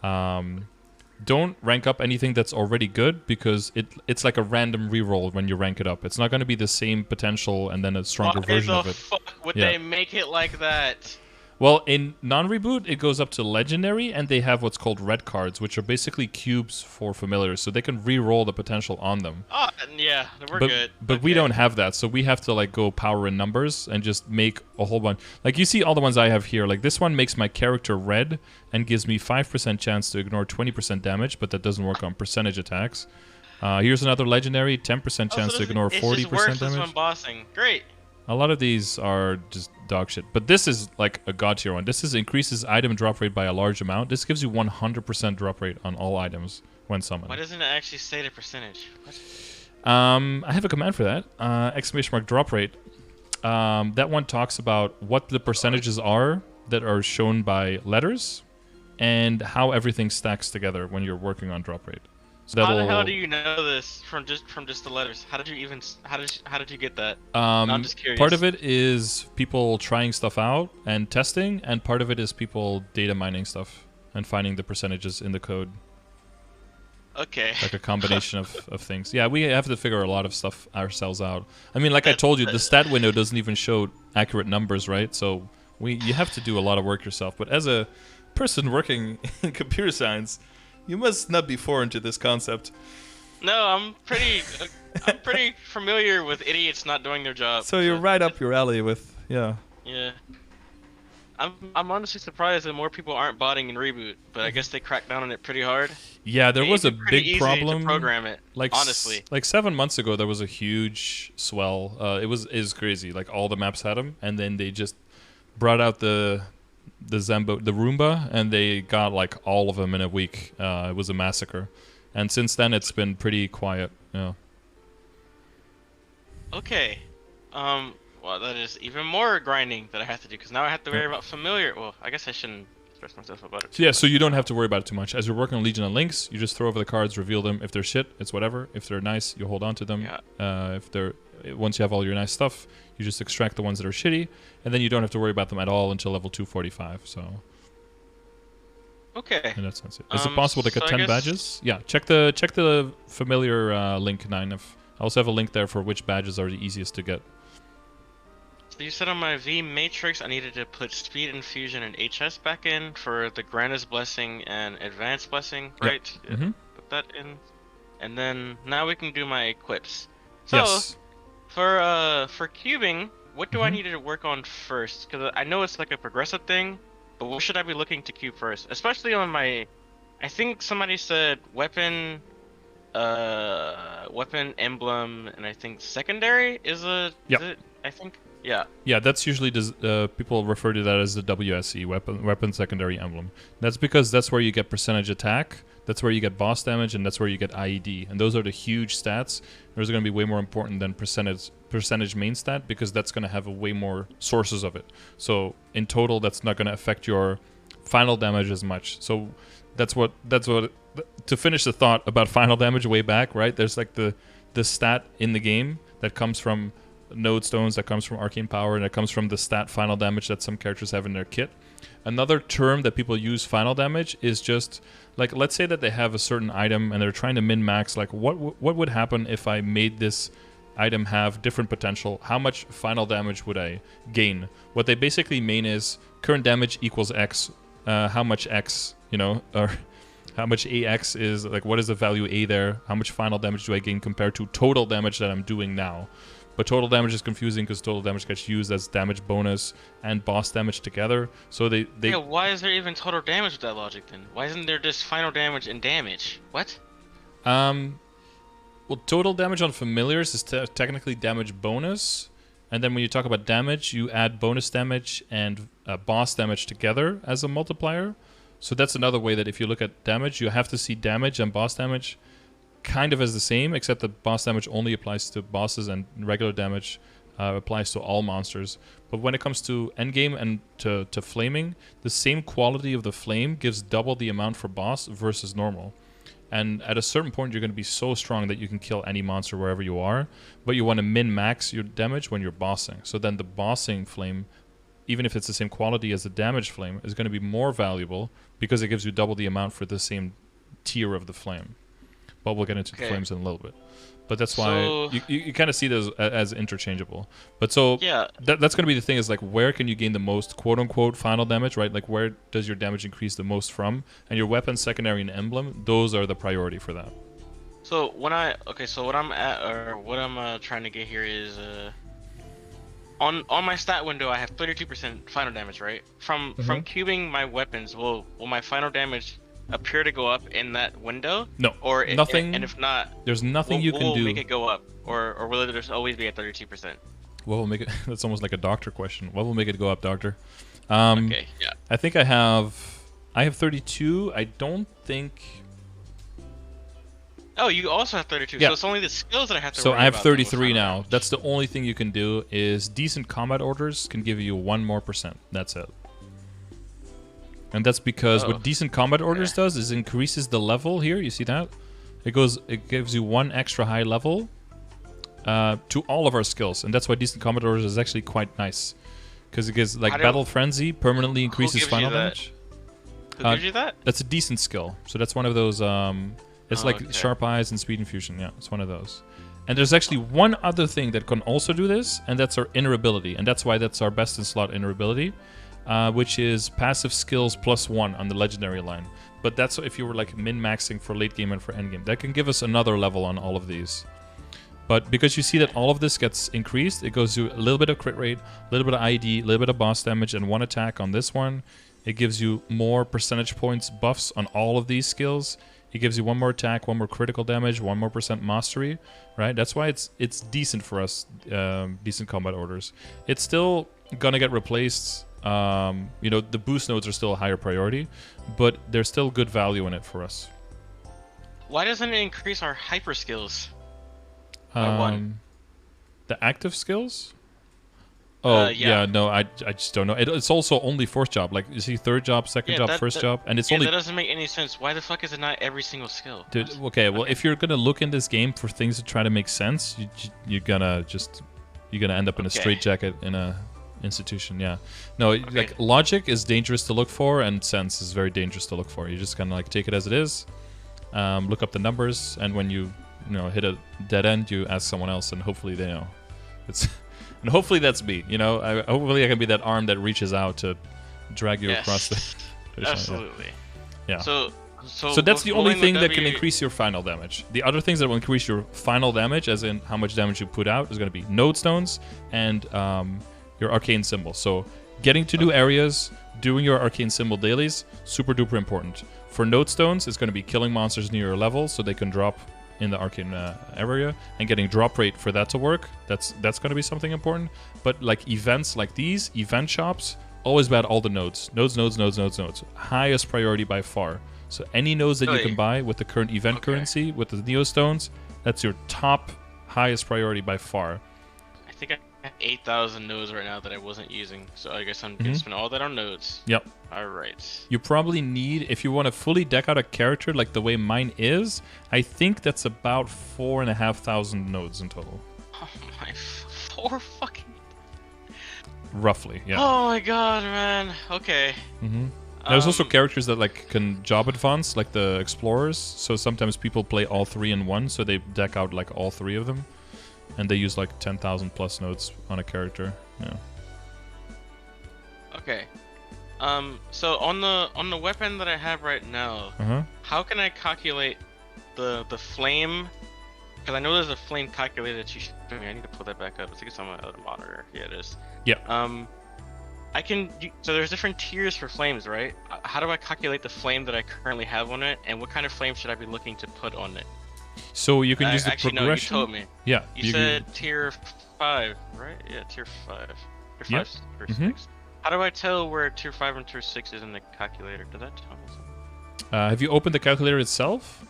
Don't rank up anything that's already good, because it's like a random reroll when you rank it up. It's not going to be the same potential and then a stronger version of it. Why the fuck would they make it like that? Well, in non-reboot, it goes up to legendary, and they have what's called red cards, which are basically cubes for familiars, so they can re-roll the potential on them. Oh, yeah, we're good. But we don't have that, so we have to like go power in numbers and just make a whole bunch. Like, you see all the ones I have here. Like, this one makes my character red and gives me 5% chance to ignore 20% damage, but that doesn't work on percentage attacks. Here's another legendary, 10% chance to ignore 40% damage. When bossing. Great. A lot of these are just dog shit. But this is like a god tier one. This increases item drop rate by a large amount. This gives you 100% drop rate on all items when summoned. Why doesn't it actually say the percentage? What? I have a command for that. ! Drop rate. That one talks about what the percentages are that are shown by letters and how everything stacks together when you're working on drop rate. So how the hell do you know this from just the letters? How did you get that? I'm just curious. Part of it is people trying stuff out and testing, and part of it is people data mining stuff and finding the percentages in the code. Okay. Like a combination of things. Yeah, we have to figure a lot of stuff ourselves out. I mean, like I told you, the stat window doesn't even show accurate numbers, right? So you have to do a lot of work yourself. But as a person working in computer science, you must not be foreign to this concept. No, I'm pretty familiar with idiots not doing their job. So you're right up your alley with, yeah. Yeah. I'm honestly surprised that more people aren't botting in Reboot, but I guess they cracked down on it pretty hard. Yeah, there was a big problem. To program it, like honestly. Like 7 months ago, there was a huge swell. It was crazy. Like, all the maps had them, and then they just brought out the Roomba, and they got like all of them in a week. It was a massacre, and since then it's been pretty quiet. Yeah. Okay. Well, that is even more grinding that I have to do, because now I have to worry about familiar. Well, I guess I shouldn't stress myself about it. So yeah, so you don't have to worry about it too much. As you're working on Legion and Links, you just throw over the cards, reveal them. If they're shit, it's whatever. If they're nice, you hold on to them. Yeah. Once you have all your nice stuff, you just extract the ones that are shitty, and then you don't have to worry about them at all until level 245. So. Okay. in that sense. Is it possible to get So I 10 guess badges? Yeah, check the familiar link 9. I also have a link there for which badges are the easiest to get. so you said on my V matrix I needed to put Speed Infusion and HS back in for the Grandest Blessing and Advanced Blessing, right? Yep. Mm-hmm. Put that in. And then now we can do my equips. So Yes. for cubing, what do I Mm-hmm. need to work on first? Because I know it's like a progressive thing, but what should I be looking to cube first? Especially on my, I think somebody said weapon, weapon emblem, and I think secondary is Yep. it? I think. Yeah. Yeah, that's usually people refer to that as the WSE, weapon secondary emblem. That's because that's where you get percentage attack, that's where you get boss damage, and that's where you get IED. And those are the huge stats. Those are going to be way more important than percentage main stat, because that's going to have a way more sources of it. So in total, that's not going to affect your final damage as much. So that's what to finish the thought about final damage way back, right? There's like the stat in the game that comes from node stones, that comes from arcane power, and that comes from the stat final damage that some characters have in their kit. Another term that people use final damage is just like, let's say that they have a certain item and they're trying to min-max, like what would happen if I made this item have different potential? How much final damage would I gain? What they basically mean is current damage equals X, how much X, or how much AX is, like what is the value A there? How much final damage do I gain compared to total damage that I'm doing now? But total damage is confusing because total damage gets used as damage bonus and boss damage together. So they Yeah, why is there even total damage with that logic then? Why isn't there just final damage and damage? What? Well, total damage on familiars is technically damage bonus. And then when you talk about damage, you add bonus damage and boss damage together as a multiplier. So that's another way that if you look at damage, you have to see damage and boss damage kind of as the same, except that boss damage only applies to bosses and regular damage applies to all monsters. But when it comes to endgame and to flaming, the same quality of the flame gives double the amount for boss versus normal. And at a certain point, you're going to be so strong that you can kill any monster wherever you are, but you want to min-max your damage when you're bossing. So then the bossing flame, even if it's the same quality as the damage flame, is going to be more valuable because it gives you double the amount for the same tier of the flame. But we'll get into the flames in a little bit. But that's why you kind of see those as interchangeable. But so yeah, that's going to be the thing, is like, where can you gain the most quote-unquote final damage, right? Like, where does your damage increase the most from? And your weapon, secondary, and emblem, those are the priority for that. So what I'm trying to get here is on my stat window I have 32% final damage, right? From cubing my weapons, will my final damage appear to go up in that window? No, or nothing. And if not, there's nothing you can do. Will make it go up, or will it just always be at 32%? What will make it? That's almost like a doctor question. What will make it go up, doctor? Okay, yeah. I think I have 32. I don't think. Oh, you also have 32. Yeah. So it's only the skills that I have to. So worry I have about 33 now. That's the only thing you can do. Is decent combat orders can give you 1% more. That's it. And that's because what decent combat orders does is increases the level here. You see that? It gives you 1 extra high level to all of our skills, and that's why decent combat orders is actually quite nice, because it gives like battle frenzy permanently increases final damage. Who gives you that? That's a decent skill. So that's one of those. It's like sharp eyes and speed infusion. Yeah, it's one of those. And there's actually one other thing that can also do this, and that's our inner ability, and that's why that's our best in slot inner ability. Which is passive skills +1 on the legendary line. But that's if you were like min-maxing for late game and for end game. That can give us another level on all of these. But because you see that all of this gets increased, it goes to a little bit of crit rate, a little bit of ID, a little bit of boss damage, and 1 attack on this one. It gives you more percentage points buffs on all of these skills. It gives you 1 more attack, 1 more critical damage, 1 more % mastery, right? That's why it's decent for us, decent combat orders. It's still gonna get replaced. The boost nodes are still a higher priority, but there's still good value in it for us. Why doesn't it increase our hyper skills by 1? The active skills? Oh, yeah, no, I just don't know. It's also only 4th job. Like, you see 3rd job, 2nd job, 1st job, and it's only... that doesn't make any sense. Why the fuck is it not every single skill? Dude, okay, well, if you're gonna look in this game for things to try to make sense, you're gonna end up in a straitjacket in institution. Yeah, no, like logic is dangerous to look for, and sense is very dangerous to look for. You just kind of like take it as it is, look up the numbers, and when you hit a dead end, you ask someone else, and hopefully they know. It's and hopefully that's me. Hopefully I can be that arm that reaches out to drag you across the. Absolutely. Yeah. So that's the only thing that can increase your final damage. The other things that will increase your final damage, as in how much damage you put out, is going to be node stones and your arcane symbol. So getting to new areas, doing your arcane symbol dailies, super duper important. For node stones, it's going to be killing monsters near your level so they can drop in the arcane area, and getting drop rate for that to work. That's going to be something important. But like events like these, event shops, always about all the nodes. Nodes. Highest priority by far. So any nodes that you can buy with the current event currency, with the Neostones, that's your top highest priority by far. I think I have 8,000 nodes right now that I wasn't using, so I guess I'm going to spend all that on nodes. Yep. Alright. You probably need, if you want to fully deck out a character like the way mine is, I think that's about 4,500 nodes in total. Oh my, 4 fucking... Roughly, yeah. Oh my god, man. Okay. There's also characters that like can job advance, like the explorers. So sometimes people play all 3 in one, so they deck out like all 3 of them, and they use like 10,000 plus nodes on a character. Yeah. Okay. So on the weapon that I have right now, how can I calculate the flame? Because I know there's a flame calculator that you should show me. I need to pull that back up. I think it's on my other monitor. Yeah, it is. Yeah. So there's different tiers for flames, right? How do I calculate the flame that I currently have on it, and what kind of flame should I be looking to put on it? So you can use the actually, progression. No, you told me. Yeah. You said tier 5, right? Yeah, tier 5. Tier 5 or 6. How do I tell where tier 5 and tier 6 is in the calculator? Does that tell me something? Have you opened the calculator itself?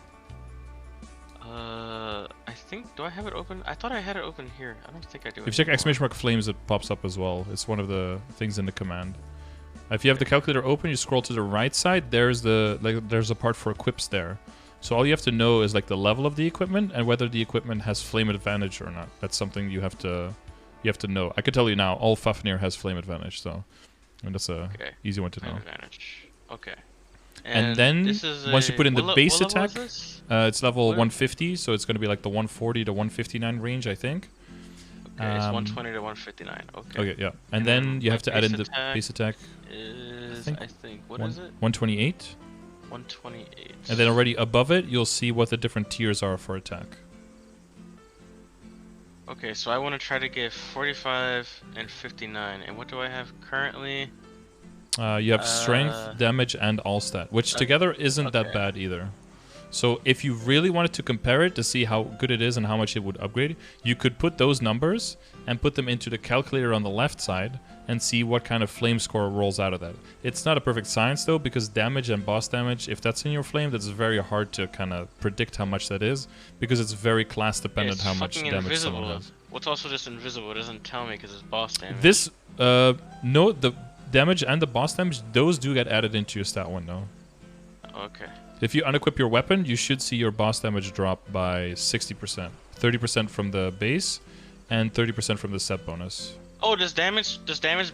I think, do I have it open? I thought I had it open here. I don't think I do. If you check exclamation mark flames, it pops up as well. It's one of the things in the command. If you have the calculator open, you scroll to the right side. There's a part for equips there. So all you have to know is like the level of the equipment and whether the equipment has flame advantage or not. That's something you have to know. I can tell you now, all Fafnir has flame advantage, so that's a easy one to know. Advantage. Okay. And then once you put in the base attack, it's level 150, so it's going to be like the 140 to 159 range, I think. Okay, it's 120 to 159. Okay. Okay, yeah. And then you have to add in the base attack. I think what is it? 128. 128. And then already above it, you'll see what the different tiers are for attack. Okay, so I want to try to get 45 and 59. And what do I have currently? You have strength, damage, and all stat, which together isn't that bad either. So if you really wanted to compare it to see how good it is and how much it would upgrade, you could put those numbers and put them into the calculator on the left side and see what kind of flame score rolls out of that. It's not a perfect science though, because damage and boss damage, if that's in your flame, that's very hard to kind of predict how much that is, because it's very class dependent how much damage someone has. What's also just invisible, it doesn't tell me because it's boss damage. This, no, the damage and the boss damage, those do get added into your stat window. Okay. If you unequip your weapon, you should see your boss damage drop by 60%. 30% from the base, and 30% from the set bonus. Oh, does damage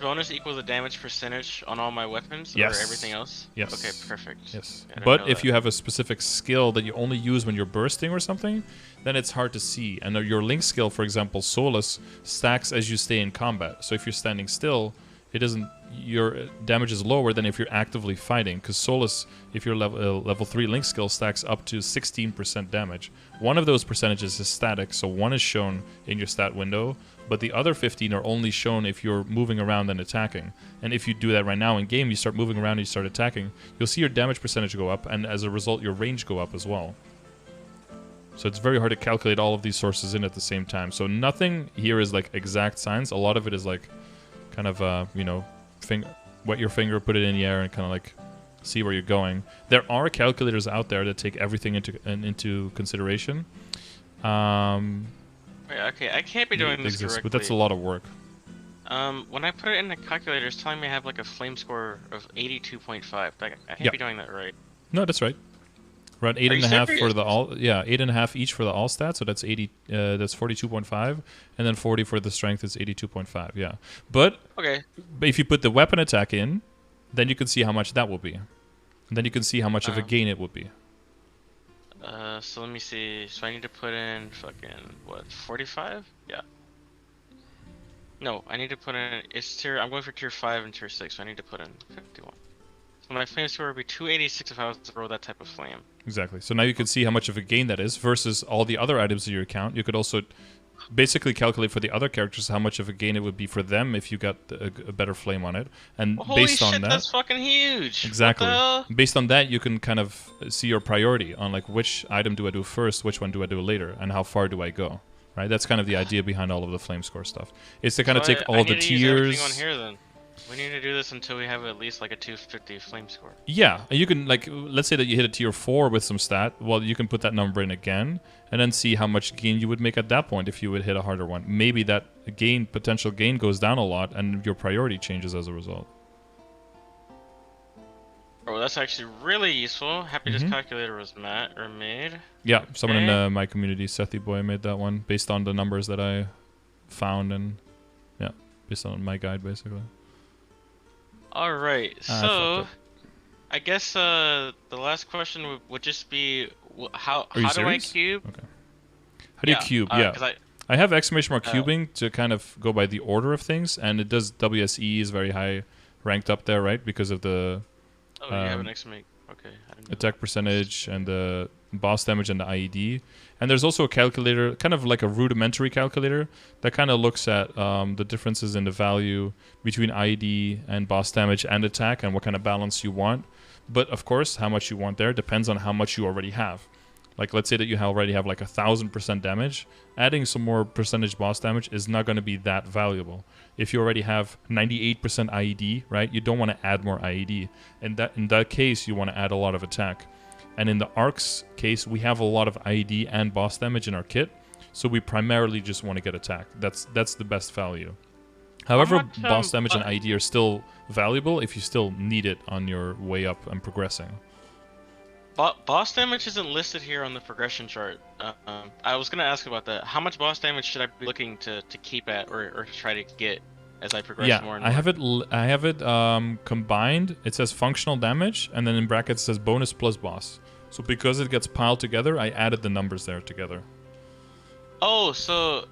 bonus equal the damage percentage on all my weapons? Yes. Or everything else? Yes. Okay, perfect. Yes. But if you have a specific skill that you only use when you're bursting or something, then it's hard to see. And your link skill, for example, Solus, stacks as you stay in combat. So if you're standing still, it doesn't. Your damage is lower than if you're actively fighting, because Solus, if your level 3 link skill, stacks up to 16% damage. One of those percentages is static, so one is shown in your stat window, but the other 15 are only shown if you're moving around and attacking. And if you do that right now in game, you start moving around and you start attacking, you'll see your damage percentage go up, and as a result, your range go up as well. So it's very hard to calculate all of these sources in at the same time. So nothing here is like exact science. A lot of it is like kind of, wet your finger, put it in the air, and kind of like see where you're going. There are calculators out there that take everything into consideration. Okay, I can't be doing this correctly. But that's a lot of work. When I put it in the calculator, it's telling me I have like a flame score of 82.5. I can't be doing that right. No, that's right. We're at 8 Are and you a half serious? for the all. Yeah, 8.5 each for the all stats. So that's 80. That's 42.5, and then 40 for the strength is 82.5. Yeah, but Okay. if you put the weapon attack in, then you can see how much that will be. And then you can see how much of a gain it would be. So let me see. So I need to put in fucking what? 45? Yeah. No, I need to put in. It's tier. I'm going for tier 5 and tier 6. So I need to put in 51. So my flame score would be 286 if I was to roll that type of flame. Exactly. So now you can see how much of a gain that is versus all the other items in your account. You could also basically calculate for the other characters how much of a gain it would be for them if you got a better flame on it. And Well, holy based on shit, that, that's fucking huge. exactly. What the hell? Based on that, you can kind of see your priority on like which item do I do first, which one do I do later, and how far do I go. Right? That's kind of the idea behind all of the flame score stuff. It's to kind of take all the I need to use everything on tiers. here then. We need to do this until we have at least like a 250 flame score. Yeah, and you can like let's say that you hit a tier 4 with some stat. Well, you can put that number in again and then see how much gain you would make at that point if you would hit a harder one. Maybe that potential gain goes down a lot and your priority changes as a result. Oh, that's actually really useful. Happy this calculator was made. Yeah, someone in my community, Sethy Boy, made that one based on the numbers that I found and yeah, based on my guide basically. All right, so I guess the last question would just be how do I cube? Okay. How do you cube? Yeah. I have exclamation mark cubing to kind of go by the order of things, and it does WSE is very high ranked up there, right? Because of the you have an exclamation. Okay. I didn't know attack percentage and the boss damage and the IED. And there's also a calculator, kind of like a rudimentary calculator, that kind of looks at the differences in the value between IED and boss damage and attack and what kind of balance you want. But of course, how much you want there depends on how much you already have. Like, let's say that you already have like 1,000% damage. Adding some more percentage boss damage is not going to be that valuable. If you already have 98% IED, right, you don't want to add more IED. In that case, you want to add a lot of attack. And in the Ark's case, we have a lot of IED and boss damage in our kit, so we primarily just want to get attack. That's the best value. However, boss damage and IED are still valuable if you still need it on your way up and progressing. Boss damage isn't listed here on the progression chart. I was gonna ask about that. How much boss damage should I be looking to keep at or try to get as I progress more and more? I have it combined. It says functional damage, and then in brackets it says bonus plus boss. So because it gets piled together, I added the numbers there together. Oh, so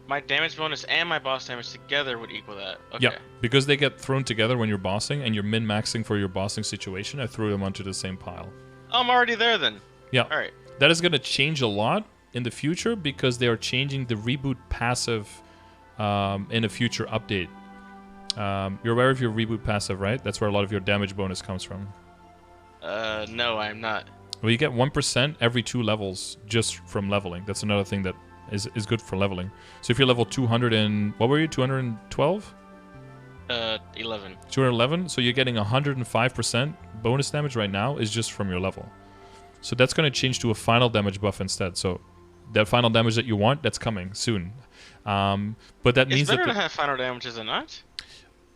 my damage bonus and my boss damage together would equal that. Okay. Yeah, because they get thrown together when you're bossing and you're min-maxing for your bossing situation, I threw them onto the same pile. I'm already there then. Yeah. All right. That is going to change a lot in the future because they are changing the reboot passive in a future update. You're aware of your reboot passive, right? That's where a lot of your damage bonus comes from. No, I'm not. Well, you get 1% every 2 levels just from leveling. That's another thing that is good for leveling. So if you're level 200 and... What were you? 212? 11. 211? So you're getting 105% bonus damage right now is just from your level. So that's going to change to a final damage buff instead. So that final damage that you want, that's coming soon. But that means it's better to have final damage, is it not?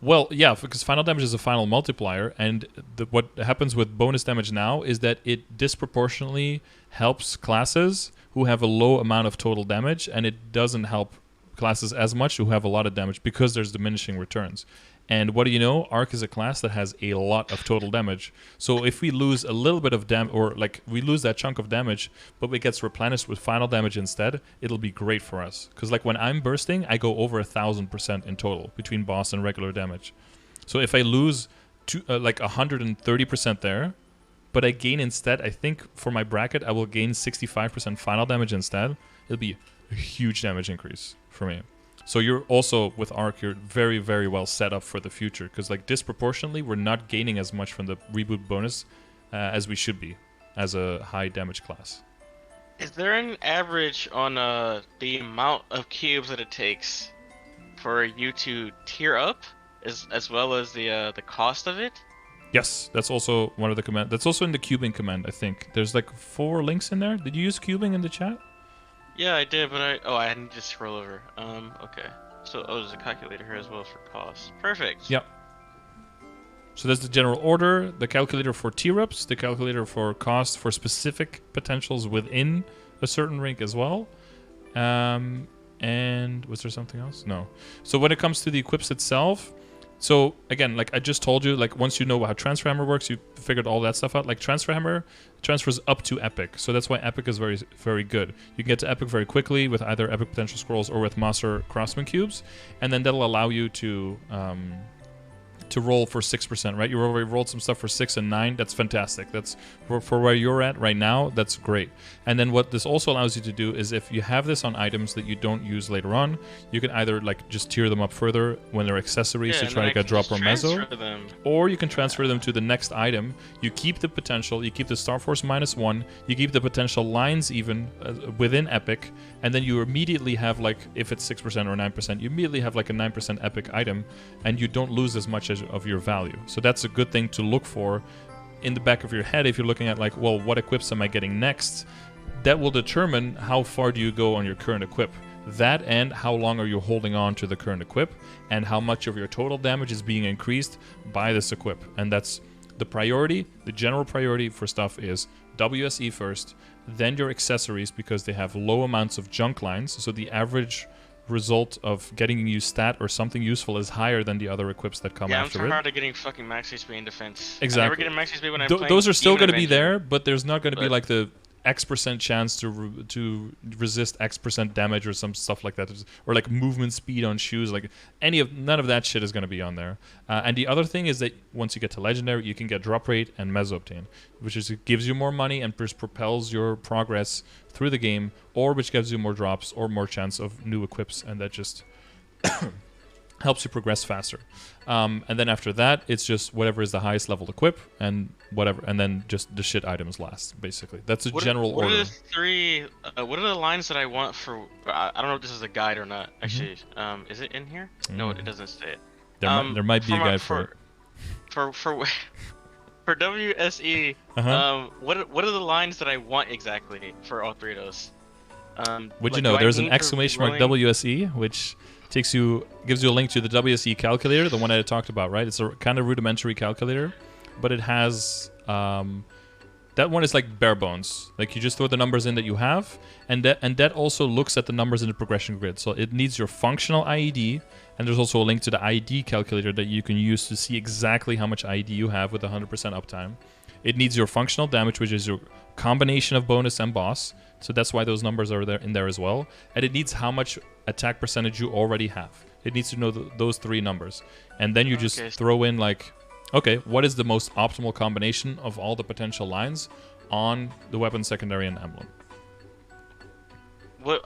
Well, yeah, because final damage is a final multiplier, and what happens with bonus damage now is that it disproportionately helps classes who have a low amount of total damage, and it doesn't help classes as much who have a lot of damage because there's diminishing returns. And what do you know? Arc is a class that has a lot of total damage. So if we lose a little bit of damage, or like we lose that chunk of damage, but it gets replenished with final damage instead, it'll be great for us. Because like when I'm bursting, I go over 1,000% in total between boss and regular damage. So if I lose like 130% there, but I gain instead, I think for my bracket, I will gain 65% final damage instead. It'll be a huge damage increase for me. So you're also, with Arc, you're very, very well set up for the future. Because like disproportionately, we're not gaining as much from the reboot bonus as we should be as a high damage class. Is there an average on the amount of cubes that it takes for you to tier up, as well as the cost of it? Yes, that's also one of the commands. That's also in the cubing command, I think. There's like 4 links in there. Did you use cubing in the chat? Yeah, I did, but I need to scroll over. Okay. So, there's a calculator here as well for cost. Perfect. Yep. So that's the general order, the calculator for T-Reps, the calculator for cost for specific potentials within a certain rank as well. And was there something else? No. So when it comes to the equips itself, so again, like I just told you, like once you know how Transfer Hammer works, you figured all that stuff out. Like Transfer Hammer transfers up to Epic, so that's why Epic is very, very good. You can get to Epic very quickly with either Epic Potential Scrolls or with Master Craftsman Cubes, and then that'll allow you to roll for 6%, right? You already rolled some stuff for 6 and 9. That's fantastic. That's for where you're at right now. That's great. And then what this also allows you to do is if you have this on items that you don't use later on, you can either like just tier them up further when they're accessories to try to get drop or mezzo, or you can transfer them to the next item. You keep the potential, you keep the Star Force -1, you keep the potential lines even within Epic, and then you immediately have like, if it's 6% or 9%, you immediately have like a 9% Epic item, and you don't lose as much of your value. So that's a good thing to look for in the back of your head if you're looking at like, well, what equips am I getting next? That will determine how far do you go on your current equip. That and how long are you holding on to the current equip, and how much of your total damage is being increased by this equip. And that's the priority. The general priority for stuff is WSE first, then your accessories, because they have low amounts of junk lines, so the average result of getting you stat or something useful is higher than the other equips that come after it. Yeah, I'm too hard to getting fucking max HP in defense. Exactly. I never get a max HP when I'm playing. Those are still going to be there, but there's not going to be like the X% chance to resist X% damage or some stuff like that, or like movement speed on shoes. Like none of that shit is going to be on there. And the other thing is that once you get to legendary, you can get drop rate and mezzo obtain, which is it gives you more money and propels your progress through the game, or which gives you more drops or more chance of new equips, and that just helps you progress faster. And then after that, it's just whatever is the highest level equip and whatever, and then just the shit items last. Basically, that's a general order. What are the lines that I want for? I don't know if this is a guide or not. Actually, is it in here? No, it doesn't say it. There might be a guide for it. For WSE, what are the lines that I want exactly for all three of those? Would you know? There's an exclamation mark WSE, which gives you a link to the WSE calculator, the one that I talked about, right? It's a kind of rudimentary calculator, but it has that one is like bare bones. Like you just throw the numbers in that you have, and that also looks at the numbers in the progression grid. So it needs your functional IED, and there's also a link to the IED calculator that you can use to see exactly how much IED you have with 100% uptime. It needs your functional damage, which is your combination of bonus and boss. So that's why those numbers are in there as well. And it needs how much attack percentage you already have. It needs to know those three numbers. And then you just throw in like, okay, what is the most optimal combination of all the potential lines on the weapon, secondary, and emblem?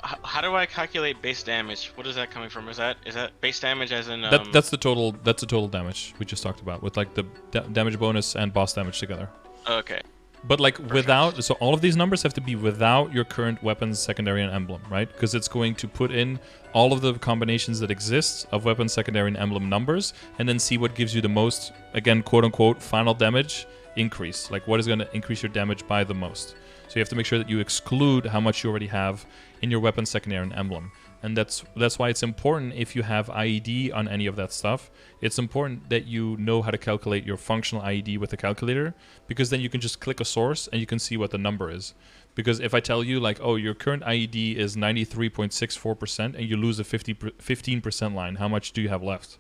How do I calculate base damage? What is that coming from? Is that base damage as in? That's the total. That's the total damage we just talked about with like the damage bonus and boss damage together. Okay. But like without, so all of these numbers have to be without your current weapons, secondary, and emblem, right? Because it's going to put in all of the combinations that exist of weapon, secondary, and emblem numbers, and then see what gives you the most, again, quote unquote, final damage increase. Like what is going to increase your damage by the most. So you have to make sure that you exclude how much you already have in your weapon, secondary, and emblem. And that's why it's important if you have IED on any of that stuff. It's important that you know how to calculate your functional IED with the calculator, because then you can just click a source and you can see what the number is. Because if I tell you like, oh, your current IED is 93.64% and you lose a 15% line, how much do you have left?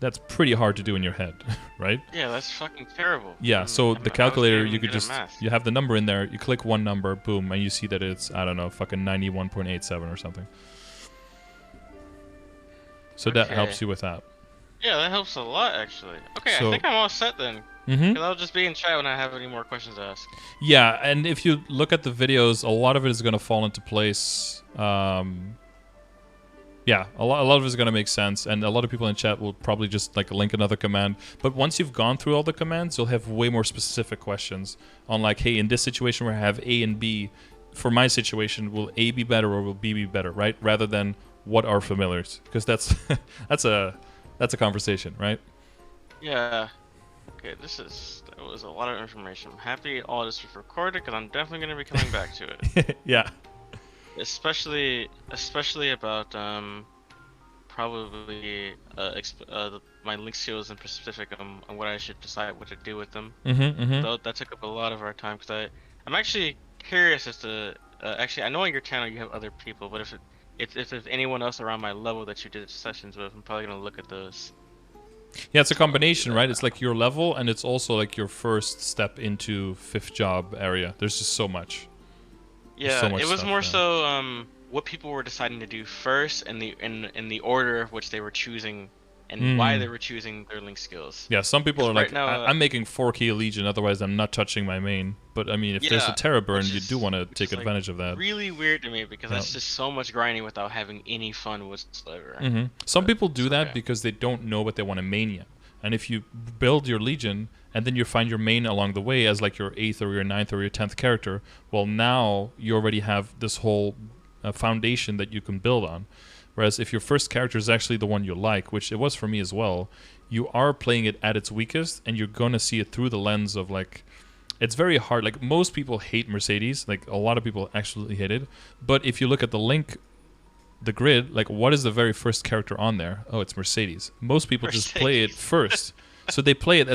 That's pretty hard to do in your head, right? Yeah, that's fucking terrible. Yeah, so the calculator, you could just, you have the number in there, you click one number, boom, and you see that it's, I don't know, fucking 91.87 or something. So that helps you with that. Yeah, that helps a lot, actually. Okay, so, I think I'm all set then. Because I'll just be in chat when I have any more questions to ask. Yeah, and if you look at the videos, a lot of it is going to fall into place. Yeah, a lot of it is going to make sense, and a lot of people in chat will probably just like link another command. But once you've gone through all the commands, you'll have way more specific questions on like, hey, in this situation where I have A and B, for my situation, will A be better or will B be better, right? Rather than what are familiars, because that's that's a conversation, right? Yeah. Okay, that was a lot of information. I'm happy all this was recorded because I'm definitely going to be coming back to it. Yeah. Especially about probably my link skills in specific on what I should decide what to do with them. Mm-hmm. So that took up a lot of our time because I'm actually curious as to actually I know on your channel you have other people, but if there's anyone else around my level that you did sessions with, I'm probably gonna look at those. Yeah, it's a combination, right? It's like your level, and it's also like your first step into 5th job area. There's just so much. Yeah, so much it was stuff, more yeah. so what people were deciding to do first, and in the order of which they were choosing, and why they were choosing their link skills. Yeah, some people are Right like, now, I'm making 4k Legion, otherwise I'm not touching my main. But I mean, if there's a yeah, Terra burn, which you do is want to take like advantage of that. really weird to me because Yeah. that's just so much grinding without having any fun whatsoever. Some people do that okay. because they don't know what they want to main yet. And if you build your Legion and then you find your main along the way as like your 8th or your 9th or your 10th character, well, now you already have this whole foundation that you can build on. Whereas if your first character is actually the one you like, which it was for me as well, you are playing it at its weakest, and you're going to see it through the lens of like, it's very hard. Like, most people hate Mercedes. Like, a lot of people actually hate it. But if you look at the grid, like, what is the very first character on there? Oh, it's Mercedes. Most people just play it first. So they play it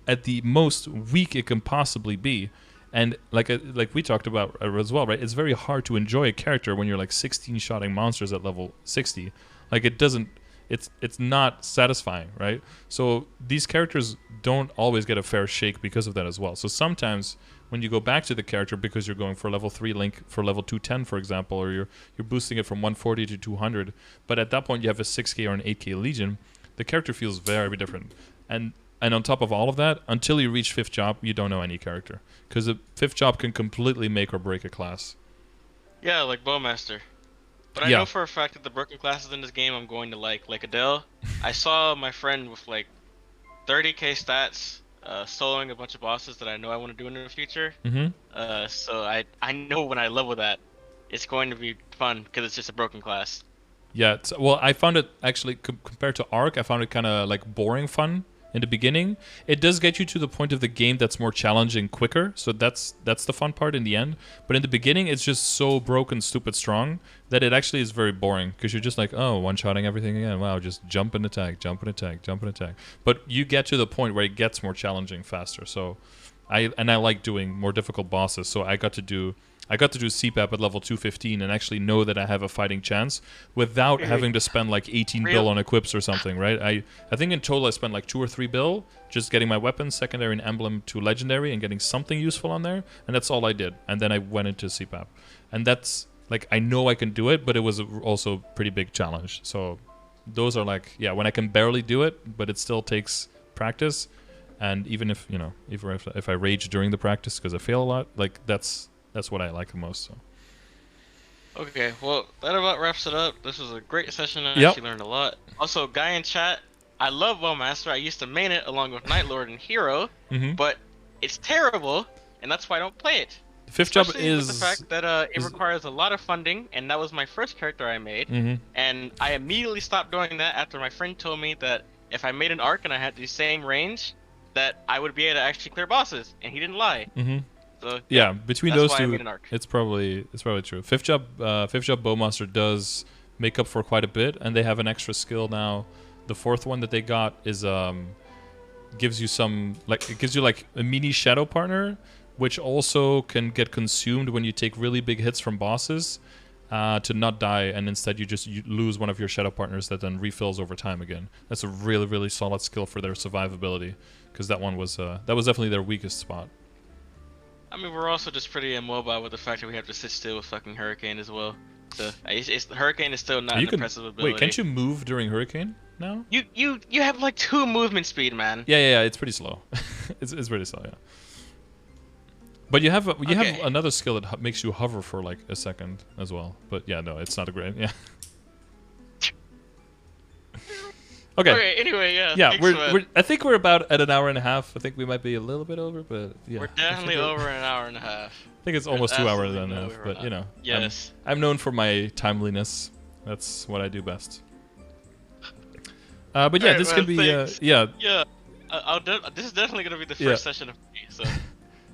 at the most weak it can possibly be. And like we talked about as well, right? It's very hard to enjoy a character when you're like 16-shotting monsters at level 60. Like, it's not satisfying, right? So these characters don't always get a fair shake because of that as well. So sometimes when you go back to the character because you're going for level 3 link for level 210, for example, or you're boosting it from 140 to 200, but at that point you have a 6k or an 8k Legion, the character feels very different. And on top of all of that, until you reach 5th job, you don't know any character. Because the 5th job can completely make or break a class. Yeah, like Bowmaster. But I know for a fact that the broken classes in this game I'm going to like Adele. I saw my friend with like 30k stats soloing a bunch of bosses that I know I want to do in the future. So I know when I level that, it's going to be fun because it's just a broken class. Yeah, well, I found it actually, compared to Arc, I found it kind of like boring fun in the beginning. It does get you to the point of the game that's more challenging quicker, so that's the fun part in the end. But in the beginning, it's just so broken, stupid strong that it actually is very boring because you're just like, oh, one-shotting everything again. Wow, just jump and attack, jump and attack, jump and attack. But you get to the point where it gets more challenging faster. So I like doing more difficult bosses. So I got to do CPAP at level 215 and actually know that I have a fighting chance without having to spend like 18 bill on equips or something, right? I think in total I spent like 2 or 3 bill just getting my weapons, secondary, and emblem to legendary and getting something useful on there, and that's all I did. And then I went into CPAP. And that's, like, I know I can do it, but it was also a pretty big challenge. So those are like, yeah, when I can barely do it, but it still takes practice. And even if, you know, if I rage during the practice because I fail a lot, like, that's what I like the most. So. Okay, well, that about wraps it up. This was a great session. I actually learned a lot. Also, guy in chat, I love Wellmaster. I used to main it along with Nightlord and Hero, but it's terrible, and that's why I don't play it. The 5th job is with the fact that it requires a lot of funding, and that was my first character I made, and I immediately stopped doing that after my friend told me that if I made an arc and I had the same range, that I would be able to actually clear bosses, and he didn't lie. So, yeah, between those two, it's probably true. 5th job Bowmaster does make up for quite a bit, and they have an extra skill now. The 4th one that they got is gives you like a mini shadow partner, which also can get consumed when you take really big hits from bosses to not die, and instead you lose one of your shadow partners that then refills over time again. That's a really solid skill for their survivability, because that one was definitely their weakest spot. I mean, we're also just pretty immobile with the fact that we have to sit still with fucking Hurricane as well. So Hurricane is still not an impressive ability. Wait, can't you move during Hurricane now? You have like 2 movement speed, man. Yeah, it's pretty slow. it's pretty slow, yeah. But you have another skill that makes you hover for like a second as well. But yeah, no, it's not a great, yeah. Okay. Anyway, yeah. Yeah, I think we're about at an hour and a half. I think we might be a little bit over, but yeah. We're definitely over an hour and a half. I think it's almost 2 hours and a half, but you know. Yes. I'm known for my timeliness. That's what I do best. But yeah, this can be Yeah. This is definitely gonna be the first session of me. So.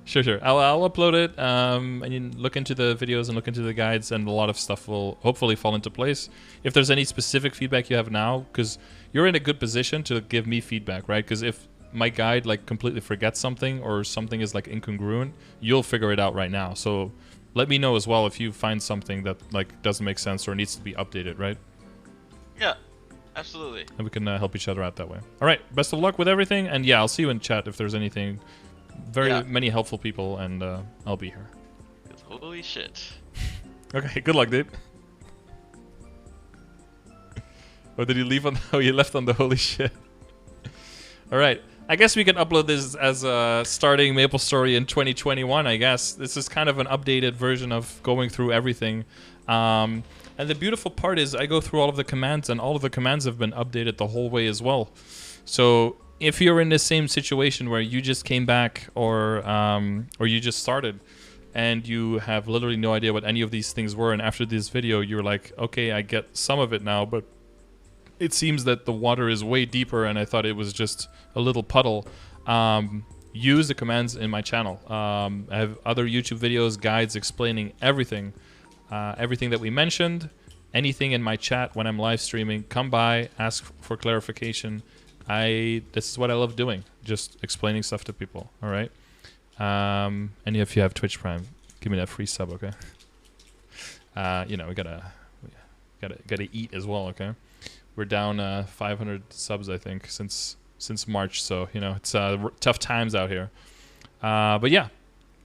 Sure. I'll upload it, and you look into the videos and look into the guides, and a lot of stuff will hopefully fall into place. If there's any specific feedback you have now, because you're in a good position to give me feedback, right? Because if my guide like completely forgets something or something is like incongruent, you'll figure it out right now. So let me know as well if you find something that like doesn't make sense or needs to be updated, right? Yeah, absolutely. And we can help each other out that way. All right, best of luck with everything, and yeah, I'll see you in chat if there's anything. Very many helpful people, and I'll be here. Holy shit. Okay, good luck, dude. Or did you leave on? Oh, you left on the holy shit. All right. I guess we can upload this as a starting MapleStory in 2021, I guess. This is kind of an updated version of going through everything. And the beautiful part is I go through all of the commands, and all of the commands have been updated the whole way as well. So if you're in the same situation where you just came back or you just started and you have literally no idea what any of these things were, and after this video you're like, okay, I get some of it now, but it seems that the water is way deeper and I thought it was just a little puddle, use the commands in my channel. I have other YouTube videos, guides explaining everything that we mentioned, anything in my chat when I'm live streaming. Come by, ask for clarification. This is what I love doing, just explaining stuff to people. All right. And if you have Twitch Prime, give me that free sub, okay? You know, we gotta eat as well, okay? We're down 500 subs, I think, since March. So you know, it's tough times out here. But yeah,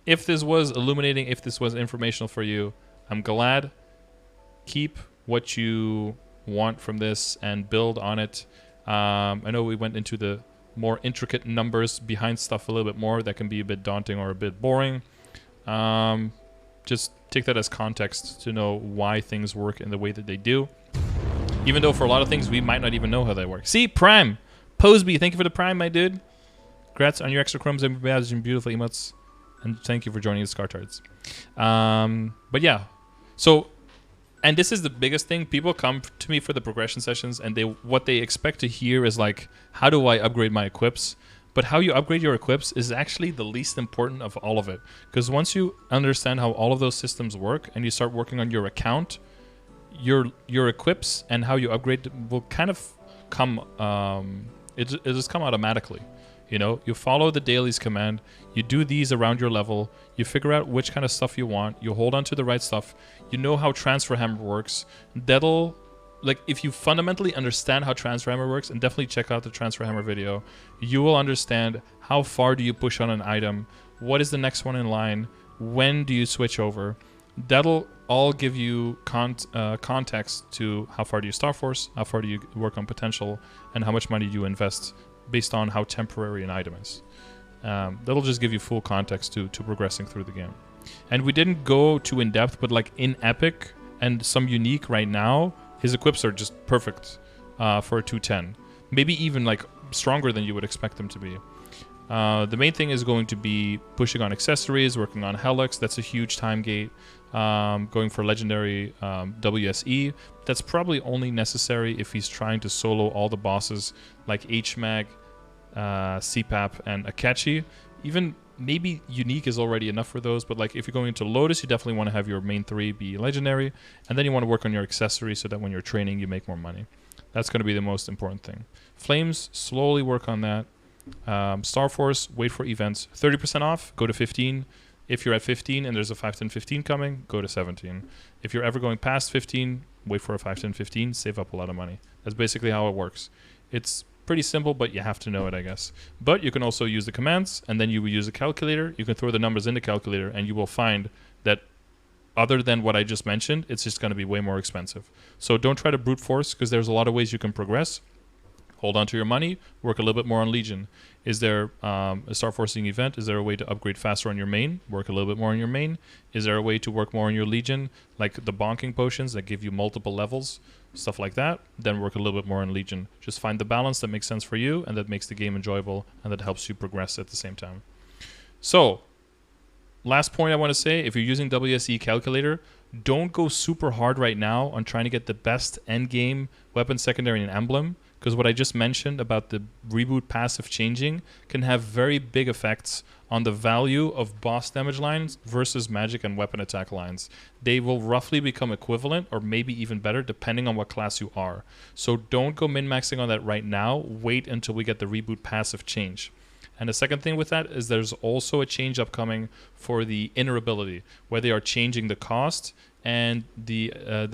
if this was illuminating, if this was informational for you, I'm glad. Keep what you want from this and build on it. I know we went into the more intricate numbers behind stuff a little bit more. That can be a bit daunting or a bit boring. Just take that as context to know why things work in the way that they do. Even though for a lot of things we might not even know how they work. See, Prime! Poseby, thank you for the Prime, my dude. Congrats on your extra chromes and badges and beautiful emotes. And thank you for joining the Scartards. But yeah, so... And this is the biggest thing. People come to me for the progression sessions, and what they expect to hear is like, how do I upgrade my equips? But how you upgrade your equips is actually the least important of all of it. Because once you understand how all of those systems work and you start working on your account, your equips and how you upgrade will kind of come, it just come automatically. You know, you follow the Dailies command, you do these around your level, you figure out which kind of stuff you want, you hold on to the right stuff, you know how Transfer Hammer works. That'll, like, if you fundamentally understand how Transfer Hammer works, and definitely check out the Transfer Hammer video, you will understand how far do you push on an item, what is the next one in line, when do you switch over. That'll all give you context to how far do you Star Force, how far do you work on potential, and how much money do you invest based on how temporary an item is. That'll just give you full context to progressing through the game. And we didn't go too in-depth, but like in Epic and some Unique right now, his equips are just perfect for a 210. Maybe even like stronger than you would expect them to be. The main thing is going to be pushing on accessories, working on Helix. That's a huge time gate. Going for legendary WSE. That's probably only necessary if he's trying to solo all the bosses like HMAG, CPAP, and Akechi. Even maybe Unique is already enough for those, but like if you're going into Lotus, you definitely want to have your main 3 be legendary, and then you want to work on your accessories so that when you're training, you make more money. That's going to be the most important thing. Flames, slowly work on that. Star Force, wait for events. 30% off, go to 15. If you're at 15 and there's a 5, 10, 15 coming, go to 17. If you're ever going past 15, wait for a 5, 10, 15, save up a lot of money. That's basically how it works. It's pretty simple, but you have to know it, I guess. But you can also use the commands, and then you will use a calculator. You can throw the numbers in the calculator, and you will find that other than what I just mentioned, it's just going to be way more expensive. So don't try to brute force, because there's a lot of ways you can progress. Hold on to your money, work a little bit more on Legion. Is there a Star Forcing event? Is there a way to upgrade faster on your main? Work a little bit more on your main. Is there a way to work more on your Legion? Like the bonking potions that give you multiple levels, stuff like that. Then work a little bit more on Legion. Just find the balance that makes sense for you and that makes the game enjoyable and that helps you progress at the same time. So, last point I want to say, if you're using WSE calculator, don't go super hard right now on trying to get the best end game weapon, secondary, and emblem, because what I just mentioned about the reboot passive changing can have very big effects on the value of boss damage lines versus magic and weapon attack lines. They will roughly become equivalent or maybe even better depending on what class you are. So don't go min-maxing on that right now. Wait until we get the reboot passive change. And the second thing with that is there's also a change upcoming for the inner ability, where they are changing the cost and the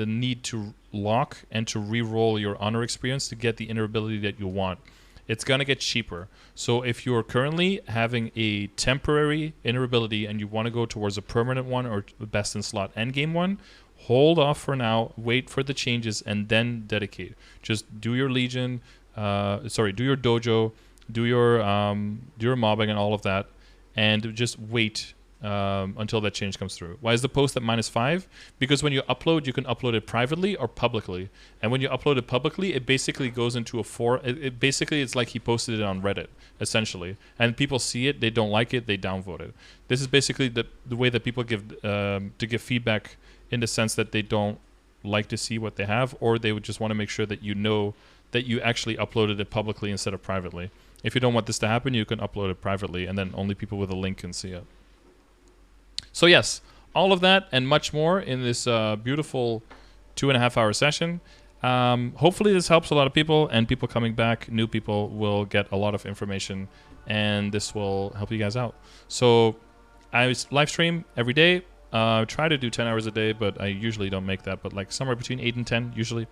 need to lock and to re-roll your honor experience to get the inner ability that you want. It's going to get cheaper. So if you're currently having a temporary inner ability and you want to go towards a permanent one or best in slot endgame one, hold off for now, wait for the changes, and then dedicate. Just do your Legion, do your Dojo, do your mobbing and all of that, and just wait until that change comes through. Why is the post at -5? Because when you upload, you can upload it privately or publicly. And when you upload it publicly, it basically goes into a basically, it's like he posted it on Reddit, essentially. And people see it, they don't like it, they downvote it. This is basically the way that people give feedback, in the sense that they don't like to see what they have, or they would just want to make sure that you know that you actually uploaded it publicly instead of privately. If you don't want this to happen, you can upload it privately, and then only people with a link can see it. So yes, all of that and much more in this beautiful 2.5-hour session. Hopefully this helps a lot of people, and people coming back, new people, will get a lot of information, and this will help you guys out. So I live stream every day. Try to do 10 hours a day, but I usually don't make that, but like somewhere between 8 and 10 usually.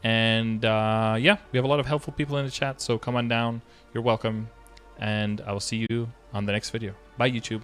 And yeah, we have a lot of helpful people in the chat, so come on down. You're welcome, and I will see you on the next video. Bye, YouTube.